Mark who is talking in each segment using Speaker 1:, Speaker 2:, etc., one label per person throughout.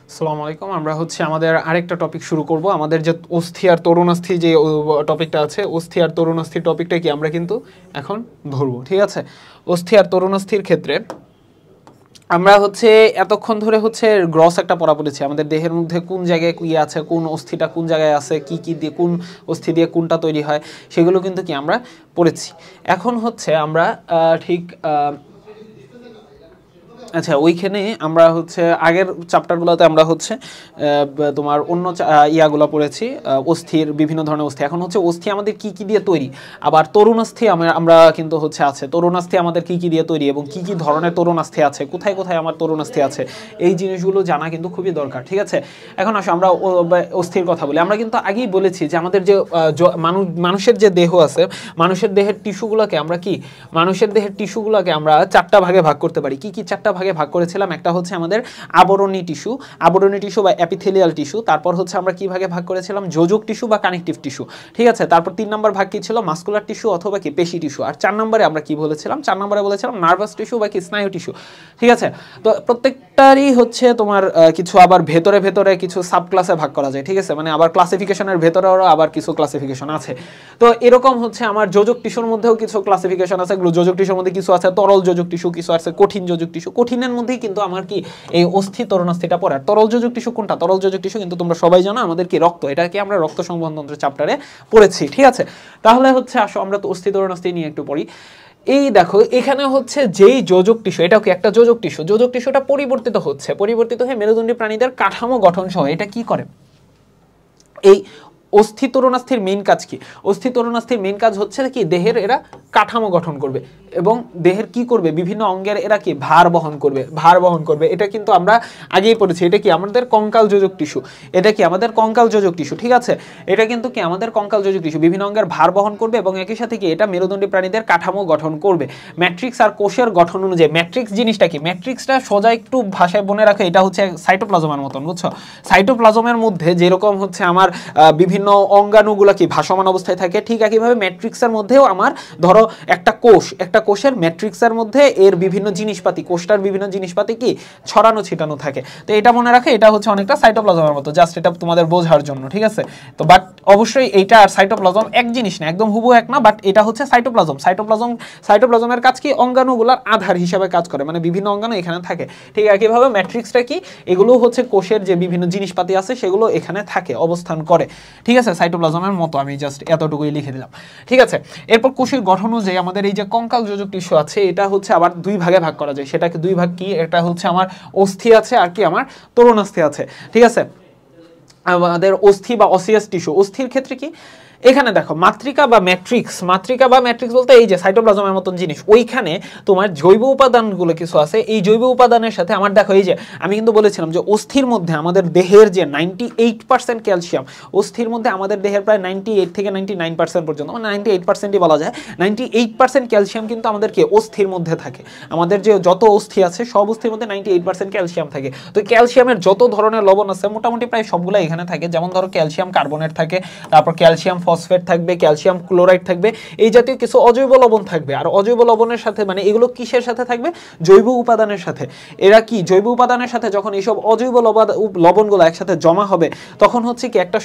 Speaker 1: আসসালামু আলাইকুম। আমরা হচ্ছে আমাদের আরেকটা টপিক শুরু করব। আমাদের যে অস্থি আর তরুণাস্থি যে টপিকটা আছে, অস্থি আর তরুণাস্থির টপিকটা কি আমরা কিন্তু এখন ধরবো, ঠিক আছে? অস্থি আর তরুণাস্থির ক্ষেত্রে আমরা হচ্ছে এতক্ষণ ধরে হচ্ছে গ্রস একটা পড়া পড়েছি, আমাদের দেহের মধ্যে কোন জায়গায় কি আছে, কোন অস্থিটা কোন জায়গায় আছে, কি কি দিয়ে কোন অস্থি দিয়ে কোনটা তৈরি হয়, সেগুলো কিন্তু কি আমরা পড়েছি। এখন হচ্ছে আমরা ঠিক আচ্ছা, ওইখানে আমরা হচ্ছে আগের চ্যাপ্টারগুলোতে আমরা হচ্ছে তোমার অন্য ইয়াগুলো পড়েছি, অস্থির বিভিন্ন ধরনের অস্থি। এখন হচ্ছে অস্থি আমাদের কি কি দিয়ে তৈরি, আবার তরুণাস্থি আমরা কিন্তু হচ্ছে আছে তরুণাস্থি আমাদের কি কি দিয়ে তৈরি এবং কি কি ধরনের তরুণাস্থি আছে, কোথায় কোথায় আমার তরুণাস্থি আছে, এই জিনিসগুলো জানা কিন্তু খুবই দরকার, ঠিক আছে? এখন আসো আমরা অস্থির কথা বলি। আমরা কিন্তু আগেই বলেছি যে আমাদের যে মানুষের যে দেহ আছে, মানুষের দেহের টিস্যুগুলোকে আমরা চারটা ভাগে ভাগ করতে পারি। কি কি চারটা ভাগে ভাগ করেছিলাম? একটা হচ্ছে আমাদের আবরণী টিস্যু বা এপিথেলিয়াল টিস্যু। তারপর হচ্ছে আমরা কি ভাগে ভাগ করেছিলাম? যোজক টিস্যু বা কানেকটিভ টিস্যু, ঠিক আছে? তারপর 3 নম্বর ভাগ কি ছিল? মাসকুলার টিস্যু অথবা কি পেশি টিস্যু। আর 4 নম্বরে আমরা কি বলেছিলাম? 4 নম্বরে বলেছিলাম নার্ভাস টিস্যু বা কি স্নায়ু টিস্যু, ঠিক আছে? তো প্রত্যেকটারই হচ্ছে তোমার কিছু আবার ভেতরে ভেতরে কিছু সাব ক্লাসে ভাগ করা যায়, ঠিক আছে? মানে আবার ক্লাসিফিকেশনের ভেতরেও আবার কিছু ক্লাসিফিকেশন আছে। তো এরকম হচ্ছে আমার যোজক টিস্যুর মধ্যেও কিছু ক্লাসিফিকেশন আছে। যোজক টিস্যুর মধ্যে কিছু আছে তরল যোজক টিস্যু, কিছু আছে কঠিন যোজক টিস্যু। কঠিনের মধ্যেই কিন্তু আমার কি এই অস্থি তরুণাস্থিটা পড়ে। তরল যোজক টিস্যু কোনটা? তরল যোজক টিস্যু কিন্তু তোমরা সবাই জানো আমাদের কি রক্ত, এটা কি আমরা রক্ত সংবহনতন্ত্র চ্যাপ্টারে পড়েছি, ঠিক আছে? তাহলে হচ্ছে আসো আমরা তো অস্থি তরুণাস্থি নিয়ে একটু পড়ি। এই দেখো এখানে হচ্ছে যেই যোজক টিস্যু, এটাও কি একটা যোজক টিস্যু। যোজক টিস্যুটা পরিবর্তিত হয়ে মেরুদণ্ডী প্রাণীদের কাঠামো গঠন সহ এটা কি করে? এই অস্থি তরুণাস্থির মেইন কাজ কি? অস্থি তরুণাস্থির মেইন কাজ হচ্ছে কি দেহের এরা কাঠামো গঠন করবে এবং দেহের কি করবে? বিভিন্ন অঙ্গের এরা কি ভার বহন করবে। এটা কিন্তু আমরা আগেই পড়েছি। এটা কি আমাদের কঙ্কাল যোজক টিস্যু, ঠিক আছে? এটা কিন্তু কি আমাদের কঙ্কাল যোজক টিস্যু, বিভিন্ন অঙ্গের ভার বহন করবে এবং একই সাথে কি এটা মেরুদণ্ডী প্রাণীদের কাঠামো গঠন করবে। ম্যাট্রিক্স আর কোষের গঠন অনুযায়ী, ম্যাট্রিক্স জিনিসটা কি? ম্যাট্রিক্সটা সোজা একটু ভাষায় বনে রাখে, এটা হচ্ছে সাইটোপ্লাজমের মতন, বুঝছো? সাইটোপ্লাজমের মধ্যে যেরকম হচ্ছে আমার বিভিন্ন অঙ্গাণুগুলো কি ভাসমান অবস্থায় থাকে, ঠিক একইভাবে ম্যাট্রিক্সের মধ্যেও আমার ধরো একটা কোষের ম্যাট্রিক্সের মধ্যে এর বিভিন্ন জিনিসপাতি, কোষটার বিভিন্ন জিনিসপাতি কি ছড়ানো ছিটানো থাকে। তো এটা মনে রাখে, এটা হচ্ছে অনেকটা সাইটোপ্লাজমের মতো, জাস্ট এটা তোমাদের বোঝার জন্য, ঠিক আছে? তো বাট অবশ্যই এইটা আর সাইটোপ্লাজম এক জিনিস না, একদম হুবহু এক না, বাট এটা হচ্ছে সাইটোপ্লাজমের কাজ কি অঙ্গাণুগুলোর আধার হিসাবে কাজ করে, মানে বিভিন্ন অঙ্গাণু এখানে থাকে। ঠিক একইভাবে ম্যাট্রিক্সটা কি, এগুলো হচ্ছে কোষের যে বিভিন্ন জিনিসপাতি আছে সেগুলো এখানে থাকে, অবস্থান করে, ঠিক আছে? সাইটোপ্লাজমের মতো আমি জাস্ট এতটুকুই লিখে দিলাম, ঠিক আছে? এরপর কোষের গঠন অনুযায়ী আমাদের এই যে কঙ্কাল যোজক টিস্যু আছে, এটা হচ্ছে আবার দুই ভাগে ভাগ করা যায়। সেটাকে দুই ভাগ কি, এটা হচ্ছে আমার অস্থি আছে আর কি আমার তরুণাস্থি আছে, ঠিক আছে? আমাদের অস্থি বা অসিয়াস টিস্যু, অস্থির ক্ষেত্রে কি এখানে দেখো মাতৃকা বা ম্যাট্রিক্স বলতে এই যে সাইটোপ্লাজমের মতন জিনিস, ওইখানে তোমার জৈব উপাদানগুলো কিছু আছে। এই জৈব উপাদানের সাথে আমার দেখো এই যে আমি কিন্তু বলেছিলাম যে অস্থির মধ্যে আমাদের দেহের যে 98% ক্যালসিয়াম, অস্থির মধ্যে আমাদের দেহের প্রায় 98 থেকে 99% পর্যন্ত, মানে 98%ই বলা যায়, 98% ক্যালসিয়াম কিন্তু আমাদের কি অস্থির মধ্যে থাকে। আমাদের যে যত অস্থি আছে সব অস্থির মধ্যে 98% ক্যালসিয়াম থাকে। তো ক্যালসিয়ামের যত ধরনের লবণ আছে মোটামুটি প্রায় সবগুলো এখানে থাকে। যেমন ধরো ক্যালসিয়াম কার্বনেট থাকে, তারপর ক্যালসিয়াম ফসফেট থাকবে, ক্যালসিয়াম ক্লোরাইড থাকবে, এই জাতীয় কিছু অজৈব লবণ থাকবে। আর অজৈব লবণের সাথে মানে এগুলো কিসের সাথে থাকবে? জৈব উপাদানের সাথে। এরা কি জৈব উপাদানের সাথে যখন এইসব অজৈব লবণগুলো একসাথে জমা হবে তখন হচ্ছে কি একটা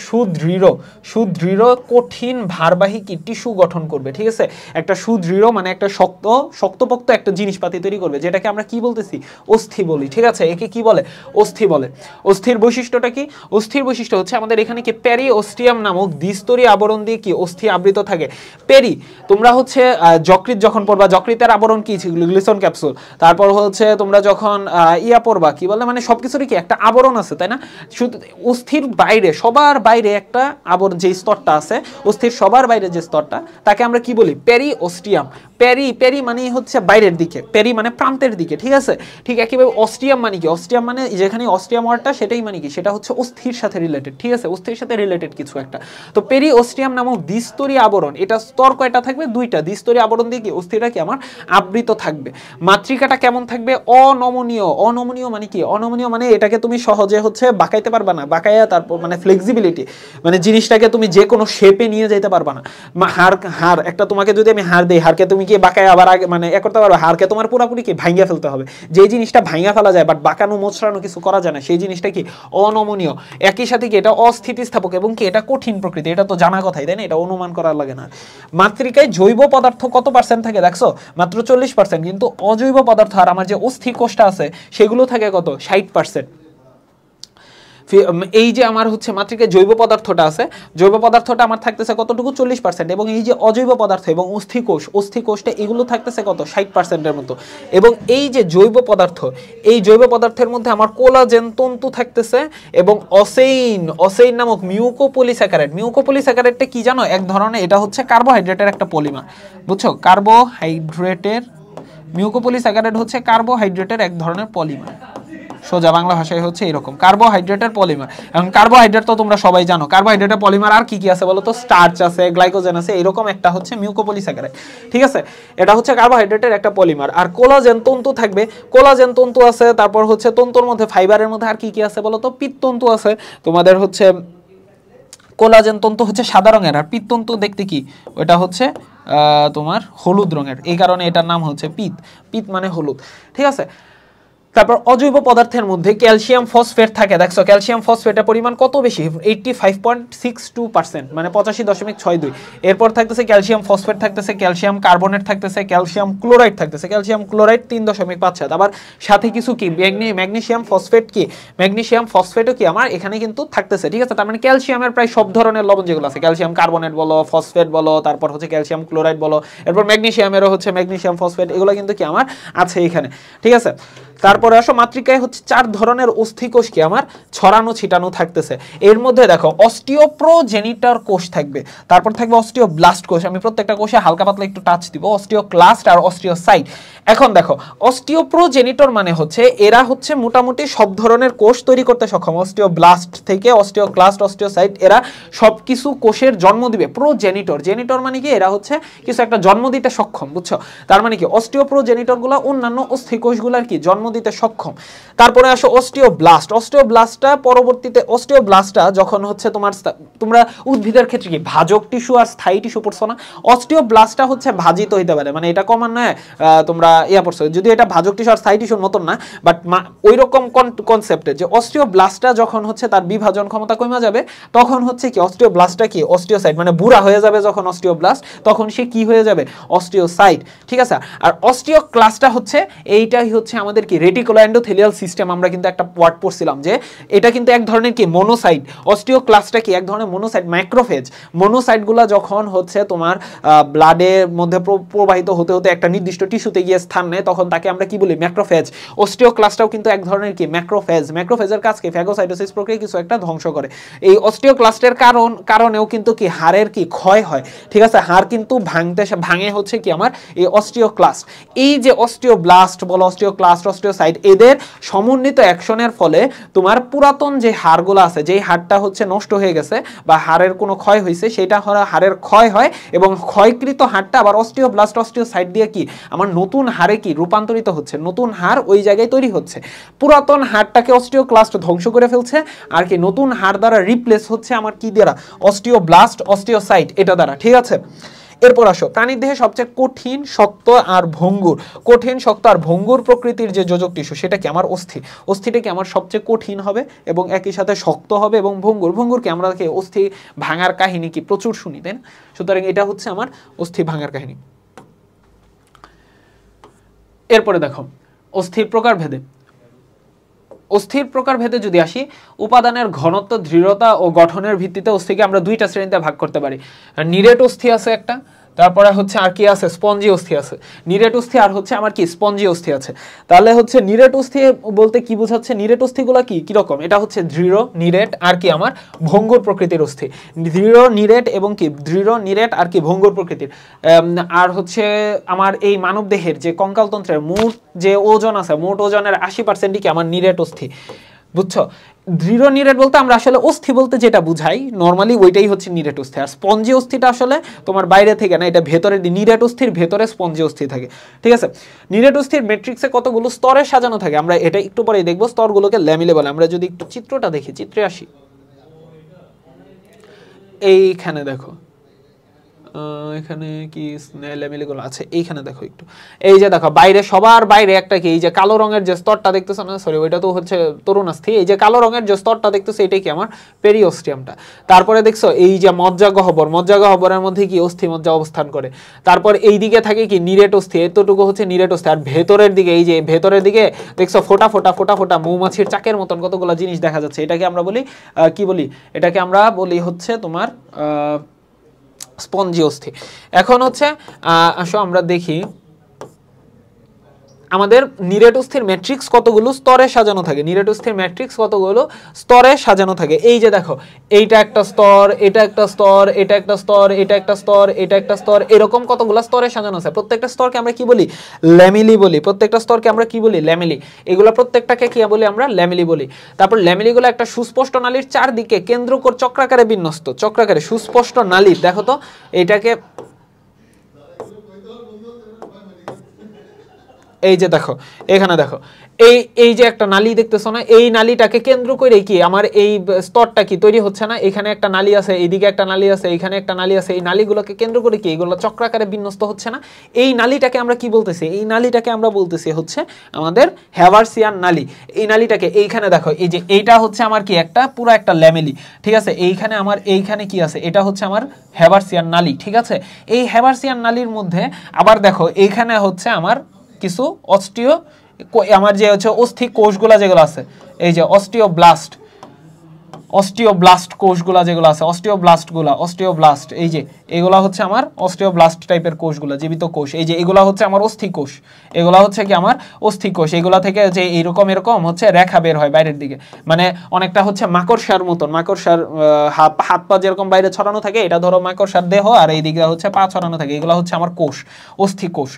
Speaker 1: সুদৃঢ় কঠিন ভারবাহী কি টিস্যু গঠন করবে, ঠিক আছে? একটা সুদৃঢ় মানে একটা শক্তপোক্ত একটা জিনিসপাতি তৈরি করবে, যেটাকে আমরা কি বলতেছি? অস্থি বলি, ঠিক আছে? একে কি বলে? অস্থি বলে। অস্থির বৈশিষ্ট্যটা কি? অস্থির বৈশিষ্ট্য হচ্ছে আমাদের এখানে কি পেরিওস্টিয়াম নামক দ্বিস্তরী আবরণ দিয়ে কি অস্থি আবৃত থাকে। তোমরা হচ্ছে যকৃৎ যখন পড়বা, যকৃতের আবরণ কি ছিল? Gleeson capsule. তারপর হচ্ছে তোমরা যখন পড়বা কি বলে, মানে সবকিছুরই কি একটা আবরণ আছে, তাই না? শুধু অস্থির বাইরে, সবার বাইরে একটা আবরণ, যে স্তরটা আছে অস্থির সবার বাইরে যে স্তরটা, তাকে আমরা কি বলি? পেরিওস্টিয়াম। পেরি মানে হচ্ছে বাইরের দিকে, পেরি মানে প্রান্তের দিকে, ঠিক আছে? ঠিক একইভাবে অস্টিয়াম মানে কি? অস্টিয়াম মানে যেখানে অস্টিয়াম ওয়ার্ডটা, সেটাই মানে কি? সেটা হচ্ছে অস্থির সাথে রিলেটেড, ঠিক আছে? অস্থির সাথে রিলেটেড কিছু একটা। তো পেরিওস্টিয়াম ক্যালসিয়াম নামক দ্বিস্তরী আবরণ, এটা স্তর কয়টা থাকবে? দুইটা। দ্বিস্তরী আবরণ দিয়ে কি অস্থিটা কি আমার আবৃত থাকবে। মাতৃকাটা কেমন থাকবে? অনমনীয়। অনমনীয় মানে কি? অনমনীয় মানে এটাকে তুমি সহজে হচ্ছে বাঁকাইতে পারবা না, বাঁকাইয়া তারপর মানে ফ্লেক্সিবিলিটি, মানে জিনিসটাকে তুমি যে কোনো শেপে নিয়ে যেতে পারবা না। হাড় একটা তোমাকে যদি আমি হাড় দিই, হাড়কে তুমি কি বাঁকায় আবার আগে মানে করতে পারবে? হাড়কে তোমার পুরোপুরি কি ভাঙিয়া ফেলতে হবে। যে জিনিসটা ভাঙিয়া ফেলা যায় বাট বাঁকানো মোচড়ানো কিছু করা যায় না, সেই জিনিসটা কি অনমনীয়। একই সাথে কি এটা অস্থিতিস্থাপক এবং কি এটা কঠিন প্রকৃতি, এটা তো জানা কথাই, তাই না? এটা অনুমান করার লাগে না। মাতৃকায় জৈব পদার্থ কত পার্সেন্ট থাকে দেখছো? মাত্র 40%, কিন্তু অজৈব পদার্থ আর আমার যে অস্থি কোষটা আছে সেগুলো থাকে কত? 60%। এই যে আমার হচ্ছে মাতৃকায় জৈব পদার্থটা আছে, জৈব পদার্থটা আমার থাকতেছে কতটুকু? 40%। এবং এই যে অজৈব পদার্থ এবং অস্থিকোষটা এগুলো থাকতেছে কত? 60%-এর মতো। এবং এই যে জৈব পদার্থ, এই জৈব পদার্থের মধ্যে আমার কোলাজেন তন্তু থাকতেছে এবং অসেইন নামক মিউকোপলিস্যাকারাইড। মিউকোপলিস্যাকারাইডটা কি জানো? এক ধরনের, এটা হচ্ছে কার্বোহাইড্রেটের একটা পলিমার, বুঝছো? কার্বোহাইড্রেটের মিউকোপলিস্যাকারাইড হচ্ছে কার্বোহাইড্রেটের এক ধরনের পলিমার। সোজা বাংলা ভাষায় হচ্ছে এরকম, কার্বোহাইড্রেটের পলিমার। এবং কার্বোহাইড্রেট তো তোমরা সবাই জানো, কার্বোহাইড্রেটের পলিমার আর কি কি আছে বলো তো? স্টার্চ আছে, গ্লাইকোজেন আছে, এরকম একটা হচ্ছে মিউকোপলিস্যাকারাইড, ঠিক আছে? এটা হচ্ছে কার্বোহাইড্রেটের একটা পলিমার। আর কোলাজেন তন্তু থাকবে, কোলাজেন তন্তু আছে। তারপর হচ্ছে তন্তুর মধ্যে, ফাইবারের মধ্যে আর কি কি আছে বলো তো? পিত্তন্তু আছে তোমাদের হচ্ছে। কোলাজেন তন্তু হচ্ছে সাদা রঙের, আর পিত্তন্তু দেখতে কি? ওটা হচ্ছে তোমার হলুদ রঙের, এই কারণে এটার নাম হচ্ছে পিত মানে হলুদ, ঠিক আছে? তারপর অজৈব পদার্থের মধ্যে ক্যালসিয়াম ফসফেট থাকে, দেখছো ক্যালসিয়াম ফসফেটের পরিমাণ কত বেশি? 85.62%, মানে 85.62। এরপর থাকতেছে ক্যালসিয়াম ফসফেট থাকতেছে, ক্যালসিয়াম কার্বনেট থাকতেছে, ক্যালসিয়াম ক্লোরাইড থাকতেছে। Calcium chloride 3.57। আবার সাথে কিছু কি ম্যাগনেসিয়াম ফসফেট, কি ম্যাগনেসিয়াম ফসফেটও কি আমার এখানে কিন্তু থাকতেছে, ঠিক আছে? তার মানে ক্যালসিয়ামের প্রায় সব ধরনের লবণ যেগুলো আছে, ক্যালসিয়াম কার্বনেট বলো, ফসফেট বলো, তারপর হচ্ছে ক্যালসিয়াম ক্লোরাইড বলো, এরপর ম্যাগনেসিয়ামেরও হচ্ছে ম্যাগনেসিয়াম ফসফেট, এগুলো কিন্তু কি আমার আছে এখানে, ঠিক আছে? তারপরে আসো, মাতৃকায় হচ্ছে 4 ধরনের অস্থিকোষ কি আমার ছড়ানো ছিটানো থাকতেছে। এর মধ্যে দেখো অস্টিওপ্রোজেনিটর কোষ থাকবে, তারপর থাকবে অস্টিওব্লাস্ট কোষ। আমি প্রত্যেকটা কোষে হালকা পাতলা একটু টাচ দিব, অস্টিওক্লাস্ট আর অস্টিওসাইট। এখন দেখো অস্টিওপ্রোজেনিটর মানে হচ্ছে এরা হচ্ছে মোটামুটি সব ধরনের কোষ তৈরি করতে সক্ষম। অস্টিওব্লাস্ট থেকে অস্টিওক্লাস্ট, অস্টিওসাইট, এরা সবকিছু কোষের জন্ম দিবে। জেনিটর মানে কি? এরা হচ্ছে কিছু একটা জন্ম দিতে সক্ষম, বুঝছো? তার মানে কি অস্টিওপ্রোজেনিটর গুলা অন্যান্য অস্থিকোষগুলার কি জন্ম দিতে সক্ষম। তারপরে আসো অস্টিওব্লাস্টটা পরবর্তীতে, অস্টিওব্লাস্টটা যখন হচ্ছে তোমরা উদ্ভিদের ক্ষেত্রে কি ভাজক টিস্যু আর স্থায়ী টিস্যু পড়ছো না? অস্টিওব্লাস্টটা হচ্ছে ভাজিত হইতে পারে, মানে এটা কমন নয়, তোমরা পড়ছো, যদি এটা ভাজক টিস্যু আর স্থায়ী টিস্যুর মতন না, বাট ওই রকম কনসেপ্টে যে অস্টিওব্লাস্টটা যখন হচ্ছে তার বিভাজন ক্ষমতা কমে যাবে, তখন হচ্ছে কি অস্টিওব্লাস্টটা কি অস্টিওসাইট, মানে বুড়া হয়ে যাবে যখন অস্টিওব্লাস্ট, তখন সে কি হয়ে যাবে? অস্টিওসাইট, ঠিক আছে? আর অস্টিওক্লাস্টটা হচ্ছে এইটাই হচ্ছে আমাদের কি রেটিকুলো এন্ডোথেলিয়াল সিস্টেম। আমরা কিন্তু একটা ওয়ার্ড পড়ছিলাম যে এটা কিন্তু এক ধরনের কি মনোসাইট। অস্টিওক্লাস্টটা কি এক ধরনের মনোসাইট, ম্যাক্রোফেজ। মনোসাইটগুলো যখন হচ্ছে তোমার ব্লাডের মধ্যে প্রবাহিত হতে হতে একটা নির্দিষ্ট টিস্যুতে গিয়ে স্থান নেয়, তখন তাকে আমরা কি বলি? ম্যাক্রোফেজ। অস্টিওক্লাস্টটাও কিন্তু এক ধরনের কি ম্যাক্রোফেজের কাজ কি? ফ্যাগোসাইটোসিস প্রক্রিয়া কিছু একটা ধ্বংস করে। এই অস্টিওক্লাস্টের কারণেও কিন্তু কি হাড়ের কি ক্ষয় হয়, ঠিক আছে? হাড় কিন্তু ভাঙে হচ্ছে কি আমার এই অস্টিওক্লাস্ট। এই যে অস্টিওব্লাস্ট বলো, অস্টিওক্লাস্ট, অস্টিওসাইট, এদের সমন্বিত অ্যাকশনের ফলে তোমার পুরাতন যে হাড়গুলো আছে, যেই হাড়টা হচ্ছে নষ্ট হয়ে গেছে বা হাড়ের কোনো ক্ষয় হয়েছে, সেটা হাড়ের ক্ষয় হয় এবং ক্ষয়কৃত হাড়টা আবার অস্টিওব্লাস্ট, অস্টিওসাইট দিয়ে কি আমার নতুন হাড়ে কি রূপান্তরিত হচ্ছে, নতুন হাড় ওই জায়গায় তৈরি হচ্ছে। পুরাতন হাড়টাকে অস্টিওক্লাস্ট ধ্বংস করে ফেলছে, আর কি নতুন হাড় দ্বারা রিপ্লেস হচ্ছে আমার কি দ্বারা? অস্টিওব্লাস্ট, অস্টিওসাইট, এটা দ্বারা, ঠিক আছে? এরপর আসো, প্রাণীর দেহে সবচেয়ে কঠিন, শক্ত আর ভঙ্গুর প্রকৃতির যে যোজক টিস্যু, সেটা কি আমার অস্থিটা কি আমার সবচেয়ে কঠিন হবে এবং একই সাথে শক্ত হবে এবং ভঙ্গুরকে আমরা কি অস্থি ভাঙার কাহিনী কি প্রচুর শুনি, তাই না? সুতরাং এটা হচ্ছে আমার অস্থি ভাঙার কাহিনী। এরপরে দেখো অস্থির প্রকার ভেদে যদি আসি, উপাদানের ঘনত্ব, দৃঢ়তা ও গঠনের ভিত্তিতে অস্থিকে আমরা 2টা শ্রেণীতে ভাগ করতে পারি। নিরেট অস্থি আছে একটা, তারপরে হচ্ছে আর কি আছে? স্পঞ্জি অস্থি আছে। নিরেট অস্থি আর হচ্ছে আমার কি স্পঞ্জি অস্থি আছে। তাহলে হচ্ছে নিরেট অস্থি বলতে কি বোঝাচ্ছে? নিরেট অস্থিগুলো কি রকম? এটা হচ্ছে দৃঢ়, নিরেট আর কি আমার ভঙ্গুর প্রকৃতির অস্থি। দৃঢ়, নিরেট এবং কি দৃঢ়, নিরেট আর কি ভঙ্গুর প্রকৃতির। আর হচ্ছে আমার এই মানব দেহের যে কঙ্কালতন্ত্রের মোট যে ওজন আছে, মোট ওজনের 80%ই কি আমার নিরেট অস্থি, বুঝছো? দৃঢ় নিরেট বলতে আমরা আসলে অস্থি বলতে যেটা বুঝাই নর্মালি ওইটাই হচ্ছে নিরেট অস্থি। আর স্পঞ্জি অস্থিটা আসলে তোমার বাইরে থেকে না, এটা ভেতরে, নিরেট অস্থির ভেতরে স্পঞ্জি অস্থি থাকে, ঠিক আছে। নিরেট অস্থির ম্যাট্রিক্সে কতগুলো স্তরে সাজানো থাকে, আমরা এটা একটু পরেই দেখবো। স্তরগুলোকে ল্যামিলে বলে। আমরা যদি একটু চিত্রটা দেখি, চিত্রে আসি, এইখানে দেখো, এখানে কি ল্যামিলেগুলো আছে, এইখানে দেখো একটু, এই যে দেখো বাইরে, সবার বাইরে একটা কি, এই যে কালো রঙের যে স্তরটা দেখতেছো না, সরি ওইটা তো হচ্ছে তরুণাস্থি, এই যে কালো রঙের যে স্তরটা দেখতেছো এটাই কি আমার পেরিওস্টিয়ামটা। তারপরে দেখছো এই যে মজ্জা গহ্বর, মজ্জা গহ্বরের মধ্যে কি অস্থি মজ্জা অবস্থান করে। তারপর এই দিকে থাকে কি নিরেট অস্থি, এতটুকু হচ্ছে নিরেট অস্থি। আর ভেতরের দিকে, এই যে ভেতরের দিকে দেখছো ফোটা ফোটা ফোটা ফোটা মৌমাছির চাকের মতন কতগুলো জিনিস দেখা যাচ্ছে, এটাকে আমরা বলি কি বলি, এটাকে আমরা বলি হচ্ছে তোমার স্পঞ্জি অস্থি। এখন হচ্ছে আসো আমরা দেখি আমাদের নিরেট অস্থির ম্যাট্রিক্স কতগুলো স্তরে সাজানো থাকে। নিরেট অস্থির ম্যাট্রিক্স কতগুলো স্তরে সাজানো থাকে, এই যে দেখো এইটা একটা স্তর, এটা একটা স্তর, এটা একটা স্তর, এটা একটা স্তর, এটা একটা স্তর, এরকম কতগুলো স্তরে সাজানো আছে। প্রত্যেকটা স্তরকে আমরা কি বলি, ল্যামিলি বলি। প্রত্যেকটা স্তরকে আমরা কি বলি, ল্যামিলি। এগুলো প্রত্যেকটাকে কি বলি আমরা, ল্যামিলি বলি। তারপর ল্যামিলিগুলো একটা সুস্পষ্ট নালীর চারদিকে কেন্দ্র করে চক্রাকারে বিন্যস্ত, চক্রাকারে সুস্পষ্ট নালী। দেখো তো এটাকে, এই যে দেখো এখানে দেখো এই যে একটা নালী দেখতেছো না, এই নালীটাকে কেন্দ্র করে কি আমার এই স্তরটা কি তৈরি হচ্ছে না, এখানে একটা নালী আছে, এইদিকে একটা নালী আছে, এখানে একটা নালী আছে, এই নালীগুলোকে কেন্দ্র করে কি এগুলো চক্রাকারে বিন্যস্ত হচ্ছে না। এই নালীটাকে আমরা কি বলতেছি, এই নালীটাকে আমরা বলতেছি হচ্ছে আমাদের হ্যাভারসিয়ান নালী। এই নালীটাকে এইখানে দেখো, এই যে এইটা হচ্ছে আমার কি একটা পুরো একটা ল্যামেলি, ঠিক আছে। এইখানে আমার এইখানে কি আছে, এটা হচ্ছে আমার হ্যাভারসিয়ান নালী, ঠিক আছে। এই হ্যাভারসিয়ান নালীর মধ্যে আবার দেখো এইখানে হচ্ছে আমার কিছু অস্টিও, আমার যে হচ্ছে অস্থি কোষগুলা যেগুলো আছে, এই যে অস্টিওব্লাস্ট, অস্টিওব্লাস্ট কোষগুলা যেগুলো আছে, অস্টিওব্লাস্ট, এই যে এগুলা হচ্ছে আমার অস্টিওব্লাস্ট টাইপের কোষগুলা, জীবিত কোষ। এই যে এগুলা হচ্ছে আমার অস্থি কোষ, এগুলা হচ্ছে কি আমার অস্থি কোষ। এগুলা থেকে যে এরকম এরকম হচ্ছে রেখা বের হয় বাইরের দিকে, মানে অনেকটা হচ্ছে মাকড়সার মতন, মাকড়সার হাত পা যেরকম বাইরে ছড়ানো থাকে, এটা ধরো মাকড়সার দেহ, আর এই দিকে হচ্ছে পা ছড়ানো থাকে, এগুলা হচ্ছে আমার কোষ, অস্থি কোষ।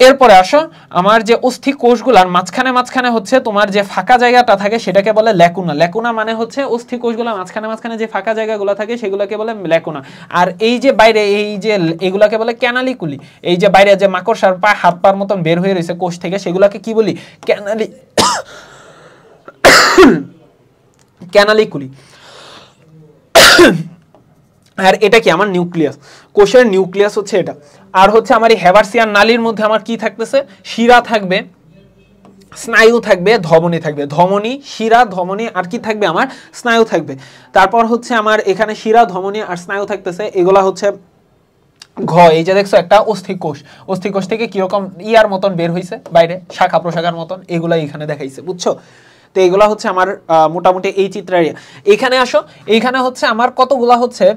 Speaker 1: এরপরে আসো আমার যে অস্থি কোষগুলার মাঝখানে মাঝখানে হচ্ছে তোমার যে ফাঁকা জায়গাটা থাকে সেটাকে বলে ল্যাকুনা। ল্যাকুনা মানে হচ্ছে অস্থি কোষগুলোর মাঝখানে মাঝখানে যে ফাঁকা জায়গাগুলো থাকে সেগুলোকে বলে ল্যাকুনা। আর এই যে বাইরে এই যে এগুলাকে বলে ক্যানালিকুলি। এই যে বাইরে যে মাকড়সার পা হাত পার মতন বের হয়ে রয়েছে কোষ থেকে, সেগুলোকে কি বলি, ক্যানালিকুলি। আর এটা কি আমার নিউক্লিয়াস, কোষের নিউক্লিয়াস হচ্ছে এটা। আর হচ্ছে আমার এই হ্যাভারসিয়ান নালীর মধ্যে আমার কি থাকতেছে, শিরা থাকবে, স্নায়ু থাকবে, ধমনী থাকবে, ধমনী, শিরা, ধমনী, আর কি থাকবে আমার স্নায়ু থাকবে। তারপর হচ্ছে আমার এখানে শিরা, ধমনী আর স্নায়ু থাকতেছে, এগুলা হচ্ছে ঘ। এই যে দেখছো একটা অস্থিকোষ, অস্থিকোষ থেকে কিরকম ইয়ার মতন বের হয়েছে বাইরে, শাখা প্রশাখার মতন, এগুলা এখানে দেখাইছে, বুঝছো। তো এগুলা হচ্ছে আমার মোটামুটি এই চিত্রের। এখানে আসো, এইখানে হচ্ছে আমার কতগুলা হচ্ছে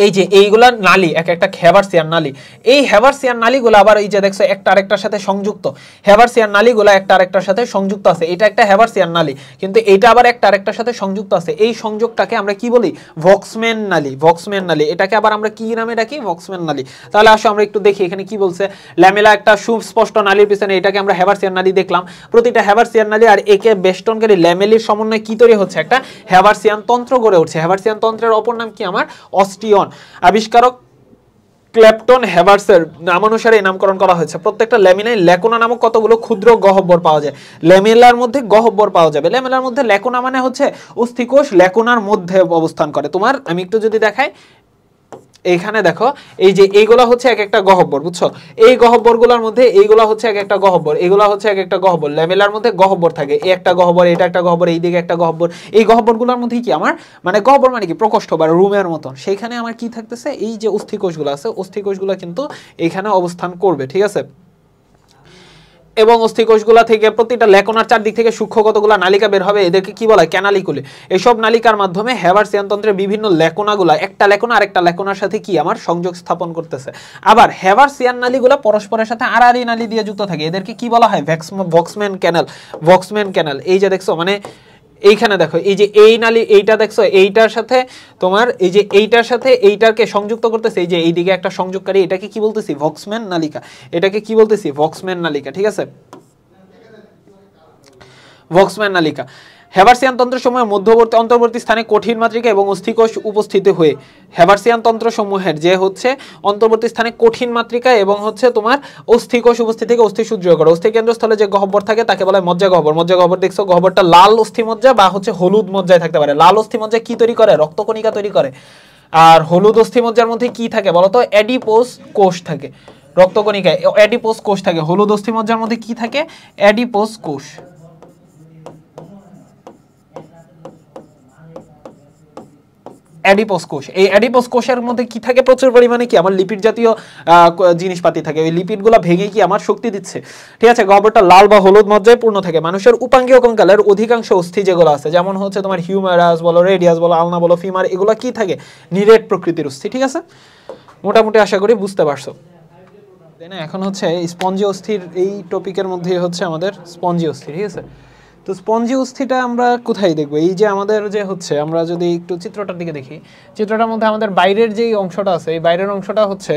Speaker 1: এই যে এইগুলা নালী, এক একটা হ্যাভারসিয়ান নালী। এই হ্যাভারসিয়ান নালীগুলো আবার এই যে দেখছো একটা আরেকটার সাথে সংযুক্ত, হ্যাভারসিয়ান নালীগুলো একটা আরেকটার সাথে সংযুক্ত আছে। এটা একটা হ্যাভারসিয়ান নালী, কিন্তু এটা আবার একটা আরেকটার সাথে সংযুক্ত আছে। এই সংযোগটাকে আমরা কি বলি, ভক্সম্যান নালী, ভক্সম্যান নালী। এটাকে আবার আমরা কি নামে ডাকি, ভক্সম্যান নালী। তাহলে আসো আমরা একটু দেখি এখানে কি বলছে। ল্যামেলা একটা সুস্পষ্ট নালীর পিছনে, এটাকে আমরা হ্যাভারসিয়ান নালী দেখলাম। প্রতিটা হ্যাভারসিয়ান নালী আর একে বেষ্টনকারী ল্যামেলির সমন্বয়ে কি তৈরি হচ্ছে, একটা হ্যাভারসিয়ান তন্ত্র গড়ে উঠছে। হ্যাভারসিয়ান তন্ত্রের অপর নাম কি আমার, অস্টিয়ন। আবিষ্কারক ক্লেপটন হ্যাভার্সের নামানুসারে নামকরণ করা হয়েছে। প্রত্যেকটা ল্যামিনায় ল্যাকুনা নামক কতগুলো ক্ষুদ্র গহ্বর পাওয়া যায়। ল্যামেলার মধ্যে গহ্বর পাওয়া যাবে। ল্যামেলার মধ্যে ল্যাকুনা মানে হচ্ছে অস্থিকোষ ল্যাকুনার মধ্যে অবস্থান করে। তোমার আমি একটু যদি দেখাই, এইখানে দেখো এই যে এইগুলা হচ্ছে এক একটা গহ্বর, বুঝছো। এই গহ্বরগুলোর মধ্যে এইগুলা হচ্ছে এক একটা গহ্বর, এগুলা হচ্ছে এক একটা গহ্বর। ল্যামেলার মধ্যে গহ্বর থাকে, এই একটা গহ্বর, এটা একটা গহ্বর, এইদিকে একটা গহ্বর। এই গহ্বরগুলোর মধ্যে কি আমার মানে গহ্বর মানে কি প্রকোষ্ঠ বা রুমের মতন। সেইখানে আমার কি থাকতেছে, এই যে অস্থিকোষগুলো আছে, অস্থিকোষগুলো কিন্তু এখানে অবস্থান করবে, ঠিক আছে। এবং অস্থিকোষগুলা থেকে প্রতিটা ল্যাকুনার চারদিক থেকে সূক্ষ্ম কতগুলা নালিকা বের হবে, এদেরকে কি বলা হয়, ক্যানালিকুলি। এইসব নালিকার মাধ্যমে হ্যাভারসিয়ান তন্ত্রের বিভিন্ন ল্যাকুনাগুলা একটা ল্যাকুনা আরেকটা ল্যাকুনার সাথে কি আমার সংযোগ স্থাপন করতেছে। আবার হ্যাভারসিয়ান নালীগুলা পরস্পরের সাথে আড়াআড়ি নালী দিয়ে যুক্ত থাকে, এদেরকে কি বলা হয়, ভক্সম্যান ক্যানাল, ভক্সম্যান ক্যানাল। এই যে দেখছো মানে এইখানে দেখো এই যে এই নালী, এইটা দেখছো এইটার সাথে তোমার এই যে এইটার সাথে এইটাকে সংযুক্ত করতেছে, এই যে এইদিকে একটা সংযোগকারী, এটাকে কি বলতেছি, ভক্সম্যান নালিকা। এটাকে কি বলতেছি, ভক্সম্যান নালিকা, ঠিক আছে, ভক্সম্যান নালিকা। হ্যাভার্সিয়ান তন্ত্র সমূহের মধ্যবর্তী অন্তর্বর্তী স্থানে কঠিন মাতৃকা এবং অস্থিকোষ উপস্থিত হয়ে হ্যাভার্সিয়ান তন্ত্র সমূহের যে হচ্ছে অন্তর্বর্তী স্থানে কঠিন মাতৃকা এবং হচ্ছে তোমার অস্থিকোষ উপস্থিত থেকে অস্থি সুদৃঢ় করে। অস্থি কেন্দ্রস্থলে যে গহ্বর থাকে তাকে বলা হয় মজ্জা গহ্বর। মজ্জা গহ্বর দেখছো, গহ্বরটা লাল অস্থি মজ্জা বা হচ্ছে হলুদ মজ্জায় থাকতে পারে। লাল অস্থি মজ্জা কি তৈরি করে? রক্তকণিকা তৈরি করে। আর হলুদ অস্থি মজ্জার মধ্যে কি থাকে বলতো? অ্যাডিপোস কোষ থাকে। রক্তকণিকায় অ্যাডিপোস কোষ থাকে। হলুদ অস্থি মজ্জার মধ্যে কি থাকে? অ্যাডিপোস কোষ। অ্যাডিপোস কোষ, এই অ্যাডিপোস কোষের মধ্যে কি থাকে? প্রচুর পরিমাণে কি আমার লিপিড জাতীয় জিনিসপাতি থাকে। ওই লিপিডগুলো ভেঙে কি আমার শক্তি দিচ্ছে। ঠিক আছে, গহ্বরটা লাল বা হলুদ মজ্জায় পূর্ণ থাকে। মানুষের উপাঙ্গীয় কঙ্কালের অধিকাংশ অস্থি যেগুলো আছে, যেমন হচ্ছে তোমার হিউমেরাস বলো, রেডিয়াস বলো, আলনা বলো, ফিমার, এগুলো কি থাকে? নিরেট প্রকৃতির অস্থি। ঠিক আছে, মোটামুটি আশা করি বুঝতে পারছো, তাই না? এখন হচ্ছে স্পঞ্জি অস্থির এই টপিকের মধ্যে হচ্ছে আমাদের স্পঞ্জি অস্থি। ঠিক আছে, তো স্পঞ্জি অস্থিটা আমরা কোথায় দেখবো? এই যে আমাদের যে হচ্ছে, আমরা যদি একটু চিত্রটার দিকে দেখি, চিত্রটার মধ্যে আমাদের বাইরের যেই অংশটা আছে, এই বাইরের অংশটা হচ্ছে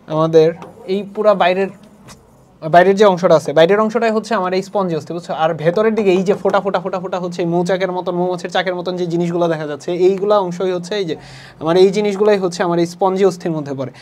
Speaker 1: আমাদের এই পুরা বাইরের যে অংশটা আছে, বাইরের অংশটাই হচ্ছে আমার এই স্পঞ্জি অস্থি, বুঝছো? আর ভেতরের দিকে এই যে ফোটা ফোটা ফোটা ফোটা হচ্ছে মৌচাকের মতন, মৌমাছির চাকের মতন যে জিনিসগুলো দেখা যাচ্ছে, এইগুলা অংশই হচ্ছে এই যে আমার এই জিনিসগুলাই হচ্ছে আমার এই স্পঞ্জি অস্থির মধ্যে পড়ে।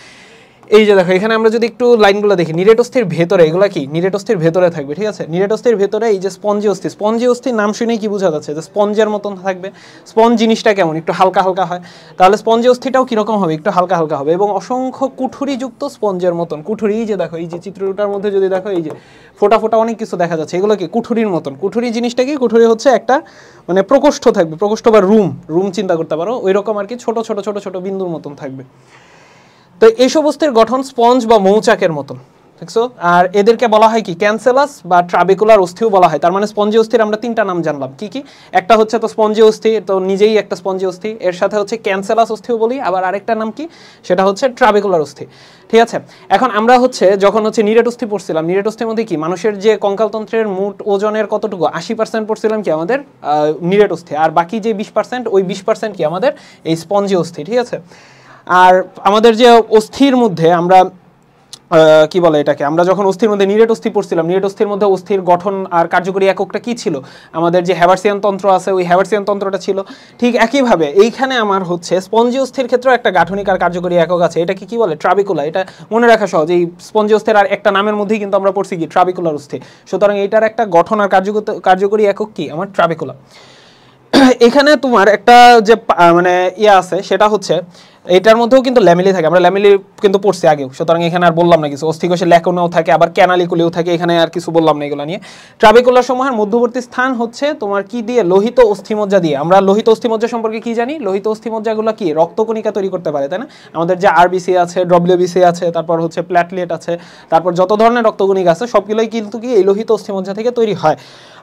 Speaker 1: এই যে দেখো, এখানে আমরা যদি একটু লাইনগুলো দেখি, নিরেট অস্থির ভেতরে এগুলা কি? নিরেট অস্থির ভেতরে থাকবে। ঠিক আছে, নিরেট অস্থির ভেতরে এই যে স্পঞ্জি অস্থি, স্পঞ্জি অস্থির নাম শুনেই কি বোঝা যাচ্ছে? যে স্পঞ্জের মতন থাকবে। স্পঞ্জ জিনিসটা কেমন? একটু হালকা হালকা হয়। তাহলে স্পঞ্জি অস্থিটাও কিরকম হবে? একটু হালকা হালকা হবে এবং অসংখ্য কুঠুরিযুক্ত স্পঞ্জের মতন। কুঠুরি, এই যে দেখো, এই যে চিত্রটার মধ্যে যদি দেখো, এই যে ফোটা ফোটা অনেক কিছু দেখা যাচ্ছে, এগুলো কি? কুঠুরির মতন। কুঠুরি জিনিসটা কি? কুঠুরি হচ্ছে একটা মানে প্রকোষ্ঠ থাকবে, প্রকোষ্ঠ বা রুম চিন্তা করতে পারো, ওই রকম আর কি, ছোট ছোট ছোট ছোট বিন্দুর মতন থাকবে। তো এইসব অস্থির গঠন স্পঞ্জ বা মৌচাকের মতন, দেখছো? আর এদেরকে বলা হয় কি? ক্যান্সেলাস বা ট্রাবেকুলার অস্থিও বলা হয়। তার মানে স্পঞ্জি অস্থির আমরা তিনটা নাম জানলাম। কি কি? একটা হচ্ছে তো স্পঞ্জি অস্থি, তো নিজেই একটা স্পঞ্জি অস্থি, এর সাথে হচ্ছে ক্যান্সেলাস অস্থিও বলি, আবার আরেকটা নাম কি? সেটা হচ্ছে ট্রাবেকুলার অস্থি। ঠিক আছে, এখন আমরা হচ্ছে যখন হচ্ছে নিরেট অস্থি পড়ছিলাম, নিরেট অস্থির মধ্যে কি মানুষের যে কঙ্কালতন্ত্রের মোট ওজনের কতটুকু? 80% পড়ছিলাম কি আমাদের নিরেট অস্থি, আর বাকি যে 20%, ওই 20% কি আমাদের এই স্পঞ্জি অস্থি। ঠিক আছে, আর আমাদের যে অস্থির মধ্যে আমরা কি বলে এটাকে, আমরা যখন অস্থির মধ্যে নিরেট অস্থি পড়ছিলাম, নিরেট অস্থির মধ্যে অস্থির গঠন আর কার্যকরী এককটা কি ছিল? আমাদের যে হ্যাভার্সিয়ান তন্ত্র আছে, ওই হ্যাভার্সিয়ান তন্ত্রটা ছিল। ঠিক একইভাবে এইখানে আমার হচ্ছে স্পঞ্জি অস্থির ক্ষেত্রে একটা গাঠনিক আর কার্যকরী একক আছে, এটাকে কি বলে? ট্রাবিকুলা। এটা মনে রাখা সহজ, এই স্পঞ্জি অস্থির আর একটা নামের মধ্যেই কিন্তু আমরা পড়ছি কি? ট্রাবিকুলার অস্থি। সুতরাং এইটার একটা গঠন আর কার্যকরী একক কি? আমার ট্রাবিকুলা। এখানে তোমার একটা যে মানে ইয়া আছে, সেটা হচ্ছে এটার মধ্যেও কিন্তু ল্যামিলি থাকে। আমরা ল্যামিলি কিন্তু পড়ছি আগেও, সুতরাং এখানে আর বললাম না কিছু। অস্থিকোষে ল্যাকুনাও থাকে, আবার ক্যানালিকুলেও থাকে, এখানে আর কিছু বললাম না এগুলো নিয়ে। ট্রাবেকুলার সমূহের মধ্যবর্তী স্থান হচ্ছে তোমার কি দিয়ে? লোহিত অস্থিমজ্জা দিয়ে। আমরা লোহিত অস্থিমজ্জা সম্পর্কে কি জানি? লোহিত অস্থিমজ্জাগুলো কি? রক্তকণিকা তৈরি করতে পারে, তাই না? আমাদের যে আরবিসি আছে, ডব্লিউবিসি আছে, তারপর হচ্ছে প্ল্যাটলেট আছে, তারপর যত ধরনের রক্তকণিকা আছে সবগুলোই কিন্তু কি এই লোহিত অস্থিমজ্জা থেকে তৈরি হয়।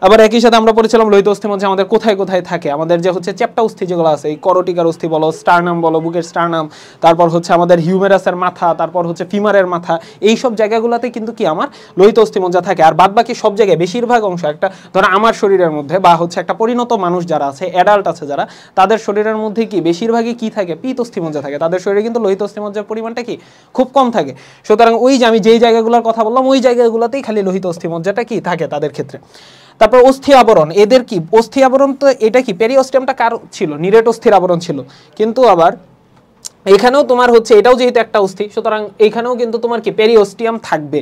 Speaker 1: আবার একই সাথে আমরা পড়েছিলাম লোহিত অস্থিমজ্জা আমাদের কোথায় কোথায় থাকে। আমাদের যে হচ্ছে চ্যাপ্টা অস্থি যেগুলো আছে, এই করটিকার অস্থি বলো, স্টার্নাম বলো, বুকের স্টার্নাম, তারপর হচ্ছে আমাদের হিউমেরাসের মাথা, তারপর হচ্ছে ফিমারের মাথা, এই সব জায়গাগুলোতে কিন্তু কি আমার লোহিত অস্থিমজ্জা থাকে। আর বাদ বাকি সব জায়গায় বেশিরভাগ অংশ, একটা ধরো আমার শরীরের মধ্যে বা হচ্ছে একটা পরিণত মানুষ যারা আছে, অ্যাডাল্ট আছে যারা, তাদের শরীরের মধ্যে কি বেশিরভাগই কি থাকে? পিত অস্থিমজ্জা থাকে। তাদের শরীরে কিন্তু লোহিত অস্থিমজ্জার পরিমাণটা কি খুব কম থাকে। সুতরাং ওই যে আমি যেই জায়গাগুলোর কথা বললাম, ওই জায়গাগুলোতেই খালি লোহিত অস্থিমজ্জাটা কি থাকে তাদের ক্ষেত্রে। তারপর অস্থি আবরণ, এদের কি অস্থি আবরণ? তো এটা কি পেরিওস্টিয়ামটা কার ছিল? নিরেট অস্থির আবরণ ছিল। কিন্তু আবার এখানেও তোমার হচ্ছে এটাও যেহেতু একটা অস্থি, সুতরাং এইখানেও কিন্তু তোমার কি পেরিওস্টিয়াম থাকবে।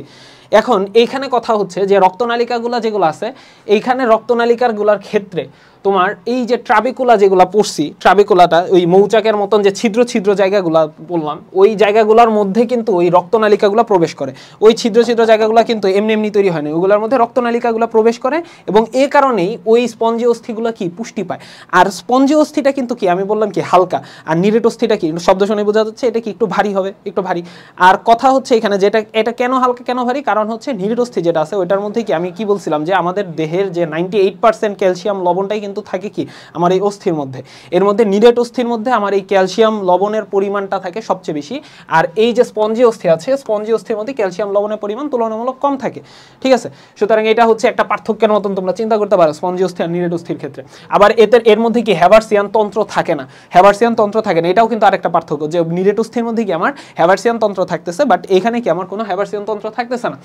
Speaker 1: এখন এইখানে কথা হচ্ছে যে রক্তনালিকাগুলো যেগুলো আছে, এইখানে রক্তনালিকাগুলোর ক্ষেত্রে তোমার এই যে ট্রাবিকুলা যেগুলো পড়ছি, ট্রাবিকুলাটা ওই মৌচাকের মতন যে ছিদ্র ছিদ্র জায়গাগুলো বললাম, ওই জায়গাগুলোর মধ্যে কিন্তু ওই রক্তনালিকাগুলো প্রবেশ করে। ওই ছিদ্র ছিদ্র জায়গাগুলো কিন্তু এমনি এমনি তৈরি হয় না, ওগুলোর মধ্যে রক্তনালিকাগুলো প্রবেশ করে, এবং এ কারণেই ওই স্পঞ্জি অস্থিগুলো কি পুষ্টি পায়। আর স্পঞ্জি অস্থিটা কিন্তু কি আমি বললাম কি হালকা, আর নিরেট অস্থিটা কি শব্দ শুনে বোঝা যাচ্ছে এটা কি একটু ভারী হবে, একটু ভারী। আর কথা হচ্ছে এখানে যেটা এটা কেন হালকা কেন ভারী, কারণ হচ্ছে নিরেট অস্থি যেটা আছে ওইটার মধ্যে কি আমি কি বলছিলাম যে আমাদের দেহের যে 98% ক্যালসিয়াম লবণটাই কিন্তু থাকে কি আমার এই অস্থির মধ্যে। এর মধ্যে নিরেট অস্থির মধ্যে আমার এই ক্যালসিয়াম লবণের পরিমাণটা থাকে সবচেয়ে বেশি, আর এই যে স্পঞ্জি অস্থি আছে, স্পঞ্জি অস্থির মধ্যে ক্যালসিয়াম লবণের পরিমাণ তুলনামূলক কম থাকে। ঠিক আছে, সুতরাং এটা হচ্ছে একটা পার্থক্যের মতন তোমরা চিন্তা করতে পারো স্পঞ্জি অস্থি আর নিরেট অস্থির ক্ষেত্রে। আবার এর মধ্যে কি হ্যাভার্সিয়ান তন্ত্র থাকে না, হ্যাভার্সিয়ান তন্ত্র থাকে না, এটাও কিন্তু আরেকটা পার্থক্য, যে নিরেট অস্থির মধ্যে কি আমার হ্যাভার্সিয়ান তন্ত্র থাকতেছে, বাট এখানে কি আমার কোনো হ্যাভার্সিয়ান তন্ত্র থাকতেছে না।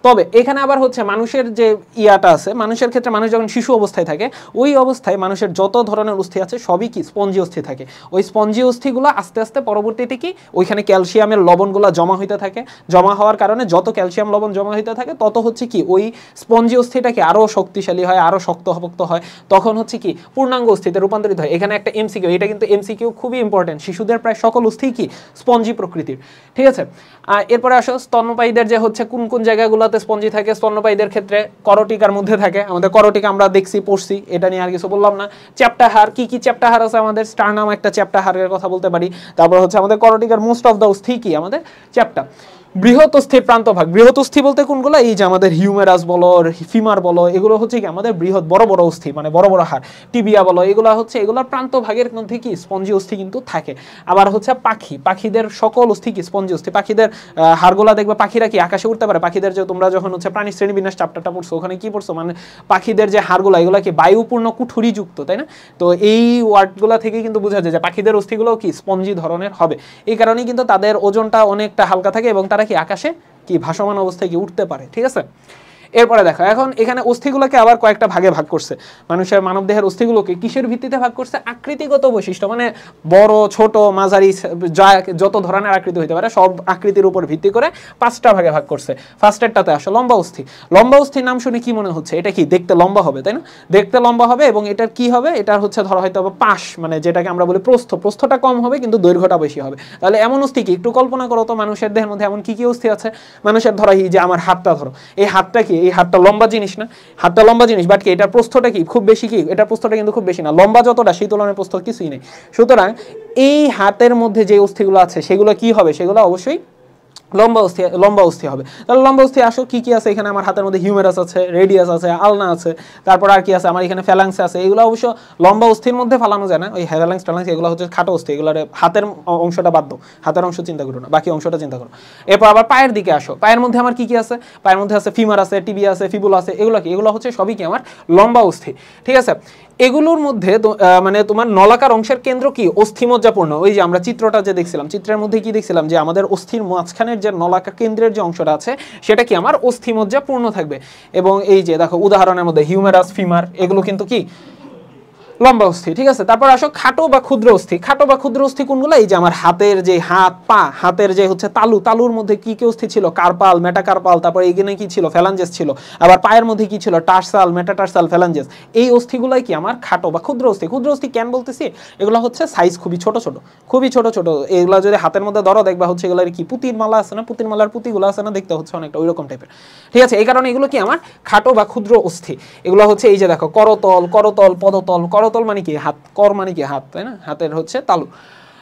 Speaker 1: তবে এখানে আবার হচ্ছে মানুষের যে ইয়াটা আছে, মানুষের ক্ষেত্রে মানুষ যখন শিশু অবস্থায় থাকে ওই অবস্থায় মানুষের যত ধরনের অস্থি আছে সবই কি স্পঞ্জি অস্থি থাকে। ওই স্পঞ্জি অস্থিগুলো আস্তে আস্তে পরবর্তীতে কি ওইখানে ক্যালসিয়ামের লবণগুলো জমা হইতে থাকে, জমা হওয়ার কারণে যত ক্যালসিয়াম লবণ জমা হইতে থাকে তত হচ্ছে কি ওই স্পঞ্জি অস্থিটাকে আরও শক্তিশালী হয়, আরও শক্ত হয়, তখন হচ্ছে কি পূর্ণাঙ্গ অস্থিতে রূপান্তরিত হয়। এখানে একটা এমসিকিউ, এটা কিন্তু এমসিকিউ খুবই ইম্পর্টেন্ট, শিশুদের প্রায় সকল অস্থি কি স্পঞ্জি প্রকৃতির, ঠিক আছে। এরপরে আসো স্তন্যপায়ীদের যে হচ্ছে কোন কোন জায়গাগুলোতে স্পঞ্জি থাকে। স্তন্যপায়ীদের ক্ষেত্রে করটিকার মধ্যে থাকে, আমাদের করটিকা আমরা দেখছি পড়ছি, এটা নিয়ে আর কিছু বললাম না। চ্যাপ্টা হাড়, কি কি চ্যাপ্টা হাড় আছে আমাদের, স্টার্নাম একটা চ্যাপ্টা হাড়ের কথা বলতে পারি। তারপর হচ্ছে আমাদের করটিকার মোস্ট অফ দ্য অস্থি কি আমাদের চ্যাপ্টা। বৃহৎ অস্থির প্রান্তভাগ, বৃহৎ অস্থি বলতে কোনগুলো, এই যে আমাদের হিউমেরাস বলো, ফিমার বলো, এগুলো হচ্ছে কি আমাদের বৃহৎ বড় বড় অস্থি, মানে বড় বড় হাড়। টিবিয়া বলো, এগুলো হচ্ছে এগুলোর প্রান্তভাগের মধ্যে কি স্পঞ্জি অস্থি কিন্তু থাকে। আবার হচ্ছে পাখিদের সকল অস্থি কি স্পঞ্জি অস্থি। পাখিদের হাড়গুলা দেখবে, পাখিরা কি আকাশে উঠতে পারে, পাখিদের যে তোমরা যখন হচ্ছে প্রাণী শ্রেণীবিন্যাস চ্যাপ্টারটা পড়ছো ওখানে কি পড়ছো, মানে পাখিদের যে হাড়গুলা এগুলো কি বায়ুপূর্ণ কুঠুরিযুক্ত, তাই না? তো এই ওয়ার্ডগুলা থেকে কিন্তু বোঝা যায় যে পাখিদের অস্থিগুলোও কি স্পঞ্জি ধরনের হবে। এই কারণেই কিন্তু তাদের ওজনটা অনেকটা হালকা থাকে এবং তারা কি আকাশে কি ভাসমান অবস্থায় কি উঠতে পারে, ঠিক আছে। এরপরে দেখো এখন এখানে অস্থিগুলোকে আবার কয়েকটা ভাগে ভাগ করছে। মানুষের মানবদেহের অস্থিগুলোকে কিসের ভিত্তিতে ভাগ করছে, আকৃতিগত বৈশিষ্ট্য, মানে বড় ছোট মাঝারি যা যত ধরনের আকৃতি হইতে পারে সব আকৃতির উপর ভিত্তি করে 5টা ভাগে ভাগ করছে। ফার্স্টেরটাতে আসো লম্বা অস্থি। লম্বা অস্থির নাম শুনে কি মনে হচ্ছে, এটা কি দেখতে লম্বা হবে, তাই না? দেখতে লম্বা হবে এবং এটার কি হবে, এটার হচ্ছে ধরা হয়তো হবে পাশ, মানে যেটাকে আমরা বলি প্রস্থটা কম হবে কিন্তু দৈর্ঘ্যটা বেশি হবে। তাহলে এমন অস্থি কি, একটু কল্পনা করো তো মানুষের দেহের মধ্যে এমন কি কি অস্থি আছে। মানুষের ধরো এই যে আমার হাতটা ধরো, এই হাতটা কি, এই হাতটা লম্বা জিনিস না, হাতটা লম্বা জিনিস, বাট কি এটার প্রস্থটা কি খুব বেশি, কি এটার প্রস্থটা কিন্তু খুব বেশি না, লম্বা যতটা সেই তুলনায় প্রস্থ কিছুই নেই। সুতরাং এই হাতের মধ্যে যে অস্থিগুলো আছে সেগুলো কি হবে, সেগুলো অবশ্যই লম্বা অস্থি হবে। তাহলে লম্বা অস্থি আসো কি কি আছে এখানে, আমার হাতের মধ্যে হিউমেরাস আছে, রেডিয়াস আছে, আলনা আছে, তারপর আর কি আছে, আমার এখানে ফ্যালাংস আছে। এগুলো অবশ্য লম্বা অস্থির মধ্যে ফালানো যায় না, ওই ফ্যালাংস এগুলো হচ্ছে খাটো অস্থি, এগুলোর হাতের অংশটা বাদ দাও, হাতের অংশ চিন্তা করো না, বাকি অংশটা চিন্তা করো। এরপর আবার পায়ের দিকে আসো, পায়ের মধ্যে আমার কি কি আছে, পায়ের মধ্যে আছে ফিমার আছে, টিবিয়া আছে, ফিবুলা আছে, এগুলো কি, এগুলো হচ্ছে সবই কি আমার লম্বা অস্থি, ঠিক আছে। এগুলোর মধ্যে মানে তোমার নলাকার অংশের কেন্দ্র কি অস্থিমজ্জাপূর্ণ। ওই যে আমরা চিত্রটা যে দেখছিলাম, চিত্রের মধ্যে কি দেখছিলাম যে আমাদের অস্থির মাঝখানের যে নলাকার কেন্দ্রের যে অংশটা আছে সেটা কি আমার অস্থিমজ্জাপূর্ণ থাকবে। এবং এই যে দেখো উদাহরণের মধ্যে হিউমেরাস, ফিমার, এগুলো কিন্তু কি লম্বা অস্থি, ঠিক আছে। তারপর আসো খাটো বা ক্ষুদ্র অস্থি। খাটো বা ক্ষুদ্র অস্থি কোনগুলো, এই যে আমার হাতের যে হাত পা, হাতের যে হচ্ছে তালুর মধ্যে কি কি অস্থি ছিল, কার্পাল, মেটাকার্পাল, তারপর এখানে কি ছিল, ফ্যালাঞ্জেস ছিল। আবার পায়ের মধ্যে কি ছিল, টার্সাল, মেটাটার্সাল, ফ্যালাঞ্জেস। এই অস্থিগুলাই কি আমার খাটো বা ক্ষুদ্র অস্থি। ক্ষুদ্র অস্থি কেন বলতেছি, এগুলো হচ্ছে সাইজ খুবই ছোট ছোট, খুবই ছোট ছোট। এগুলো যদি হাতের মধ্যে ধরো দেখবা হচ্ছে এগুলোর কি পুতির মালা আছে না, পুতির মালার পুতিগুলো আছে না, দেখতে হচ্ছে অনেকটা ওই রকম টাইপের, ঠিক আছে। এই কারণে এগুলো কি আমার খাটো বা ক্ষুদ্র অস্থি। এগুলো হচ্ছে এই যে দেখো করতল, পদতল। করতল মানে কি হাত, কর মানে কি হাত, তাই না, হাতের হচ্ছে তালু।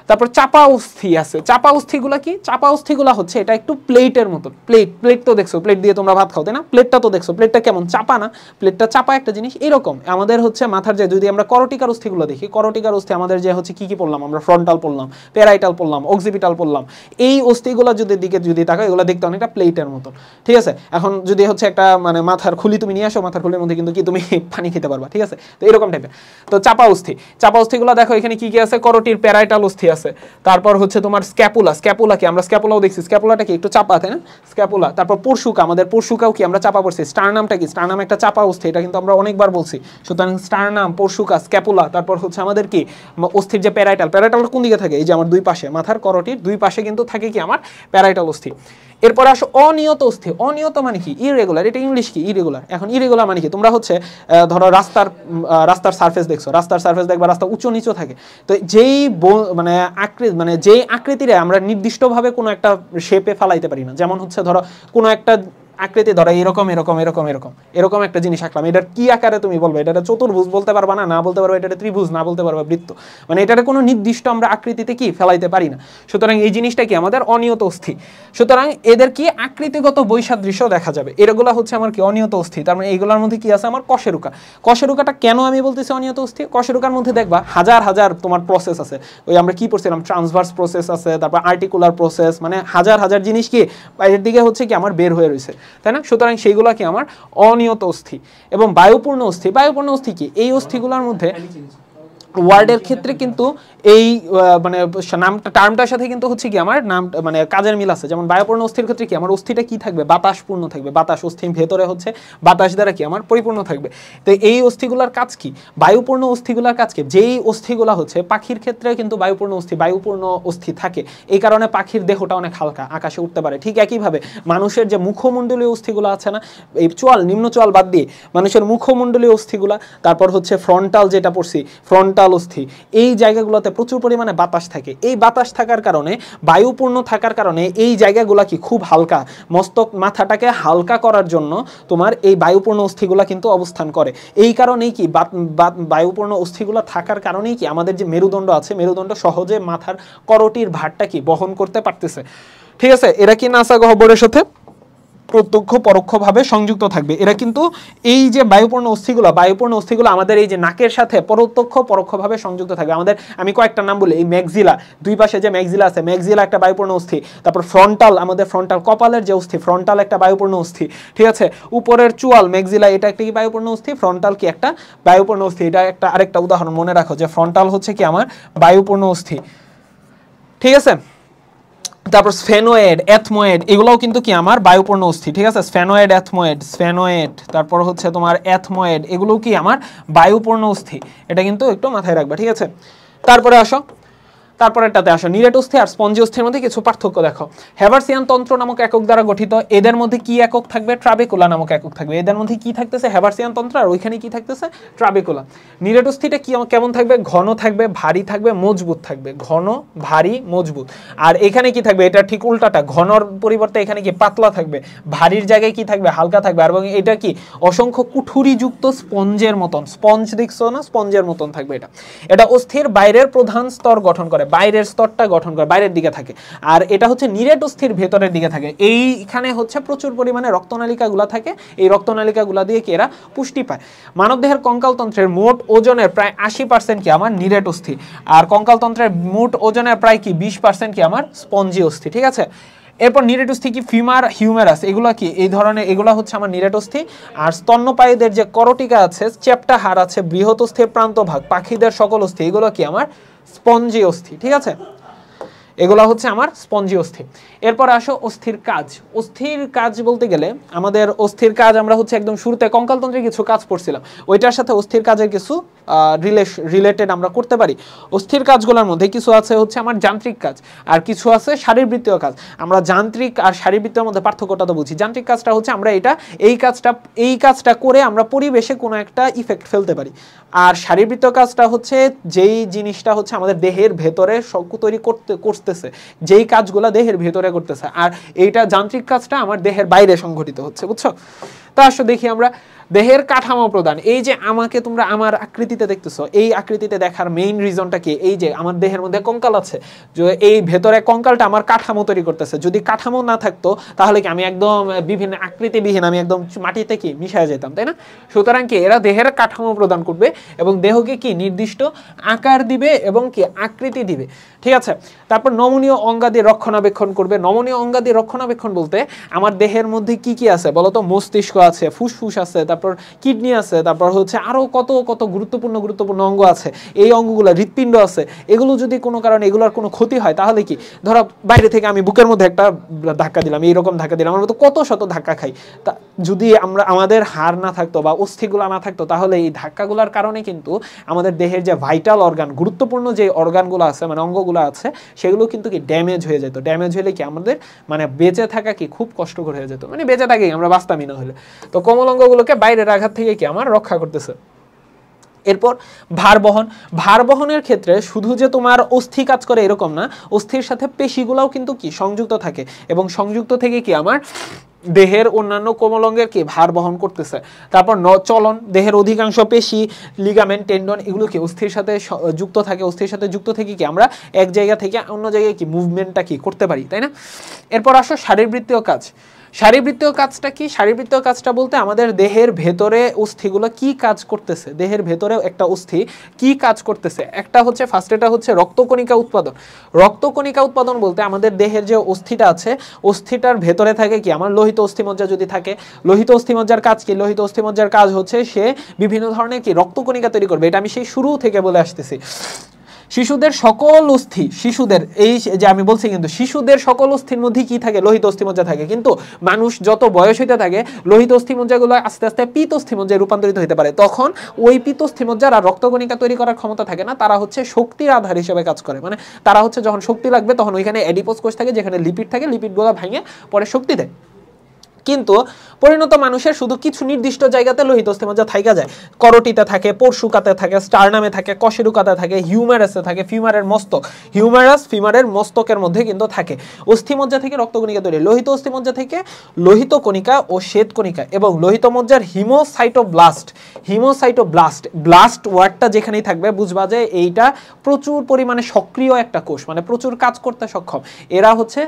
Speaker 1: তারপর চাপা অস্থি আছে। চাপা অস্থিগুলা কি, চাপা অস্থিগুলা হচ্ছে এটা একটু প্লেটের মতো। প্লেট তো দেখছো, প্লেট দিয়ে তোমরা ভাত খাও, তাই না? প্লেটটা তো দেখছো, প্লেটটা কেমন চাপা না, প্লেটটা চাপা একটা জিনিস। এরকম আমাদের হচ্ছে মাথার যে, যদি আমরা করটিকার অস্থিগুলো দেখি, করটিকার অস্থি আমাদের যে হচ্ছে কি কি পড়লাম আমরা, ফ্রন্টাল পড়লাম, প্যারাইটাল পড়লাম, অক্সিপিটাল পড়লাম। এই অস্থিগুলো দিকে যদি তাকাও, এগুলো দেখতে অনেকটা প্লেটের মতো, ঠিক আছে। এখন যদি হচ্ছে একটা মানে মাথার খুলি তুমি নিয়ে আসো, মাথার খুলির মধ্যে কিন্তু কি তুমি পানি খেতে পারবা, ঠিক আছে। তো এরকম টাইপের। তো চাপা অস্থিগুলো দেখো এখানে কি কি আছে, করটির প্যারাইটাল অস্থি আছে। তারপর হচ্ছে তোমার স্ক্যাপুলা কি, আমরা স্ক্যাপুলাও দেখছি, স্ক্যাপুলাটা কি একটু চাপা, তাই না, স্ক্যাপুলা। তারপর পরশুকা, আমাদের পরশুকাও কি আমরা চাপা পড়ছি। স্টারনামটা কি, স্টারনাম একটা চাপা অস্থি, এটা কিন্তু আমরা অনেকবার বলছি। সুতরাং স্টারনাম, পরশুকা, স্ক্যাপুলা। তারপর হচ্ছে আমাদের কি অস্থির যে প্যারাইটালটা কোন দিকে থাকে, এই যে আমার দুই পাশে, মাথার করটির দুই পাশে কিন্তু থাকে কি আমার প্যারাইটাল অস্থি। এরপর আসো অনিয়ত অস্থি। অনিয়ত মানে কি, ইরেগুলার। এটা ইংলিশ কি, ইরেগুলার। এখন ইরেগুলার মানে কি, তোমরা হচ্ছে ধরো রাস্তার সারফেস দেখছো, রাস্তার সারফেস দেখবা রাস্তা উঁচু নিচু থাকে। তো যেই মানে যেই আকৃতিরে আমরা নির্দিষ্টভাবে কোনো একটা শেপে ফেলাইতে পারি না। যেমন হচ্ছে ধরো কোনো একটা আকৃতি ধরো এরকম একটা জিনিস আঁকলাম, এটার কি আকারে তুমি বলবে, এটা চতুর্ভুজ বলতে পারবা না, বলতে পারবা এটা ত্রিভুজ, না বলতে পারবা বৃত্ত, মানে এটার কোনো নির্দিষ্ট আমরা আকৃতিতে কি ফেলাইতে পারি না। সুতরাং এই জিনিসটা কি আমাদের অনিয়ত অস্থি। সুতরাং এদের কি আকৃতিগত বৈসাদৃশ্য দেখা যাবে, এগুলো হচ্ছে আমার কি অনিয়ত অস্থি। তার মানে এইগুলোর মধ্যে কি আছে আমার কশেরুকাটা কেন আমি বলতেছি অনিয়ত অস্থি, কশেরুকার মধ্যে দেখবা হাজার হাজার তোমার প্রসেস আছে। ওই আমরা কি পড়ছিলাম, ট্রান্সভার্স প্রসেস আছে, তারপর আর্টিকুলার প্রসেস, মানে হাজার হাজার জিনিস কি বাইরের দিকে হচ্ছে কি আমার বের হয়ে রয়েছে, তাই না। সুতরাং সেইগুলো কি আমার অনিয়ত অস্থি। এবং বায়ুপূর্ণ অস্থি কি, এই অস্থিগুলোর মধ্যে ওয়ার্ডের ক্ষেত্রে কিন্তু এই মানে নামটা টার্মটার সাথে কিন্তু হচ্ছে কি আমার নাম মানে কাজের মিল আছে। যেমন বায়ুপূর্ণ অস্থির ক্ষেত্রে কি আমার অস্থিটা কি থাকবে, বাতাসপূর্ণ থাকবে, বাতাস অস্থির ভেতরে হচ্ছে বাতাস দ্বারা কি আমার পরিপূর্ণ থাকবে। তো এই অস্থিগুলার কাজ কি, বায়ুপূর্ণ অস্থিগুলার কাজ কি, যেই অস্থিগুলা হচ্ছে পাখির ক্ষেত্রে কিন্তু বায়ুপূর্ণ অস্থি থাকে, এই কারণে পাখির দেহটা অনেক হালকা, আকাশে উঠতে পারে। ঠিক একইভাবে মানুষের যে মুখমণ্ডলীয় অস্থিগুলো আছে না, এই চোয়াল নিম্ন চোয়াল বাদ দিয়ে মানুষের মুখমণ্ডলীয় অস্থিগুলা, তারপর হচ্ছে ফ্রন্টাল যেটা পড়ছি ফ্রন্টাল অস্থি, এই জায়গাগুলোতে প্রচুর পরিমাণে বাতাস থাকে। এই বাতাস থাকার কারণে বায়ুপূর্ণ থাকার কারণে এই জায়গাগুলা কি খুব হালকা, মস্তক মাথাটাকে হালকা করার জন্য তোমার এই বায়ুপূর্ণ অস্থিগুলা কিন্তু অবস্থান করে। এই কারণেই কি বায়ুপূর্ণ অস্থিগুলা থাকার কারণেই কি আমাদের যে মেরুদণ্ড আছে, মেরুদণ্ড সহজে মাথার করটির ভারটা কি বহন করতে পারতেছে। ঠিক আছে, এরা কি নাসা গহ্বরের সাথে প্রত্যক্ষ পরোক্ষভাবে সংযুক্ত থাকবে। এরা কিন্তু এই যে বায়ুপূর্ণ অস্থিগুলো আমাদের এই যে নাকের সাথে প্রত্যক্ষ পরোক্ষভাবে সংযুক্ত থাকবে। আমাদের আমি কয়েকটা নাম বলি, এই ম্যাক্সিলা, দুই পাশে যে ম্যাক্সিলা আছে, ম্যাক্সিলা একটা বায়ুপূর্ণ অস্থি। তারপর ফ্রন্টাল, আমাদের ফ্রন্টাল কপালের যে অস্থি, ফ্রন্টাল একটা বায়ুপূর্ণ অস্থি। ঠিক আছে, উপরের চুয়াল ম্যাক্সিলা, এটা একটা কি বায়ুপূর্ণ অস্থি, ফ্রন্টাল কি একটা বায়ুপূর্ণ অস্থি। এটা একটা আরেকটা উদাহরণ মনে রাখো যে ফ্রন্টাল হচ্ছে কি আমার বায়ুপূর্ণ অস্থি। ঠিক আছে, তারপর স্ফেনোয়েড, এথমোয়েড, এগুলোও কিন্তু কি আমার বায়ুপূর্ণ অস্থি। ঠিক আছে, স্ফেনোয়েড, এথমোয়েড, স্ফেনোয়েড, তারপর হচ্ছে তোমার এথমোয়েড, এগুলোও কি আমার বায়ুপূর্ণ অস্থি। এটা কিন্তু একটু মাথায় রাখবে। ঠিক আছে, তারপরে আসো, তারপরেরটাতে আসো, নিরেট অস্থি আর স্পঞ্জি অস্থির মধ্যে কিছু পার্থক্য দেখো। হ্যাভারসিয়ান তন্ত্র নামক একক দ্বারা গঠিত, এদের মধ্যে কি একক থাকবে, ট্রাবেকুলা নামক একক থাকবে। এদের মধ্যে কি থাকতেছে, হ্যাভারসিয়ান তন্ত্র, আর ওইখানে কি থাকতেছে, ট্রাবেকুলা। নিরেট অস্থিটা কি কেমন থাকবে, ঘন থাকবে, ভারী থাকবে, মজবুত থাকবে, ঘন, ভারী, মজবুত। আর এখানে কি থাকবে, এটা ঠিক উল্টাটা, ঘনর পরিবর্তে এখানে কি পাতলা থাকবে, ভারীর জায়গায় কি থাকবে, হালকা থাকবে। আর এবং এটা কি অসংখ্য কুঠুরিযুক্ত স্পঞ্জের মতন, স্পঞ্জ দেখছো না, স্পঞ্জের মতন থাকবে। এটা অস্থির বাইরের প্রধান স্তর গঠন করে, বাইরের স্তরটা গঠন করে, বাইরের দিকে থাকে। আর এটা হচ্ছে নিরেট অস্থির ভেতরের দিকে থাকে। এইখানে হচ্ছে প্রচুর পরিমাণে রক্তনালিকাগুলা থাকে, এই রক্তনালিকাগুলা দিয়ে কি এরা পুষ্টি পায়। মানবদেহের কঙ্কালতন্ত্রের মোট ওজনের প্রায় 80% কি আমার নিরেট অস্থি, আর কঙ্কালতন্ত্রের মোট ওজনের প্রায় কি 20% কি আমার স্পঞ্জি অস্থি। ঠিক আছে, এরপর নিরেট অস্থি কি ফিমার, হিউমেরাস, এগুলো কি এই ধরনের, এগুলো হচ্ছে আমার নিরেট অস্থি। আর স্তন্যপায়ীদের যে করটিকা আছে, চ্যাপ্টা হাড় আছে, বৃহৎ অস্থির প্রান্তভাগ, পাখিদের সকল অস্থি, এগুলো কি আমার স্পঞ্জি অস্থি। ঠিক আছে, এগুলা হচ্ছে আমার স্পঞ্জি অস্থি। এরপর আসো অস্থির কাজ। অস্থির কাজ বলতে গেলে আমাদের অস্থির কাজ আমরা হচ্ছে একদম শুরুতে কঙ্কালতন্ত্রের কিছু কাজ পড়ছিলাম, ওইটার সাথে অস্থির কাজের কিছু রিলেটেড আমরা করতে পারি। অস্থির কাজগুলোর মধ্যে কিছু আছে হচ্ছে আমার যান্ত্রিক কাজ, আর কিছু আছে শারীরবৃত্তীয় কাজ। আমরা যান্ত্রিক আর শারীরবৃত্তীয় মধ্যে পার্থক্যটা তো বুঝি। যান্ত্রিক কাজটা হচ্ছে আমরা এই কাজটা করে আমরা পরিবেশে কোনো একটা ইফেক্ট ফেলতে পারি। আর শারীরবৃত্তীয় কাজটা হচ্ছে যেই জিনিসটা হচ্ছে আমাদের দেহের ভেতরে তৈরি করতেছে, যেই কাজগুলো দেহের ভেতরে করতেছে। আর এইটা যান্ত্রিক কাজটা আমার দেহের বাইরে সংঘটিত হচ্ছে, বুঝছো? তো আসো দেখি আমরা দেহের কাঠামো প্রদান। এই যে আমাকে তোমরা আমার আকৃতিতে দেখতেছো, এই আকৃতিতে দেখার মেইন রিজনটা কি, এই যে আমার দেহের মধ্যে কঙ্কাল আছে, যে এই ভেতরে কঙ্কালটা আমার কাঠামো তৈরি করতেছে। যদি কাঠামো না থাকতো তাহলে কি আমি একদম বিভিন্ন আকৃতিবিহীন, আমি একদম মাটিতে কি মিশে যেতাম, তাই না? সুতরাং কি এরা দেহের কাঠামো প্রদান করবে এবং দেহকে কি নির্দিষ্ট আকার দিবে এবং কি আকৃতি দিবে। ঠিক আছে, তারপর নমনীয় অঙ্গাদি রক্ষণাবেক্ষণ করবে। নমনীয় অঙ্গাদি রক্ষণাবেক্ষণ বলতে আমার দেহের মধ্যে কি কি আছে বলতো, মস্তিষ্ক আছে, ফুসফুস আছে, তারপর কিডনি আছে, তারপর হচ্ছে আরো কত কত গুরুত্বপূর্ণ অঙ্গ আছে। এই অঙ্গগুলো, হৃৎপিণ্ড আছে, এগুলো যদি কোনো কারণে এগুলোর কোনো ক্ষতি হয় তাহলে কি, ধরো বাইরে থেকে আমি বুকের মধ্যে একটা ধাক্কা দিলাম, এইরকম ধাক্কা দিলাম, আমরা তো কত শত ধাক্কা খাই। তা যদি আমাদের হাড় না থাকতো বা অস্থিগুলো না থাকতো তাহলে এই ধাক্কাগুলোর কারণে কিন্তু আমাদের দেহের যে ভাইটাল অর্গান, গুরুত্বপূর্ণ যে অর্গানগুলো আছে মানে অঙ্গগুলো আছে, সেগুলো কিন্তু কি ড্যামেজ হয়ে যেত। ড্যামেজ হলে কি আমাদের মানে বেঁচে থাকা কি খুব কষ্টকর হয়ে যেত, মানে বেঁচে থাকি আমরা বাঁচতামই না হলে। তো কোমল অঙ্গগুলোকে বাইরের আঘাত থেকে কি আমার রক্ষা করতেছে। এরপর ভার বহনের ক্ষেত্রে শুধু যে তোমার অস্থি কাজ করে এরকম না, অস্থির সাথে পেশিগুলোও কিন্তু কি সংযুক্ত থাকে এবং সংযুক্ত থেকে কি আমার দেহের অন্যান্য কোমল অঙ্গের কি ভার বহন করতেছে। তারপর চলন, দেহের অধিকাংশ পেশি, লিগামেন্ট, টেন্ডন এগুলো কি অস্থির সাথে যুক্ত থাকে। অস্থির সাথে যুক্ত থেকে কি আমরা এক জায়গা থেকে অন্য জায়গায় কি মুভমেন্টটা কি করতে পারি, তাই না? এরপর আসো শারীরবৃত্তীয় কাজ। শারীরবৃত্তীয় কাজটা কি? শারীরবৃত্তীয় কাজটা বলতে আমাদের দেহের ভেতরে অস্থিগুলো কি কাজ করতেছে, দেহের ভেতরে একটা অস্থি কি কাজ করতেছে। একটা হচ্ছে ফার্স্ট, এটা হচ্ছে রক্তকণিকা উৎপাদন। রক্তকণিকা উৎপাদন বলতে আমাদের দেহের যে অস্থিটা আছে, অস্থিটার ভেতরে থাকে কি আমার লোহিত অস্থিমজ্জা যদি থাকে, লোহিত অস্থিমজ্জার কাজ কি? লোহিত অস্থিমজ্জার কাজ হচ্ছে সে বিভিন্ন ধরনের কি রক্তকণিকা তৈরি করবে। এটা আমি সেই শুরু থেকে বলে আসতেছি। শিশুদের সকল অস্থি, শিশুদের এই যে আমি বলছি কিন্তু শিশুদের সকল অস্থির মধ্যে কি থাকে? লোহিত অস্থিমজ্জা থাকে। কিন্তু মানুষ যত বয়স হইতে থাকে লোহিত অস্থিমজ্জাগুলো আস্তে আস্তে পিত অস্থিমজ্জায় রূপান্তরিত হতে পারে। তখন ওই পিত অস্থিমজ্জার আর রক্তকণিকা তৈরি করার ক্ষমতা থাকে না, তারা হচ্ছে শক্তির আধার হিসেবে কাজ করে। মানে তারা হচ্ছে যখন শক্তি লাগবে তখন ওইখানে অ্যাডিপোজ কোষ থাকে, যেখানে লিপিড থাকে, লিপিডগুলো ভেঙে পরে শক্তি দেয়। কিন্তু পরিণত মানুষের শুধু কিছু নির্দিষ্ট জায়গাতে লোহিত অস্থিমজ্জা থাইকা যায়। করটিতে থাকে, পরশুকাতে থাকে, স্টারনামে থাকে, কশেরুকাতে থাকে, হিউমেরাসে থাকে, ফিমারের মস্তক, হিউমেরাস ফিমারের মস্তকের মধ্যে কিন্তু থাকে। অস্থিমজ্জা থেকে রক্তকণিকা তৈরি, লোহিত অস্থিমজ্জা থেকে লোহিত কণিকা ও শ্বেতকণিকা এবং লোহিত মজ্জার হিমোসাইটোব্লাস্ট। হিমোসাইটোব্লাস্ট, ব্লাস্ট ওয়ার্ডটা যেখানেই থাকবে বুঝবা যে এইটা প্রচুর পরিমাণে সক্রিয় একটা কোষ, মানে প্রচুর কাজ করতে সক্ষম। এরা হচ্ছে